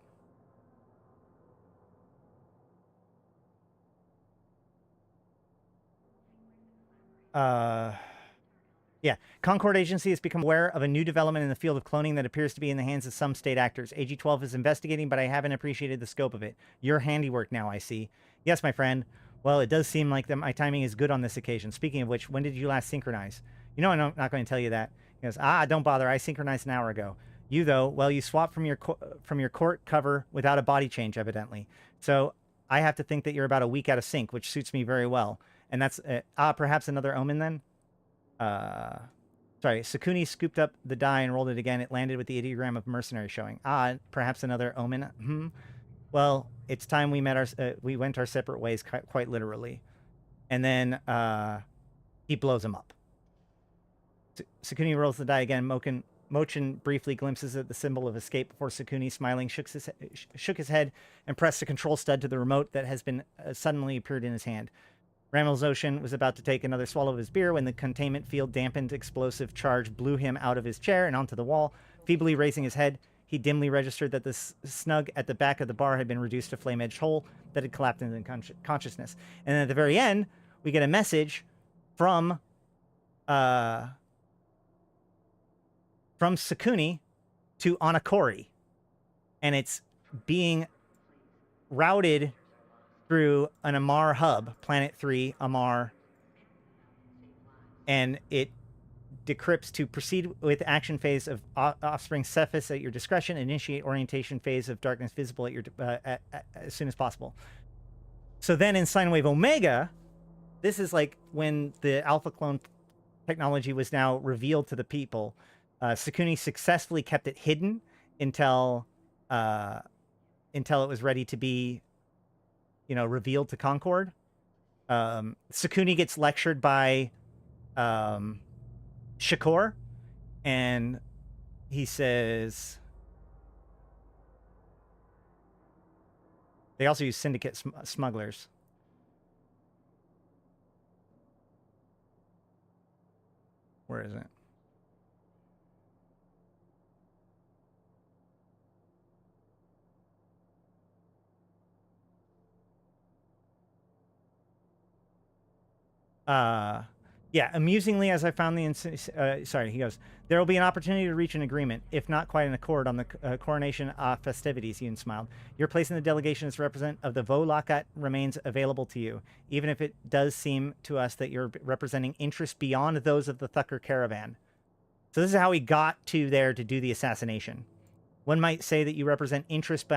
Yeah, Concord Agency has become aware of a new development in the field of cloning that appears to be in the hands of some state actors. AG-12 is investigating, but I haven't appreciated the scope of it. Your handiwork now, I see. Yes, my friend. Well, it does seem like my timing is good on this occasion. Speaking of which, when did you last synchronize? You know, I'm not going to tell you that. He goes, don't bother. I synchronized an hour ago. You, though, well, you swapped from your court cover without a body change, evidently. So I have to think that you're about a week out of sync, which suits me very well. And that's, perhaps another omen then? Sorry, Sakuni scooped up the die and rolled it again. It landed with the ideogram of mercenary showing. Perhaps another omen? Well, it's time we went our separate ways, quite literally. And then he blows him up. Sakuni rolls the die again. Mochin briefly glimpses at the symbol of escape before Sakuni, smiling, shook his head and pressed the control stud to the remote that has been suddenly appeared in his hand. Ramel's Ocean was about to take another swallow of his beer when the containment field dampened explosive charge blew him out of his chair and onto the wall. Feebly raising his head, he dimly registered that the snug at the back of the bar had been reduced to a flame-edged hole that had collapsed into consciousness. And then at the very end, we get a message from Sakuni to Anakori. And it's being routed through an Amar hub, Planet 3, Amar. And it decrypts to proceed with action phase of Offspring Cephas at your discretion, initiate orientation phase of darkness visible at your as soon as possible. So then in Sine Wave Omega, this is like when the Alpha Clone technology was now revealed to the people. Sakuni successfully kept it hidden until it was ready to be, revealed to Concord. Sakuni gets lectured by Shakur, and he says they also use syndicate smugglers. Where is it? Yeah, amusingly, as I found sorry, he goes, there will be an opportunity to reach an agreement, if not quite an accord, on the coronation festivities, Yoon smiled. Your place in the delegation as representative of the YellowCladKing remains available to you, even if it does seem to us that you're representing interests beyond those of the Thakur caravan. So this is how he got to there to do the assassination. One might say that you represent interests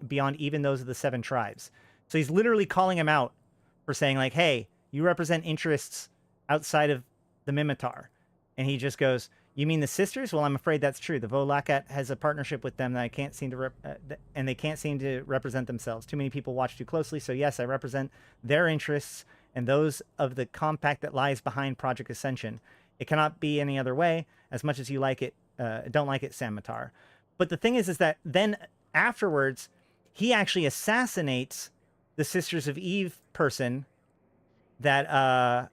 beyond even those of the 7 tribes. So he's literally calling him out for saying, like, hey, you represent interests outside of the Mimitar. And he just goes, you mean the sisters? Well, I'm afraid that's true. The YellowCladKing has a partnership with them that I can't seem to and they can't seem to represent themselves. Too many people watch too closely. So yes, I represent their interests and those of the compact that lies behind Project Ascension. It cannot be any other way, as much as you like it, don't like it, Samatar. But the thing is that then afterwards, he actually assassinates the Sisters of Eve person that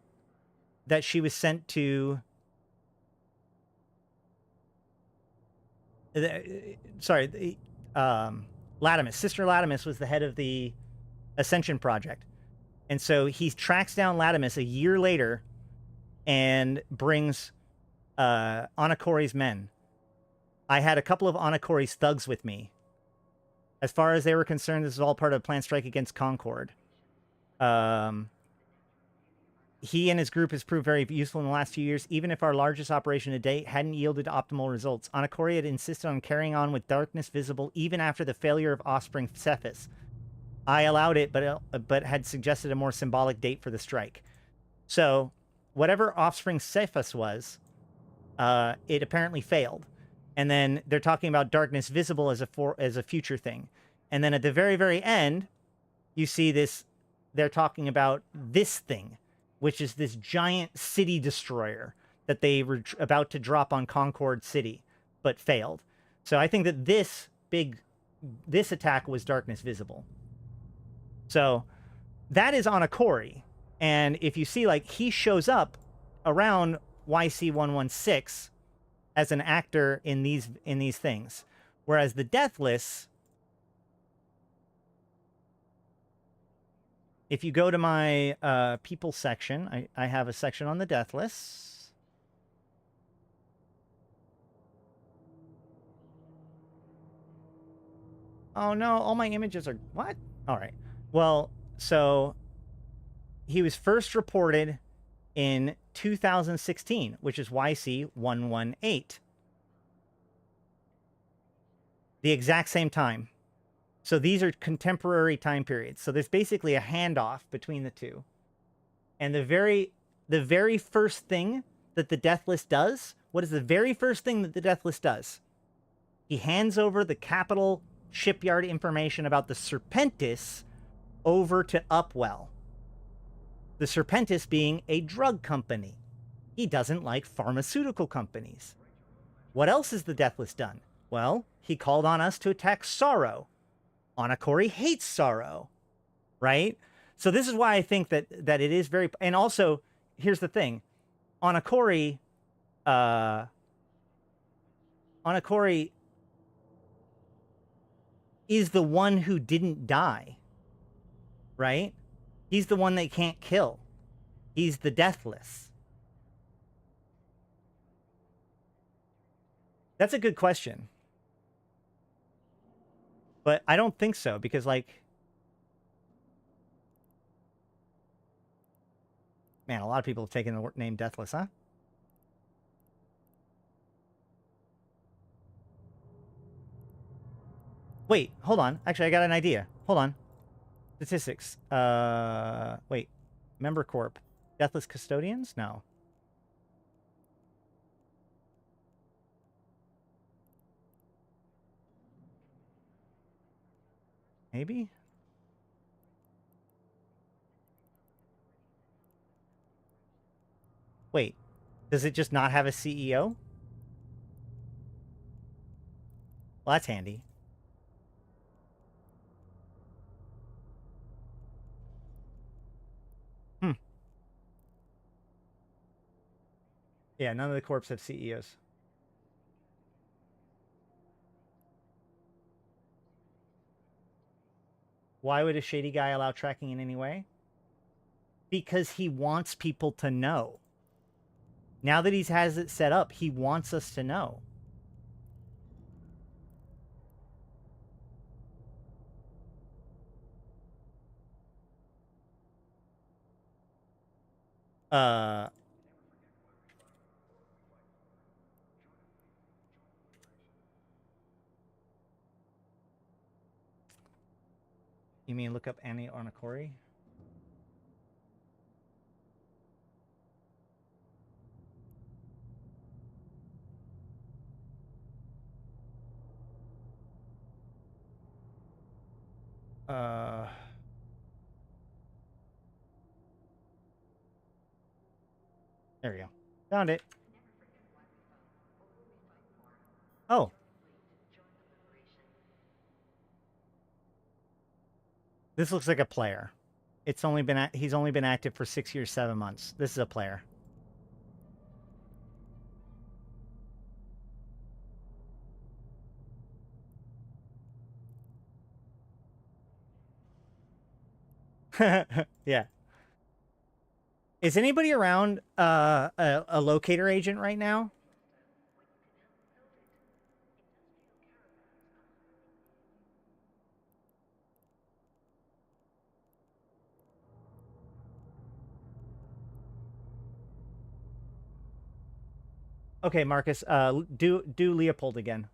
that she was sent to. Sorry, Latimus. Sister Latimus was the head of the Ascension Project, and so he tracks down Latimus a year later, and brings Anakori's men. I had a couple of Anakori's thugs with me. As far as they were concerned, this is all part of a planned strike against Concord. He and his group has proved very useful in the last few years, even if our largest operation to date hadn't yielded optimal results. Anakori had insisted on carrying on with Darkness Visible even after the failure of Offspring Cephas. I allowed it, but had suggested a more symbolic date for the strike. So, whatever Offspring Cephas was, it apparently failed. And then they're talking about Darkness Visible as a future thing. And then at the very, very end, you see this, they're talking about this thing, which is this giant city destroyer that they were about to drop on Concord City, but failed. So I think that this attack was Darkness Visible. So that is Anakori. And if you see, like, he shows up around YC116 as an actor in these things. Whereas the Deathless, if you go to my people section, I have a section on the Deathless. Oh no, all my images are... What? All right. Well, so he was first reported in 2016, which is YC118. The exact same time. So these are contemporary time periods. So there's basically a handoff between the two. And the very first thing that the Deathless does, what is the very first thing that the Deathless does? He hands over the capital shipyard information about the Serpentis over to Upwell. The Serpentis being a drug company. He doesn't like pharmaceutical companies. What else has the Deathless done? Well, he called on us to attack Sorrow. Anakori hates Sorrow, right? So this is why I think that it is very... And also, here's the thing. Anakori is the one who didn't die, right? He's the one they can't kill. He's the Deathless. That's a good question. But I don't think so, because, like... Man, a lot of people have taken the name Deathless, huh? Wait, hold on. Actually, I got an idea. Hold on. Statistics. Wait. Member Corp. Deathless Custodians? No. Maybe? Wait, does it just not have a CEO? Well, that's handy. Yeah, none of the corps have CEOs. Why would a shady guy allow tracking in any way? Because he wants people to know. Now that he has it set up, he wants us to know. You mean look up Annie Ornacori? There we go. Found it. Oh. This looks like a player. He's only been active for 6 years, 7 months. This is a player. Yeah. Is anybody around a locator agent right now? Okay, Marcus, do Leopold again.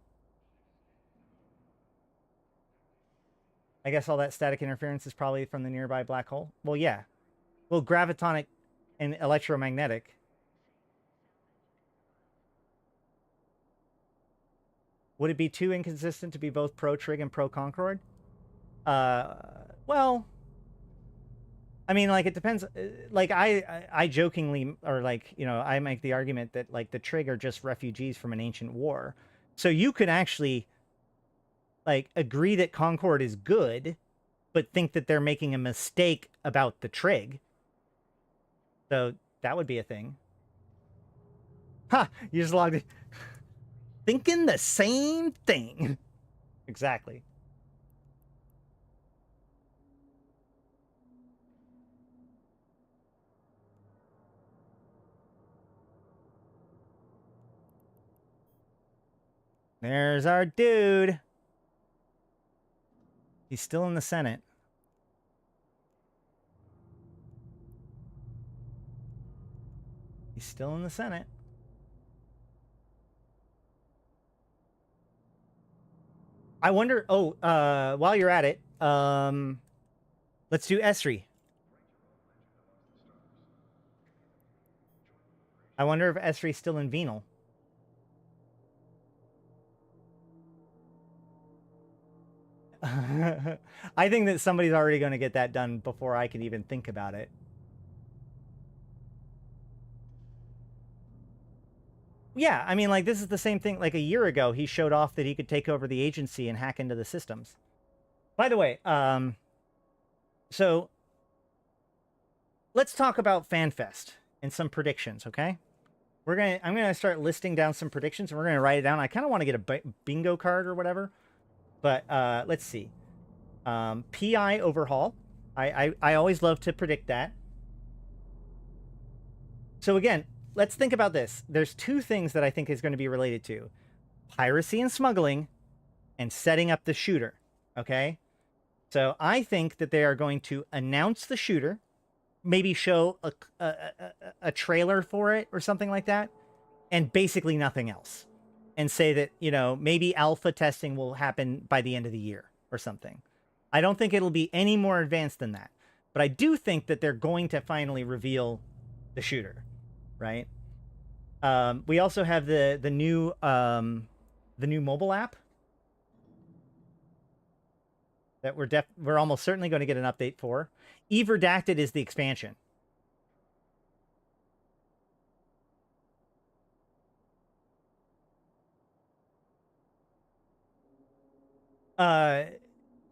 I guess all that static interference is probably from the nearby black hole. Well, yeah. Well, gravitonic and electromagnetic. Would it be too inconsistent to be both pro-trig and pro-concord? Well, I mean, like, it depends. Like, I jokingly, or like, you know, I make the argument that, like, the trig are just refugees from an ancient war. So you could actually, like, agree that concord is good, but think that they're making a mistake about the trig. So that would be a thing. Ha! You just logged in. Thinking the same thing. Exactly. There's our dude. He's still in the Senate. He's still in the Senate. I wonder, while you're at it, let's do Esri. I wonder if Esri's still in Venal. I think that somebody's already going to get that done before I can even think about it. Yeah, I mean, like, this is the same thing. Like, a year ago, he showed off that he could take over the agency and hack into the systems. By the way, so let's talk about FanFest and some predictions, okay? I'm gonna start listing down some predictions, and we're gonna write it down. I kind of want to get a bingo card or whatever, but let's see. PI overhaul. I always love to predict that. So again, let's think about this. There's two things that I think is going to be related to piracy and smuggling and setting up the shooter. Okay. So I think that they are going to announce the shooter, maybe show a trailer for it or something like that, and basically nothing else. And say that, you know, maybe alpha testing will happen by the end of the year or something. I don't think it'll be any more advanced than that. But I do think that they're going to finally reveal the shooter, right? We also have the new mobile app. that we're almost certainly going to get an update for. Eve Redacted is the expansion.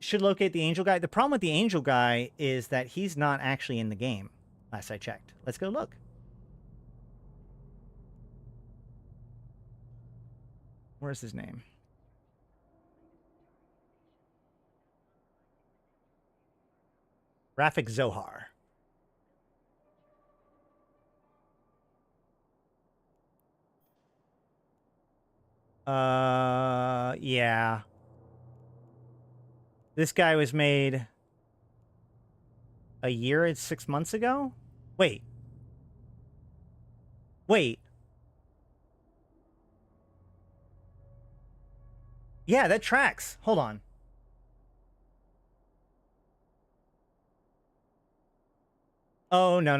Should locate the angel guy. The problem with the angel guy is that he's not actually in the game, last I checked. Let's go look. Where's his name? Rafik Zohar. Yeah. This guy was made a year and 6 months ago? Wait. Yeah, that tracks. Hold on. Oh, no.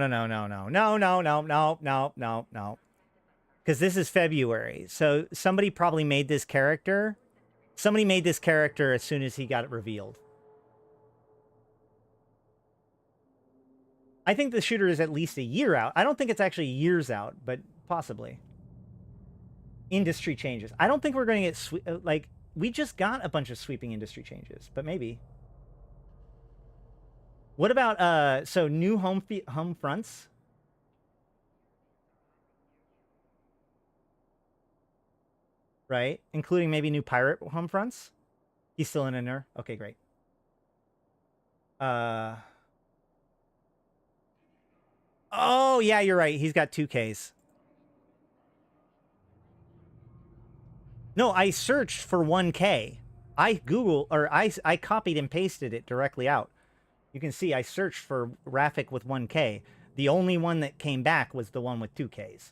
Because this is February. So somebody probably made this character. Somebody made this character as soon as he got it revealed. I think the shooter is at least a year out. I don't think it's actually years out, but possibly. Industry changes. I don't think we're going to get... like, we just got a bunch of sweeping industry changes, but maybe. What about... so, new home fronts? Right? Including maybe new pirate home fronts? He's still in there? Okay, great. Oh, yeah, you're right. He's got 2Ks. No, I searched for 1K. I copied and pasted it directly out. You can see I searched for Rafik with 1K. The only one that came back was the one with 2Ks.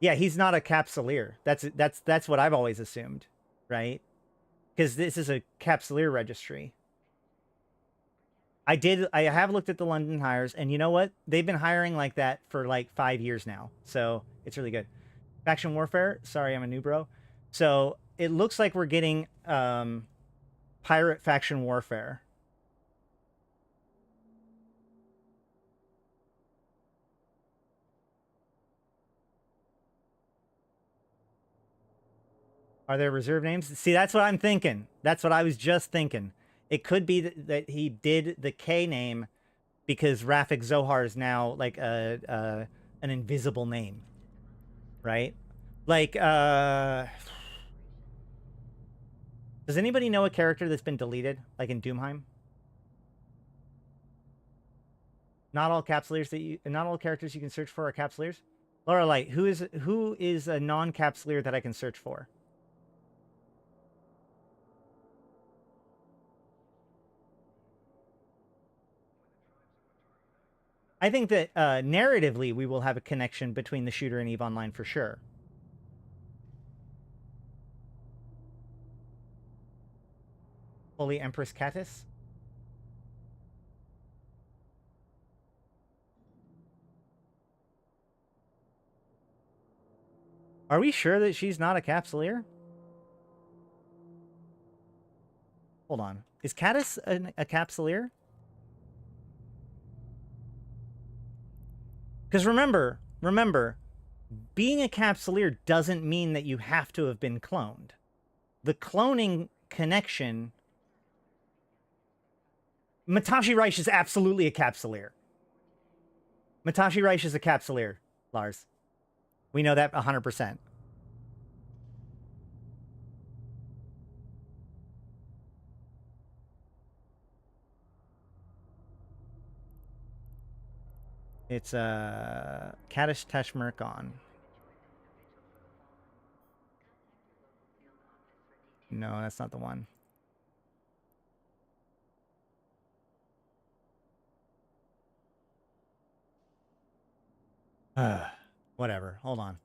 Yeah, he's not a capsuleer. That's what I've always assumed, right? Because this is a capsuleer registry. I have looked at the London hires, and you know what? They've been hiring like that for like 5 years now. So it's really good. Faction Warfare. Sorry, I'm a new bro. So it looks like we're getting Pirate Faction Warfare. Are there reserve names? See, that's what I'm thinking. That's what I was just thinking. It could be that he did the K name because Rafik Zohar is now like an invisible name, right? Like, does anybody know a character that's been deleted, like in Doomheim? Not all capsuleers not all characters you can search for are capsuleers. Laura Light, who is a non-capsuleer that I can search for? I think that narratively we will have a connection between the shooter and EVE Online for sure. Holy Empress Catus? Are we sure that she's not a capsuleer? Hold on. Is Catus a capsuleer? Because remember, being a capsuleer doesn't mean that you have to have been cloned. The cloning connection... Matashi Reich is absolutely a capsuleer. Matashi Reich is a capsuleer, Lars. We know that 100%. It's Kadish Tashmerkon. No, that's not the one. Whatever. Hold on.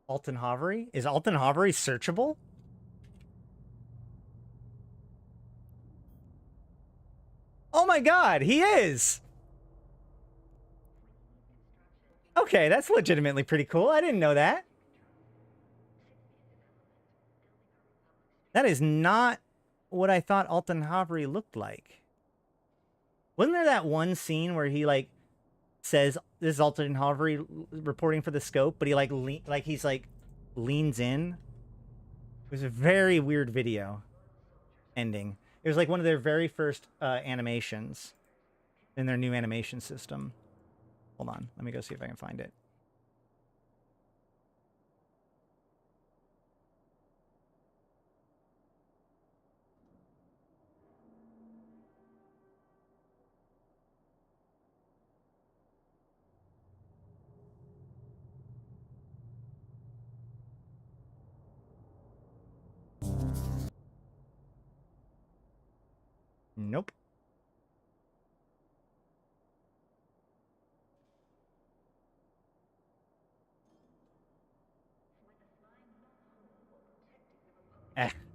Alton Hovery? Is Alton Hovery searchable? Oh my god, he is! Okay, that's legitimately pretty cool. I didn't know that. That is not what I thought Alton Havre looked like. Wasn't there that one scene where he like says this is Alton Havre reporting for the scope, but he like leans in? It was a very weird video ending. It was like one of their very first animations in their new animation system. Hold on, let me go see if I can find it. Nope.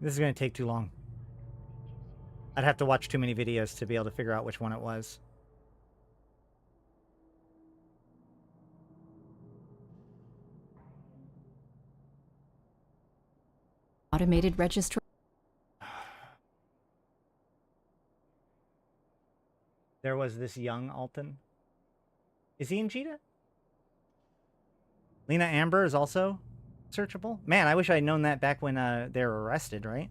This is going to take too long. I'd have to watch too many videos to be able to figure out which one it was. Automated registration. There was this young Alton. Is he in Jita? Lena Amber is also searchable? Man, I wish I'd known that back when they were arrested, right?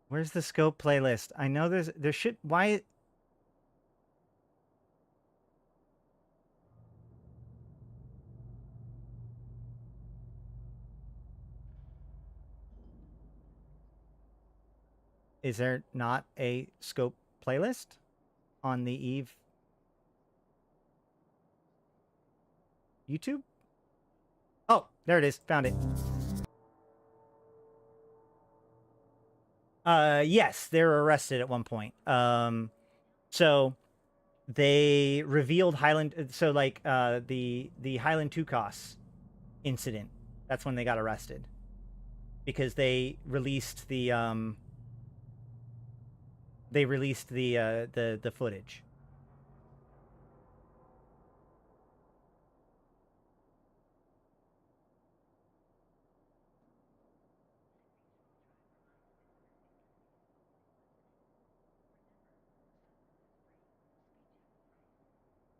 Where's the scope playlist? I know there should... Why... Is there not a scope playlist on the Eve YouTube? Oh, there it is. Found it. Yes, they were arrested at one point. So they revealed Highland. So like the Highland Tukos incident. That's when they got arrested because they released the the footage.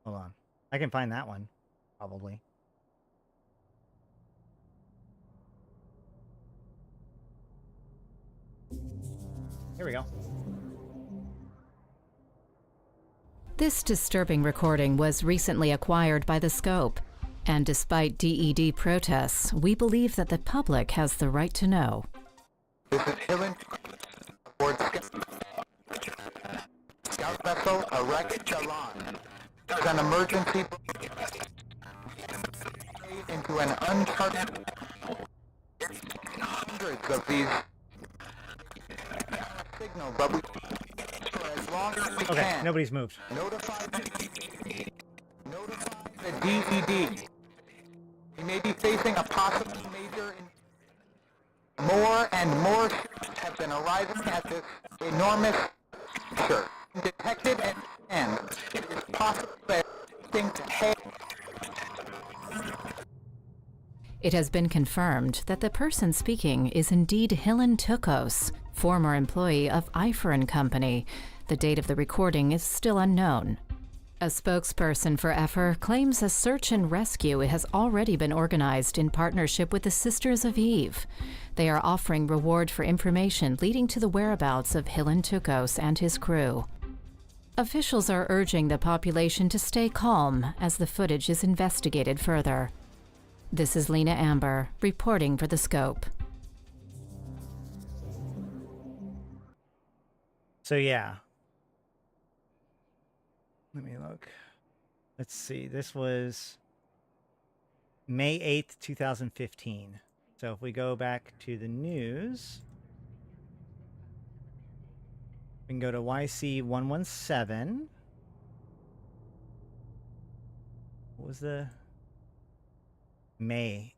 Hold on. I can find that one, probably. Here we go. This disturbing recording was recently acquired by the Scope, and despite DED protests, we believe that the public has the right to know. This is Hillen. Scout vessel, Alohn. There's an emergency into an uncharted hundreds of these signals, but we for as long as we can. Nobody's moved. Notify the DED. We may be facing a possible major. More and more have been arriving at this enormous structure. Detected and it is possible that things have. It has been confirmed that the person speaking is indeed Hillen Tukos, former employee of Eifer & Company. The date of the recording is still unknown. A spokesperson for Eifer claims a search and rescue has already been organized in partnership with the Sisters of Eve. They are offering reward for information leading to the whereabouts of Hillen Tukos and his crew. Officials are urging the population to stay calm as the footage is investigated further. This is Lena Amber, reporting for The Scope. So yeah. Let me look. Let's see. This was May 8th, 2015. So if we go back to the news, we can go to YC117. What was the May?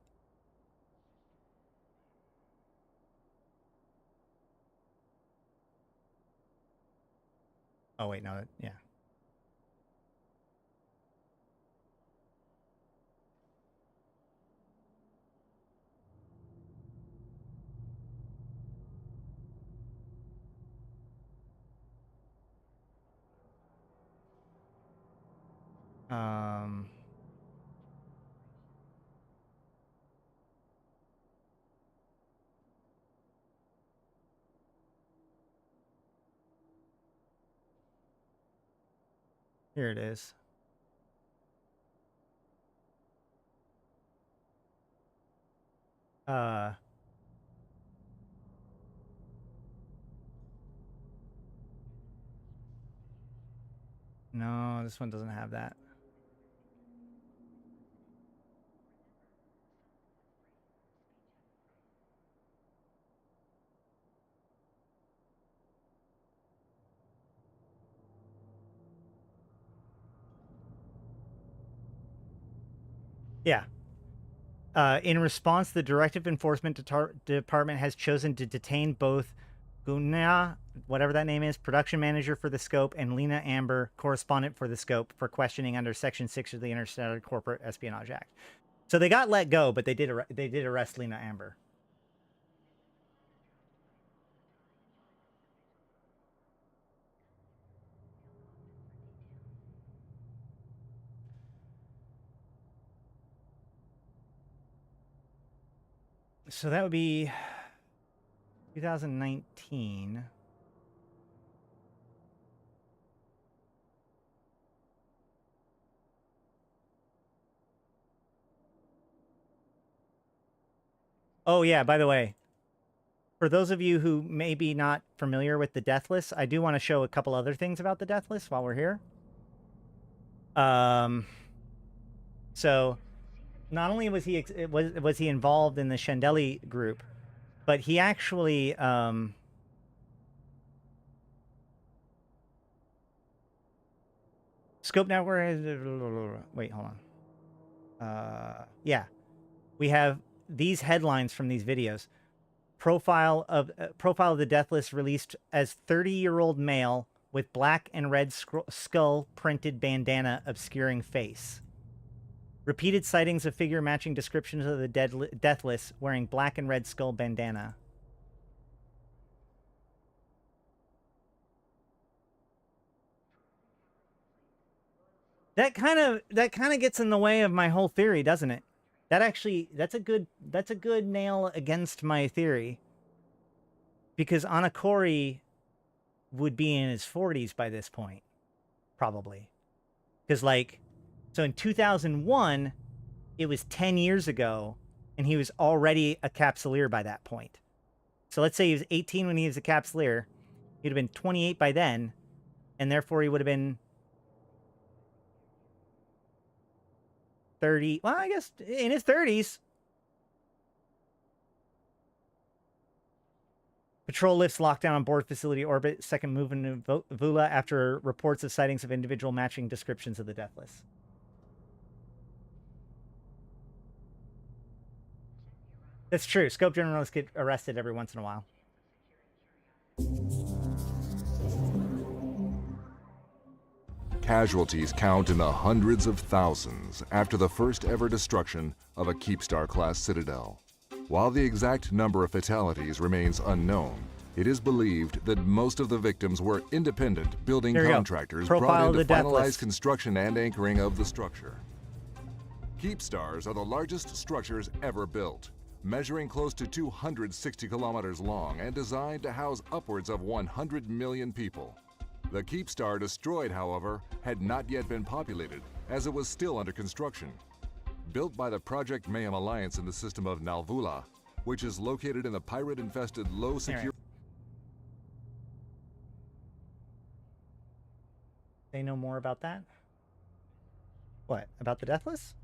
Oh wait, no, yeah. Here it is. No, this one doesn't have that. Yeah. In response, the Directive Enforcement Department has chosen to detain both Guna, whatever that name is, production manager for the scope, and Lena Amber, correspondent for the scope, for questioning under Section 6 of the Interstate Corporate Espionage Act. So they got let go, but they did arrest Lena Amber. So that would be 2019. Oh, yeah, by the way, for those of you who may be not familiar with the Deathless, I do want to show a couple other things about the Deathless while we're here. So not only was he involved in the Chandeli group, but he actually Scope Network. Wait, hold on. Yeah, we have these headlines from these videos. Profile of the Deathless released as 30-year-old male with black and red skull printed bandana obscuring face. Repeated sightings of figure matching descriptions of the Deathless wearing black and red skull bandana. That kind of gets in the way of my whole theory, doesn't it? That's a good nail against my theory. Because Anakori would be in his 40s by this point, probably. Because, like, so in 2001, it was 10 years ago, and he was already a capsuleer by that point. So let's say he was 18 when he was a capsuleer. He'd have been 28 by then, and therefore he would have been 30. Well, I guess in his 30s. Patrol lifts lockdown on board facility orbit. Second move in Vula after reports of sightings of individual matching descriptions of the Deathless. That's true. Scope journalists get arrested every once in a while. Casualties count in the hundreds of thousands after the first ever destruction of a Keepstar-class Citadel. While the exact number of fatalities remains unknown, it is believed that most of the victims were independent building contractors brought in to finalize construction and anchoring of the structure. Keepstars are the largest structures ever built, measuring close to 260 kilometers long and designed to house upwards of 100 million people. The Keepstar destroyed, however, had not yet been populated, as it was still under construction. Built by the Project Mayhem Alliance in the system of Nalvula, which is located in the pirate-infested low-security... They know more about that? What? About the Deathless?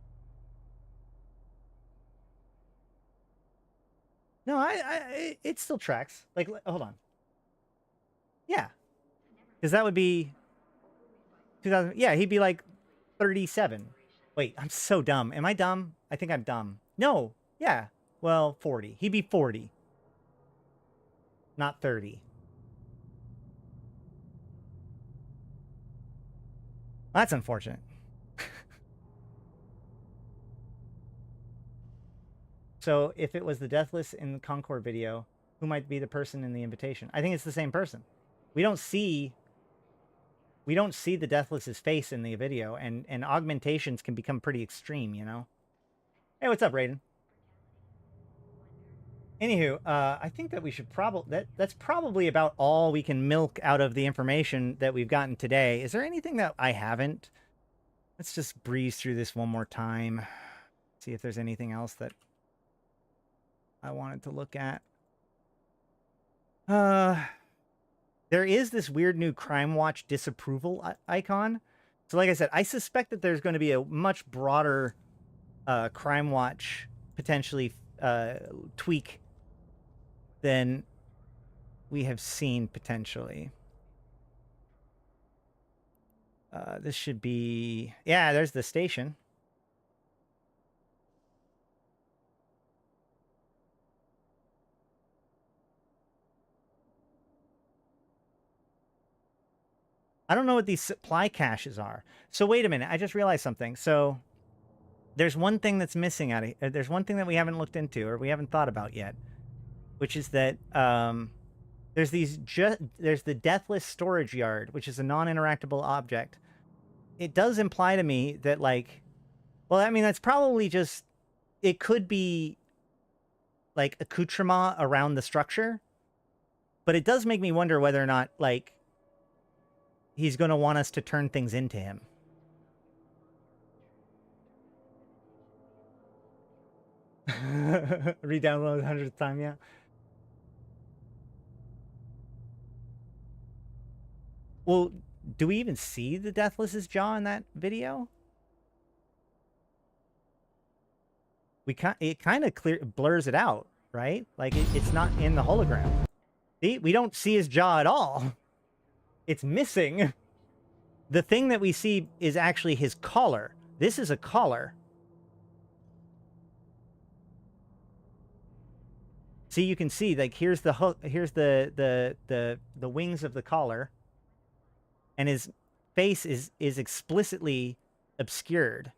No, it still tracks. Like, hold on. Yeah. Because that would be 2000. Yeah, he'd be like 37. Wait, I'm so dumb. Am I dumb? I think I'm dumb. No. Yeah. Well, 40. He'd be 40. Not 30. That's unfortunate. So if it was the Deathless in the Concord video, who might be the person in the invitation? I think it's the same person. We don't see the Deathless's face in the video, and augmentations can become pretty extreme, you know? Hey, what's up, Raiden? Anywho, I think that we should that's probably about all we can milk out of the information that we've gotten today. Is there anything that I haven't? Let's just breeze through this one more time. See if there's anything else that I wanted to look at. There is this weird new Crime Watch disapproval icon. So like I said, I suspect that there's going to be a much broader Crime Watch potentially tweak than we have seen potentially. This should be... Yeah, there's the station. I don't know what these supply caches are. So wait a minute. I just realized something. So there's one thing that's missing out of... There's one thing that we haven't looked into or we haven't thought about yet, which is that there's the Deathless storage yard, which is a non-interactable object. It does imply to me that, like... Well, I mean, that's probably just... It could be like accoutrement around the structure, but it does make me wonder whether or not, like, he's going to want us to turn things into him. Re-download 100th time, yeah. Well, do we even see the Deathless's jaw in that video? It kind of blurs it out, right? Like it's not in the hologram. See, we don't see his jaw at all. It's missing. The thing that we see is actually his collar. This is a collar. See, you can see, like, here's the hook, here's the wings of the collar, and his face is explicitly obscured.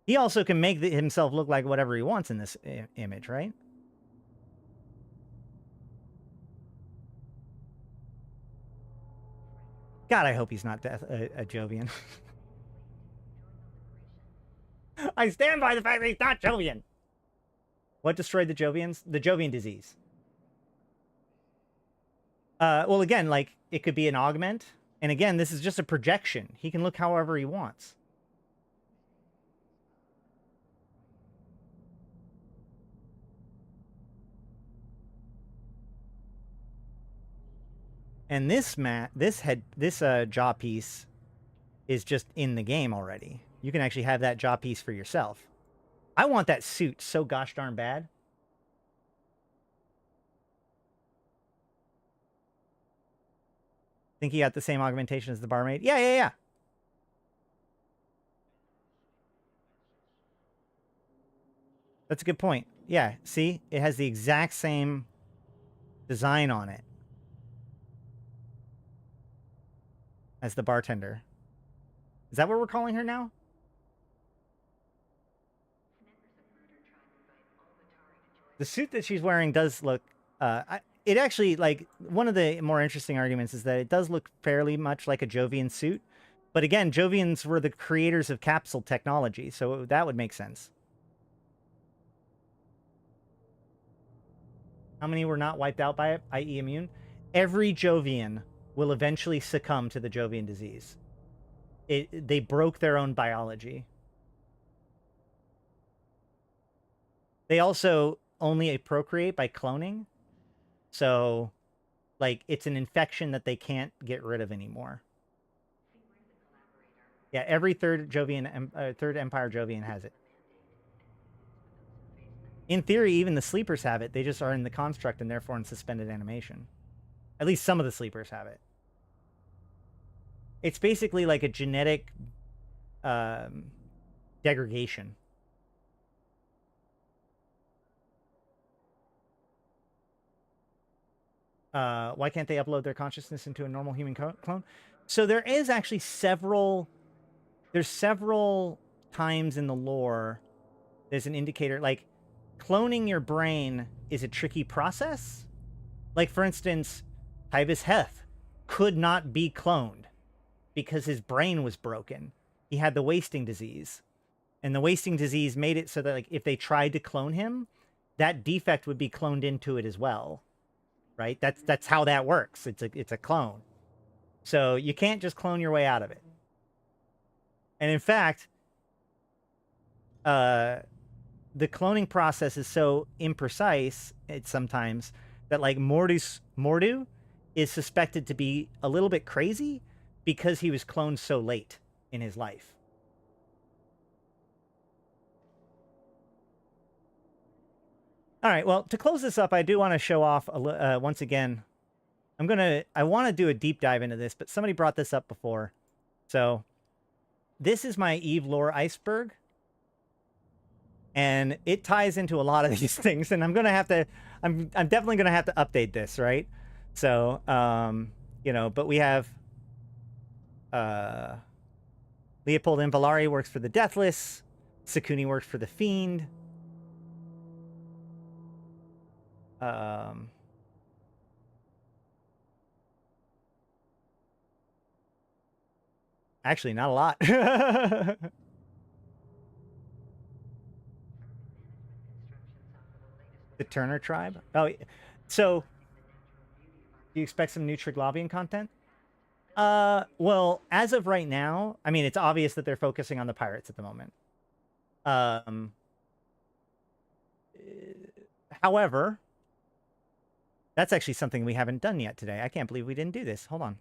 He also can make himself look like whatever he wants in this image, right? God, I hope he's not a Jovian. I stand by the fact that he's not Jovian. What destroyed the Jovians? The Jovian disease. Well, again, like, it could be an augment. And again, this is just a projection. He can look however he wants. And this jaw piece is just in the game already. You can actually have that jaw piece for yourself. I want that suit so gosh darn bad. Think he got the same augmentation as the barmaid? Yeah. That's a good point. Yeah, see? It has the exact same design on it as the bartender. Is that what we're calling her now? The suit that she's wearing does look... it actually, like, one of the more interesting arguments is that it does look fairly much like a Jovian suit. But again, Jovians were the creators of capsule technology, so that would make sense. How many were not wiped out by it, i.e. immune? Every Jovian will eventually succumb to the Jovian disease. They broke their own biology. They also only procreate by cloning. So, like, it's an infection that they can't get rid of anymore. Yeah, every third Empire Jovian has it. In theory, even the sleepers have it. They just are in the construct and therefore in suspended animation. At least some of the sleepers have it. It's basically like a genetic degradation. Why can't they upload their consciousness into a normal human clone? So there is actually several times in the lore there's an indicator, like cloning your brain is a tricky process. Like, for instance, Tybus Heth could not be cloned because his brain was broken. He had the wasting disease. And the wasting disease made it so that, like, if they tried to clone him, that defect would be cloned into it as well. Right? That's how that works. It's a clone. So you can't just clone your way out of it. And in fact, the cloning process is so imprecise sometimes that, like, Mordu is suspected to be a little bit crazy because he was cloned so late in his life. All right, well, to close this up, I do want to show off once again. I want to do a deep dive into this, but somebody brought this up before. So this is my Eve lore iceberg. And it ties into a lot of these things, and I'm definitely gonna have to update this, right? So, you know, but we have Leopold Invalari works for the Deathless, Sakuni works for the Fiend. Actually, not a lot. The Turner tribe? Oh, so do you expect some new Triglavian content? Well, as of right now, I mean, it's obvious that they're focusing on the pirates at the moment. However, that's actually something we haven't done yet today. I can't believe we didn't do this. Hold on.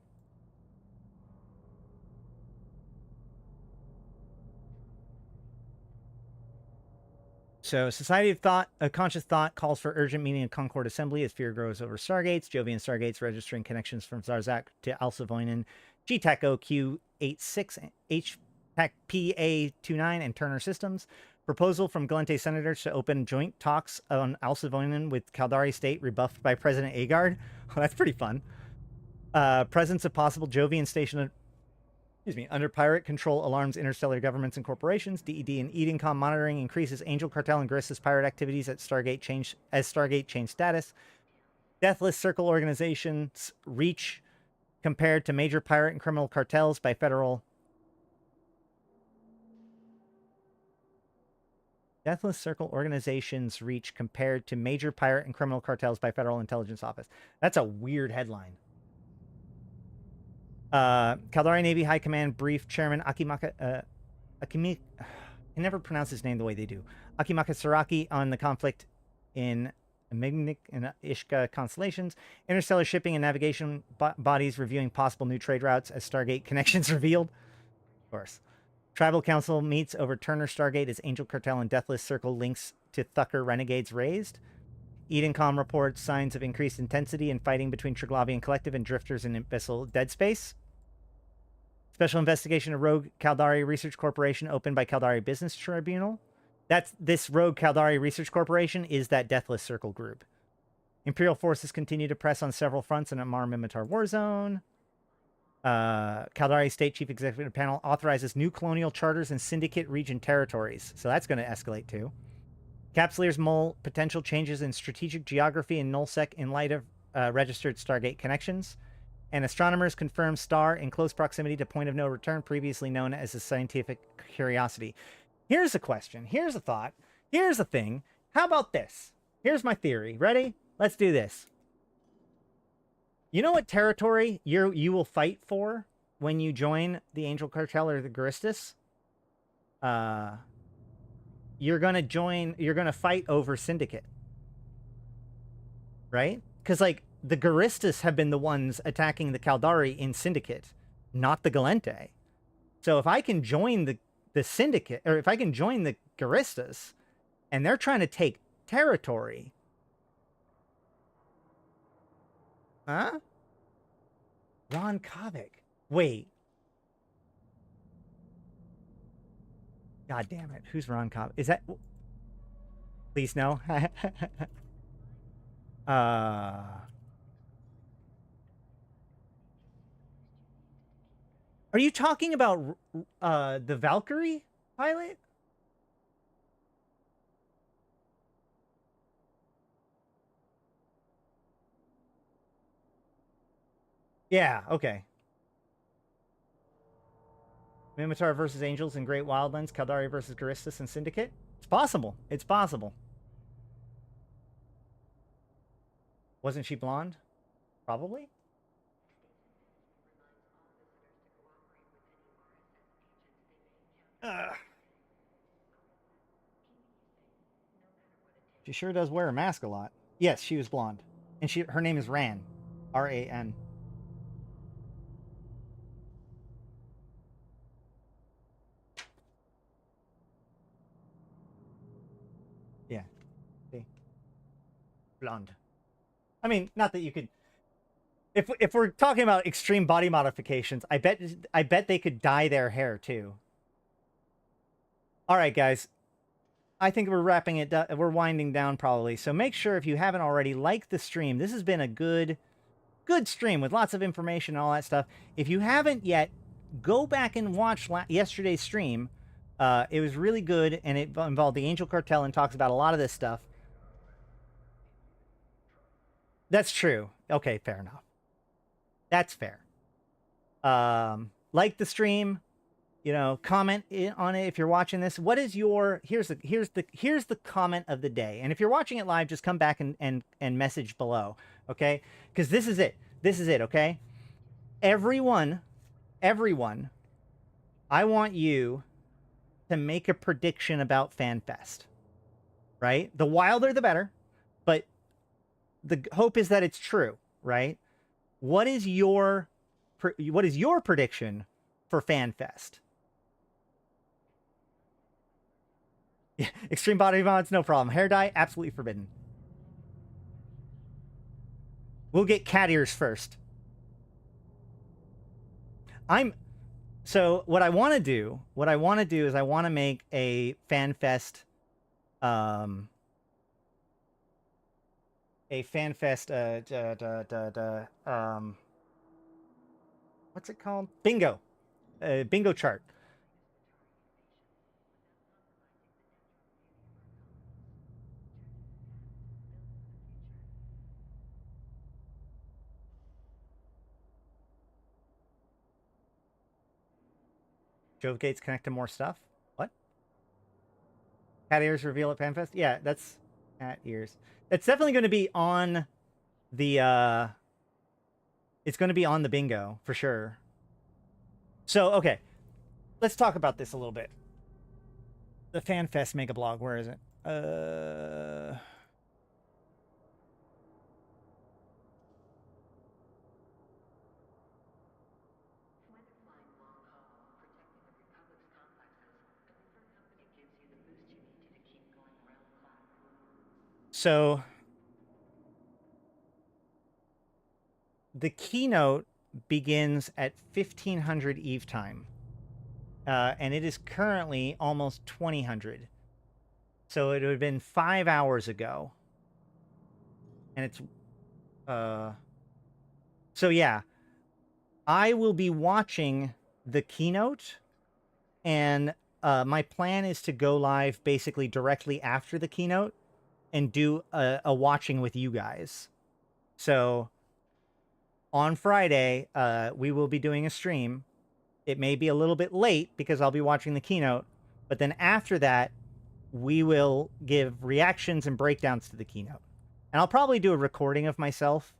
So, Society of Thought, a Conscious Thought calls for urgent meeting of Concord Assembly as fear grows over Stargates. Jovian Stargates registering connections from Zarzak to Alsavoinen, GTAC OQ86, HTAC PA29, and Turner Systems. Proposal from Gallente senators to open joint talks on Alsavoinen with Caldari State rebuffed by President Agard. Oh, that's pretty fun. Presence of possible Jovian station under pirate control alarms interstellar governments and corporations. DED and EdenCom monitoring increases Angel Cartel and Gris's pirate activities at Stargate change status. Deathless Circle organizations reach compared to major pirate and criminal cartels by federal. Deathless Circle organizations reach compared to major pirate and criminal cartels by Federal Intelligence Office. That's a weird headline. Caldari Navy High Command Brief Chairman I never pronounce his name the way they do. Akimaka Saraki on the conflict in Mignik and Ishka constellations. Interstellar shipping and navigation bodies reviewing possible new trade routes as Stargate connections revealed. Of course. Tribal Council meets over Turner Stargate as Angel Cartel and Deathless Circle links to Thucker Renegades raised. EdenCom reports signs of increased intensity in fighting between Triglavian Collective and drifters in Abyssal Dead Space. Special investigation of Rogue Caldari Research Corporation opened by Caldari Business Tribunal. This Rogue Caldari Research Corporation is that Deathless Circle group. Imperial forces continue to press on several fronts in Amar Mimitar war zone. Caldari State Chief Executive Panel authorizes new colonial charters in Syndicate region territories. So that's going to escalate too. Capsuleer's Mole potential changes in strategic geography in Nullsec in light of registered Stargate connections. And astronomers confirm star in close proximity to point of no return, previously known as a scientific curiosity. Here's a question. Here's a thought. Here's a thing. How about this? Here's my theory. Ready? Let's do this. You know what territory you will fight for when you join the Angel Cartel or the Garistas? You're gonna fight over Syndicate. Right? Because, like, the Garistas have been the ones attacking the Caldari in Syndicate, not the Gallente. So if I can join the Syndicate, or if I can join the Garistas, and they're trying to take territory... Huh? Ron Kovic. Wait. God damn it. Who's Ron Kovic? Is that... Please no. Are you talking about the Valkyrie pilot? Yeah, okay. Minotaur versus Angels in Great Wildlands, Caldari versus Garistus and Syndicate? It's possible. It's possible. Wasn't she blonde? Probably. She sure does wear a mask a lot. Yes, she was blonde. And her name is Ran. R-A-N. Yeah. See? Blonde. I mean, not that you could... If we're talking about extreme body modifications, I bet they could dye their hair too. All right, guys. I think we're wrapping it up. We're winding down probably. So make sure if you haven't already, like the stream. This has been a good stream with lots of information and all that stuff. If you haven't yet, go back and watch yesterday's stream. It was really good, and it involved the Angel Cartel and talks about a lot of this stuff. That's true. Okay, fair enough. That's fair. Like the stream, you know, comment on it if you're watching this. What is your here's the comment of the day. And if you're watching it live, just come back and message below, okay? Because this is it. This is it, okay? Everyone, I want you to make a prediction about FanFest. Right? The wilder the better, but the hope is that it's true, right? What is your prediction for FanFest? Yeah, extreme body mods, no problem. Hair dye, absolutely forbidden. We'll get cat ears first. So what I want to do is I want to make a FanFest what's it called? Bingo. Bingo chart. Jove Gates connect to more stuff? What? Cat ears reveal at FanFest? Yeah, that's cat ears. It's definitely going to be on the it's going to be on the bingo for sure. So, okay. Let's talk about this a little bit. The FanFest mega blog, where is it? So the keynote begins at 1500 Eve time. And it is currently almost 2000. So it would have been 5 hours ago. And it's so yeah. I will be watching the keynote, and my plan is to go live basically directly after the keynote and do a watching with you guys. So on Friday, we will be doing a stream. It may be a little bit late because I'll be watching the keynote, but then after that, we will give reactions and breakdowns to the keynote. And I'll probably do a recording of myself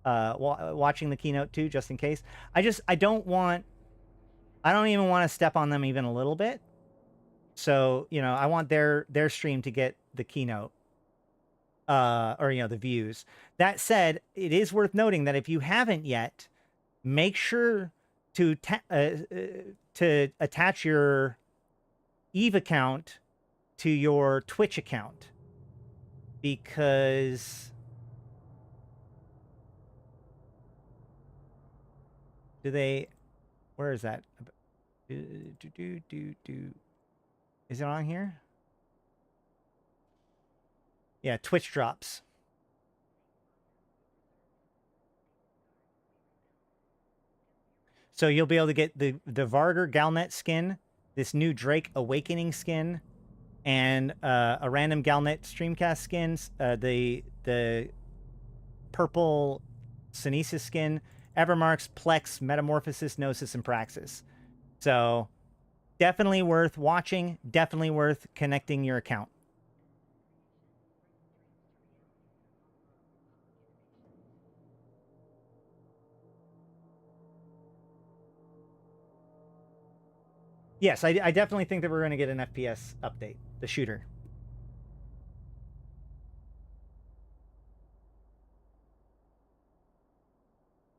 watching the keynote too, just in case. I don't even want to step on them even a little bit. So, you know, I want their stream to get the keynote. Or, you know, the views. That said, it is worth noting that if you haven't yet, make sure to attach your Eve account to your Twitch account, because where is that? Is it on here? Yeah, Twitch drops. So you'll be able to get the Vargr Galnet skin, this new Drake Awakening skin, and a random Galnet Streamcast skins, the purple Synesis skin, Evermarks, Plex, Metamorphosis, Gnosis, and Praxis. So definitely worth watching, definitely worth connecting your account. Yes, I definitely think that we're going to get an FPS update, the shooter.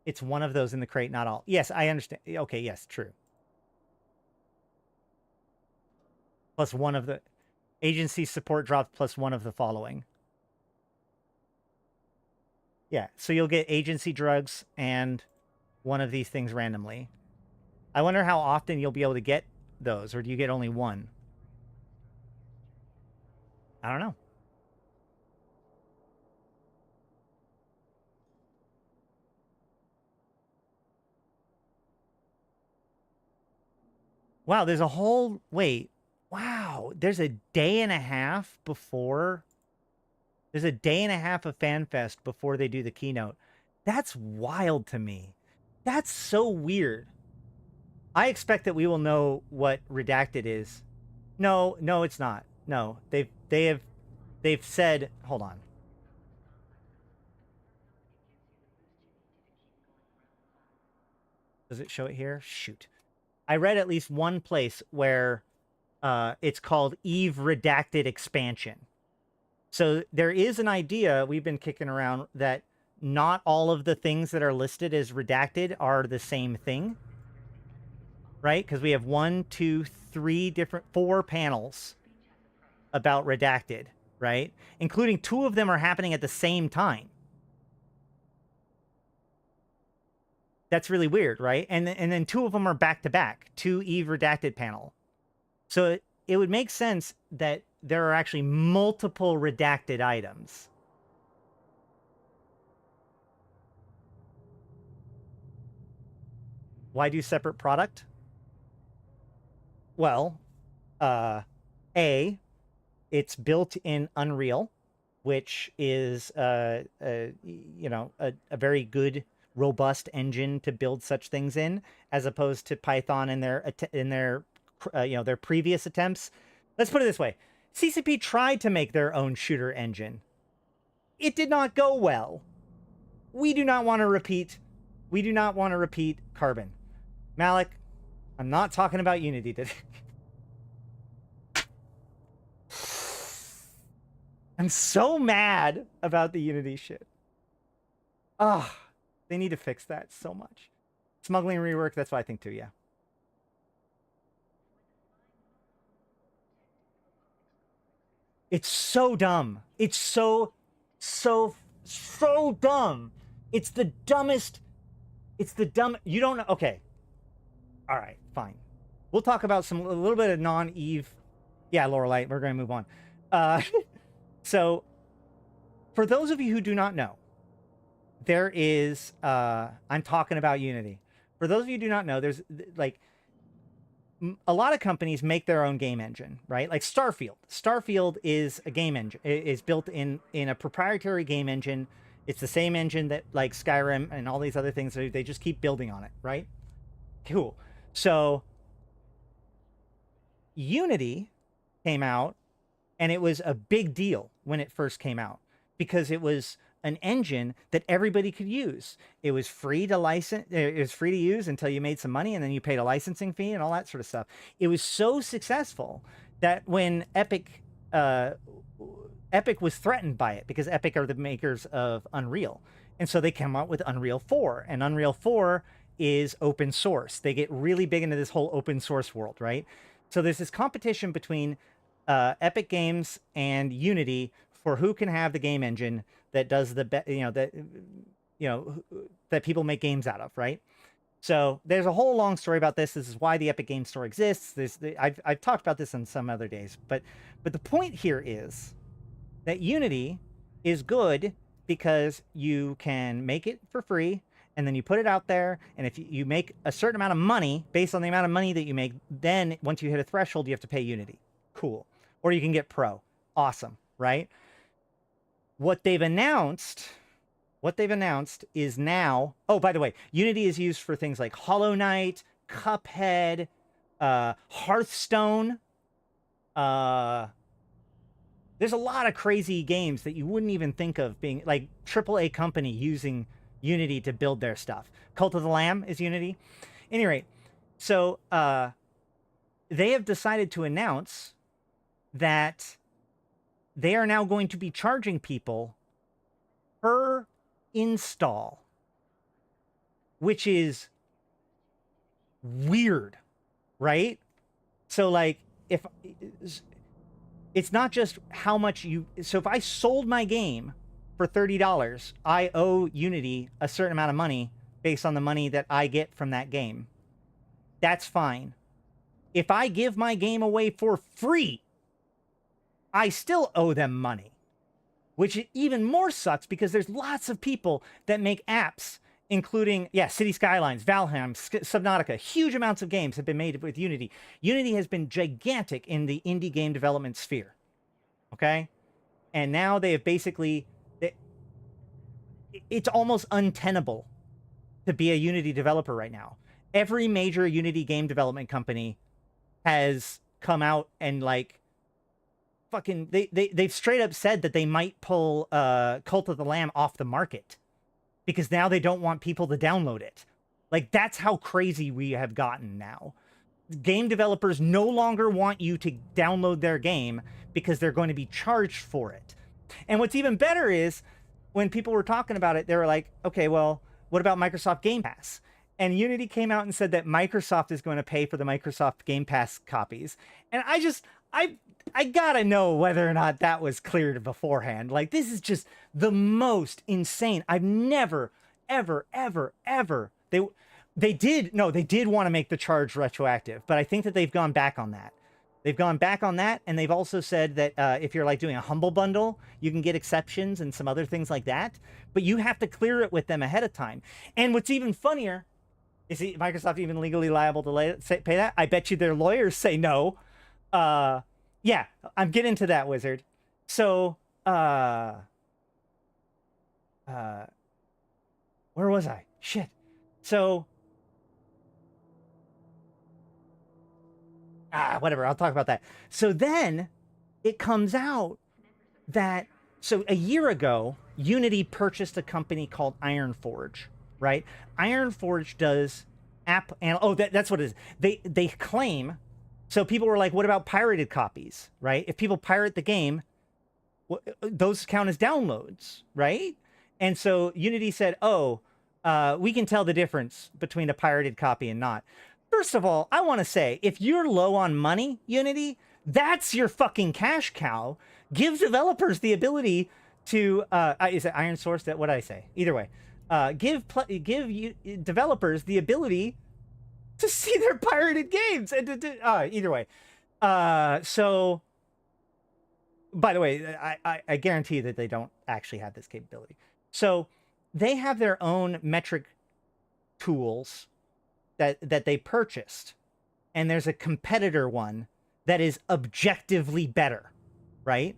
It's one of those in the crate, not all. Yes, I understand. Okay, yes, true. Plus one of the agency support drops plus one of the following. Yeah, so you'll get agency drugs and one of these things randomly. I wonder how often you'll be able to get those, or do you get only one? I don't know. Wow, there's a whole... Wait. Wow, there's a day and a half before... There's a day and a half of FanFest before they do the keynote. That's wild to me. That's so weird. I expect that we will know what redacted is. No, it's not. No, they've said, hold on. Does it show it here? Shoot. I read at least one place where it's called Eve Redacted Expansion. So there is an idea we've been kicking around that not all of the things that are listed as redacted are the same thing. Right? Because we have 4 panels about redacted, right? Including 2 of them are happening at the same time. That's really weird, right? And then 2 of them are back to back, 2 Eve redacted panel. So it would make sense that there are actually multiple redacted items. Why do separate product? Well, it's built in Unreal, which is, you know, a very good, robust engine to build such things in, as opposed to Python in their you know, their previous attempts. Let's put it this way: CCP tried to make their own shooter engine. It did not go well. We do not want to repeat. We do not want to repeat Carbon. Malik, I'm not talking about Unity today. I'm so mad about the Unity shit. Ah, they need to fix that so much. Smuggling rework, that's what I think too, yeah. It's so dumb. It's so dumb. It's the dumbest. It's the dumb. You don't know. Okay. All right, fine. We'll talk about a little bit of non-Eve. Yeah, Lorelite, we're going to move on. So, for those of you who do not know, there is, I'm talking about Unity. For those of you who do not know, there's, like, a lot of companies make their own game engine, right? Like Starfield. Starfield is a game engine. It is built in a proprietary game engine. It's the same engine that, like, Skyrim and all these other things, they just keep building on it, right? Cool. So, Unity came out, and it was a big deal when it first came out, because it was an engine that everybody could use. It was free to license. It was free to use until you made some money, and then you paid a licensing fee and all that sort of stuff. It was so successful that when Epic was threatened by it, because Epic are the makers of Unreal, and so they came out with Unreal 4, and Unreal 4 is open source. They get really big into this whole open source world, right? So there's this competition between Epic Games and Unity for who can have the game engine that does the that people make games out of, right? So there's a whole long story about this. This is why the Epic Game Store exists. I've talked about this on some other days, but the point here is that Unity is good because you can make it for free, and then you put it out there, and if you make a certain amount of money, based on the amount of money that you make, then once you hit a threshold, you have to pay Unity. Cool. Or you can get Pro. Awesome, right? What they've announced is now... Oh, by the way, Unity is used for things like Hollow Knight, Cuphead, Hearthstone. There's a lot of crazy games that you wouldn't even think of being... Like, AAA company using Unity to build their stuff. Cult of the Lamb is Unity. At any rate, so they have decided to announce that they are now going to be charging people per install, which is weird, right? So, like, if it's not just how much you... So if I sold my game for $30, I owe Unity a certain amount of money based on the money that I get from that game. That's fine. If I give my game away for free, I still owe them money, which even more sucks because there's lots of people that make apps, including, City Skylines, Valheim, Subnautica. Huge amounts of games have been made with Unity. Unity has been gigantic in the indie game development sphere, okay? And now they have basically... It's almost untenable to be a Unity developer right now. Every major Unity game development company has come out and, like, fucking... They've straight up said that they might pull Cult of the Lamb off the market because now they don't want people to download it. Like, that's how crazy we have gotten now. Game developers no longer want you to download their game because they're going to be charged for it. And what's even better is, when people were talking about it, they were like, okay, well, what about Microsoft Game Pass? And Unity came out and said that Microsoft is going to pay for the Microsoft Game Pass copies. And I gotta know whether or not that was cleared beforehand. Like, this is just the most insane. I've never, ever, ever, ever... They did want to make the charge retroactive, but I think that they've gone back on that. They've gone back on that, and they've also said that if you're, like, doing a Humble Bundle, you can get exceptions and some other things like that, but you have to clear it with them ahead of time. And what's even funnier is Microsoft even legally liable to pay that? I bet you their lawyers say no. Yeah, I'm getting to that, Wizard. So, where was I? Shit. So... whatever, I'll talk about that. So then it comes out that, so a year ago, Unity purchased a company called Ironforge, right? Ironforge does app, and that's what it is. They claim, so people were like, what about pirated copies, right? If people pirate the game, those count as downloads, right? And so Unity said, we can tell the difference between a pirated copy and not. First of all, I want to say, if you're low on money, Unity, that's your fucking cash cow. Give developers the ability to... is it Iron Source? What did I say? Either way. Give developers the ability to see their pirated games. And either way. So, by the way, I guarantee that they don't actually have this capability. So, they have their own metric tools that they purchased, and there's a competitor one that is objectively better, right?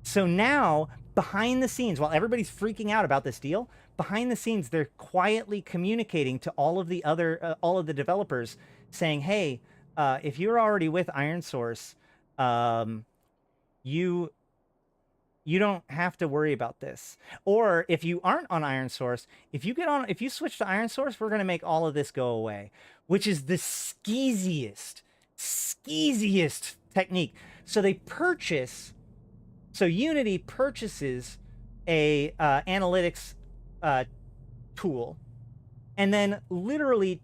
So now, behind the scenes, while everybody's freaking out about this deal, behind the scenes, they're quietly communicating to all of the other, all of the developers, saying, hey, if you're already with Iron Source, you don't have to worry about this. Or if you aren't on Iron Source, if you switch to Iron Source, we're going to make all of this go away, which is the skeeziest technique. So Unity purchases a analytics tool, and then literally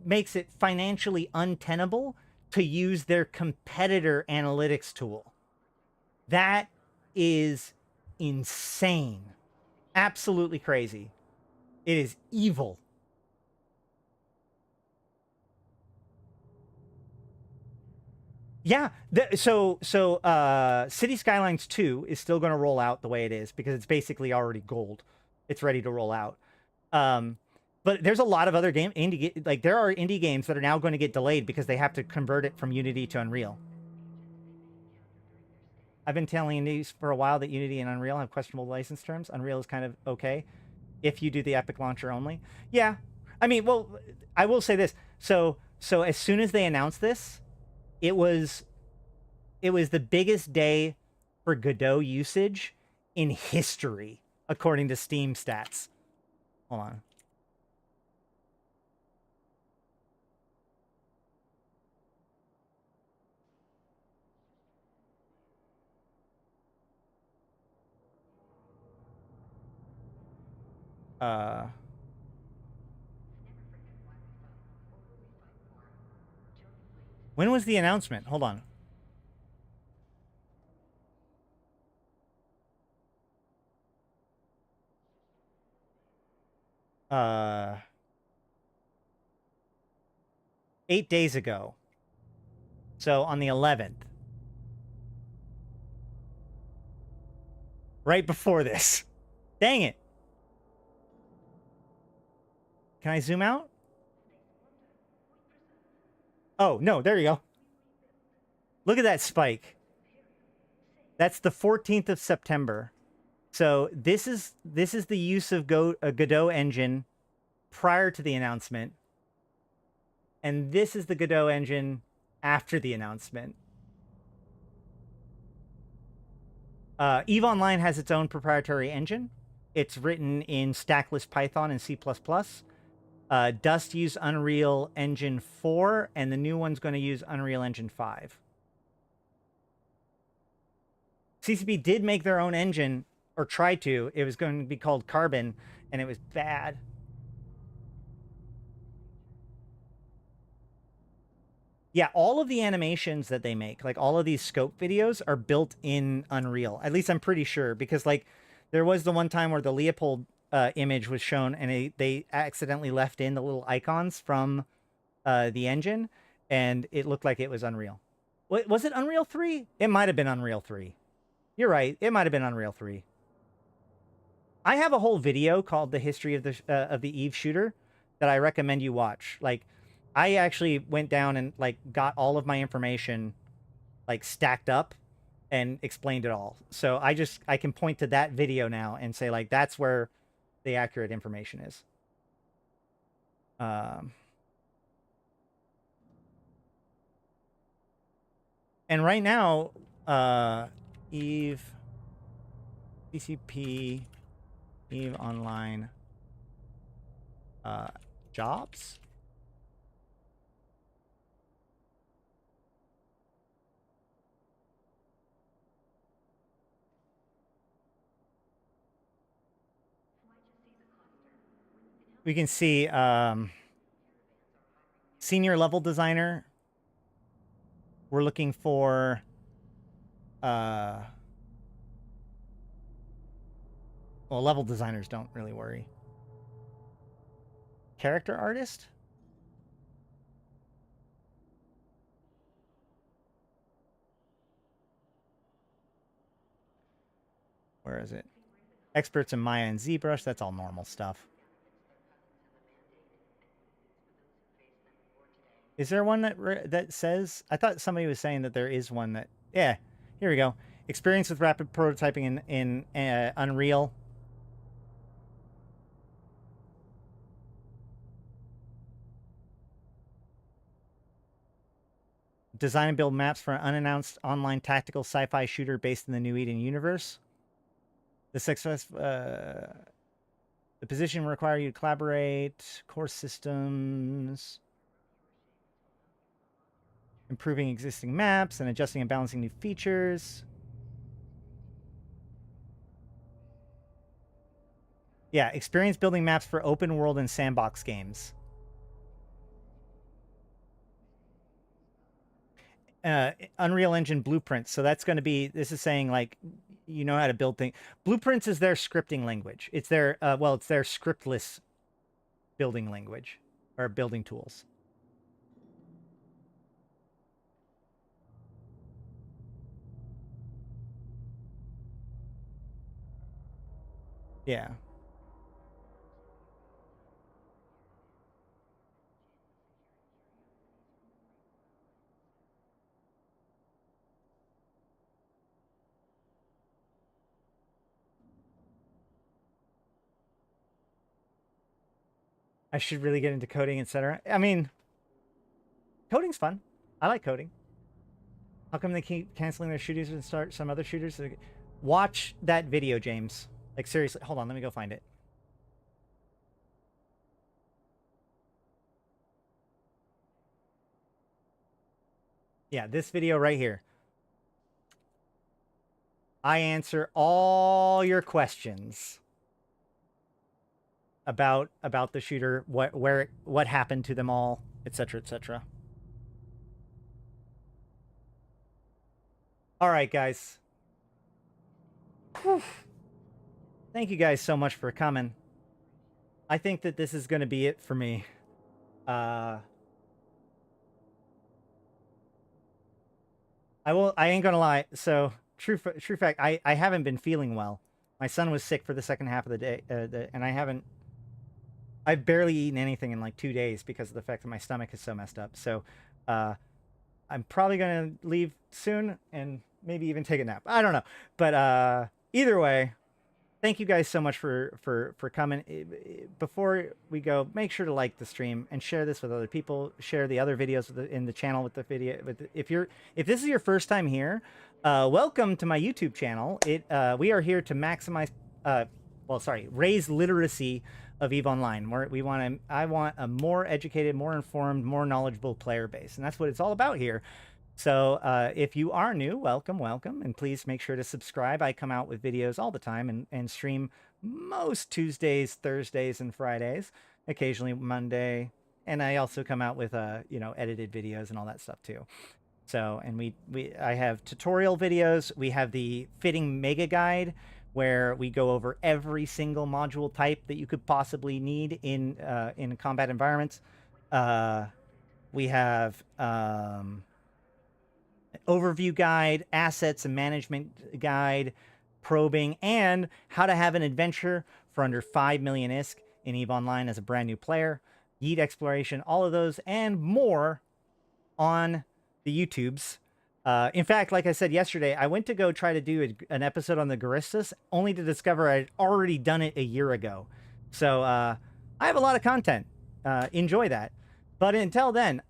makes it financially untenable to use their competitor analytics tool. That is insane. Absolutely crazy. It is evil. Yeah, so City Skylines 2 is still going to roll out the way it is because it's basically already gold. It's ready to roll out. But there's a lot of other like there are indie games that are now going to get delayed because they have to convert it from Unity to Unreal. I've been telling you for a while that Unity and Unreal have questionable license terms. Unreal is kind of okay if you do the Epic launcher only. Yeah. I mean, well, I will say this. So as soon as they announced this, it was the biggest day for Godot usage in history, according to Steam stats. Hold on. When was the announcement? Hold on. Uh, 8 days ago. So on the 11th. Right before this. Dang it. Can I zoom out? Oh, no, there you go. Look at that spike. That's the 14th of September. So this is the use of a Godot engine prior to the announcement. And this is the Godot engine after the announcement. EVE Online has its own proprietary engine. It's written in stackless Python and C++. Dust used Unreal Engine 4, and the new one's going to use Unreal Engine 5. CCP did make their own engine, or tried to. It was going to be called Carbon, and it was bad. Yeah, all of the animations that they make, like all of these scope videos, are built in Unreal. At least I'm pretty sure, because like there was the one time where the Leopold image was shown, and they accidentally left in the little icons from the engine, and it looked like it was Unreal. Was it Unreal 3? It might have been Unreal 3. You're right. It might have been Unreal 3. I have a whole video called "The History of the Eve Shooter" that I recommend you watch. Like, I actually went down and like got all of my information like stacked up and explained it all. So I can point to that video now and say like that's where the accurate information is. And right now, Eve, CCP, Eve Online, jobs. We can see senior level designer. We're looking for well, level designers don't really worry. Character artist? Where is it? Experts in Maya and ZBrush. That's all normal stuff. Is there one that says? I thought somebody was saying that there is one that. Yeah, here we go. Experience with rapid prototyping in Unreal. Design and build maps for an unannounced online tactical sci-fi shooter based in the New Eden universe. The position will require you to collaborate. Core systems. Improving existing maps and adjusting and balancing new features. Yeah, experience building maps for open world and sandbox games. Unreal Engine Blueprints. So that's going to be, this is saying like, you know how to build things. Blueprints is their scripting language. It's their, well, it's their scriptless building language or building tools. Yeah. I should really get into coding, etc. I mean, coding's fun. I like coding. How come they keep canceling their shooters and start some other shooters? Watch that video, James. Like, seriously. Hold on, let me go find it. Yeah, this video right here. I answer all your questions about the shooter, what happened to them all, etc., etc. All right, guys. Whew. Thank you guys so much for coming. I think that this is going to be it for me. I ain't gonna lie. So true fact, I haven't been feeling well. My son was sick for the second half of the day, and I've barely eaten anything in like 2 days because of the fact that my stomach is so messed up. So I'm probably gonna leave soon and maybe even take a nap. I don't know, but either way, thank you guys so much for coming. Before we go, make sure to like the stream and share this with other people. Share the other videos in the channel with the video. If this is your first time here, welcome to my YouTube channel. We are here to maximize, raise literacy of EVE Online. I want a more educated, more informed, more knowledgeable player base, and that's what it's all about here. So if you are new, welcome, and please make sure to subscribe. I come out with videos all the time and stream most Tuesdays, Thursdays, and Fridays, occasionally Monday, and I also come out with edited videos and all that stuff too. So, and I have tutorial videos. We have the fitting mega guide where we go over every single module type that you could possibly need in combat environments. We have overview guide, assets and management guide, probing, and how to have an adventure for under 5 million ISK in EVE Online as a brand new player, Yeet exploration, all of those and more on the YouTubes. In fact, like I said yesterday, I went to go try to do an episode on the Garistas, only to discover I'd already done it a year ago. So I have a lot of content. Enjoy that. But until then,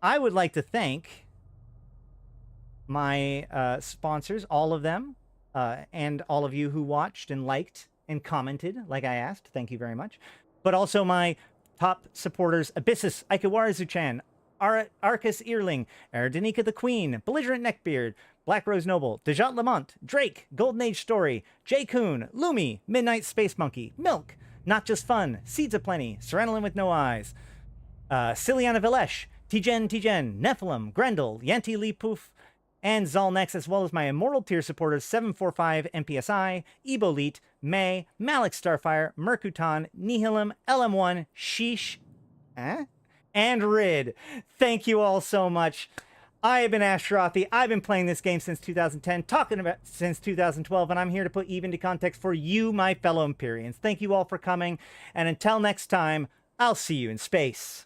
I would like to thank my sponsors, all of them, and all of you who watched and liked and commented like I asked. Thank you very much. But also my top supporters: Abyssus, Aikawarazu Chan, Arcus Earling, Erdenika the Queen, Belligerent Neckbeard, Black Rose Noble, Dejat Lamont, Drake, Golden Age Story, J. Coon, Lumi, Midnight Space Monkey, Milk, Not Just Fun, Seeds of Plenty, Serenolin with No Eyes, Ciliana Vilesh, Tijen, Nephilim, Grendel, Yanti Lee Poof, and Zalnex, as well as my Immortal tier supporters 745 MPSI, Eboleet, May, Malik Starfire, Mercuton, Nihilum, LM1, Sheesh, and Rid. Thank you all so much. I have been Ashrothi. I've been playing this game since 2010, talking about since 2012, and I'm here to put EVE into context for you, my fellow Empyreans. Thank you all for coming, and until next time, I'll see you in space.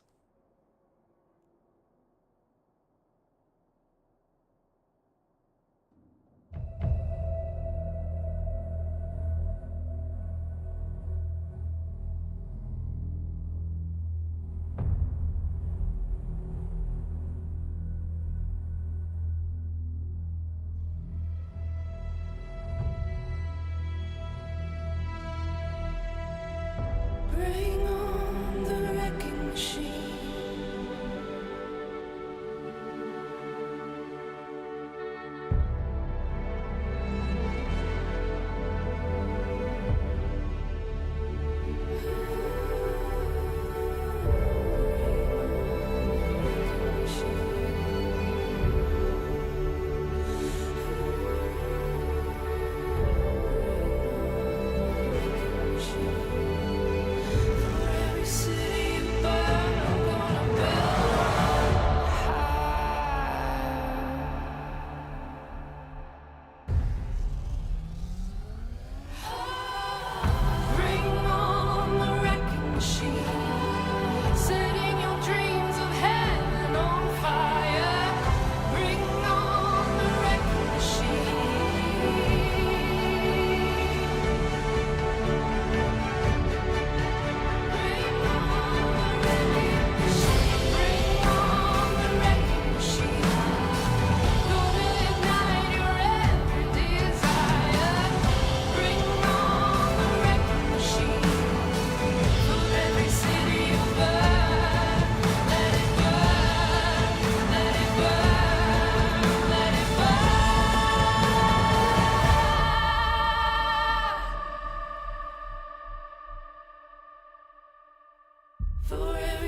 Bring on the wrecking machine.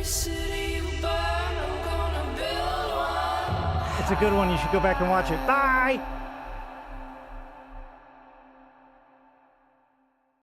It's a good one. You should go back and watch it. Bye!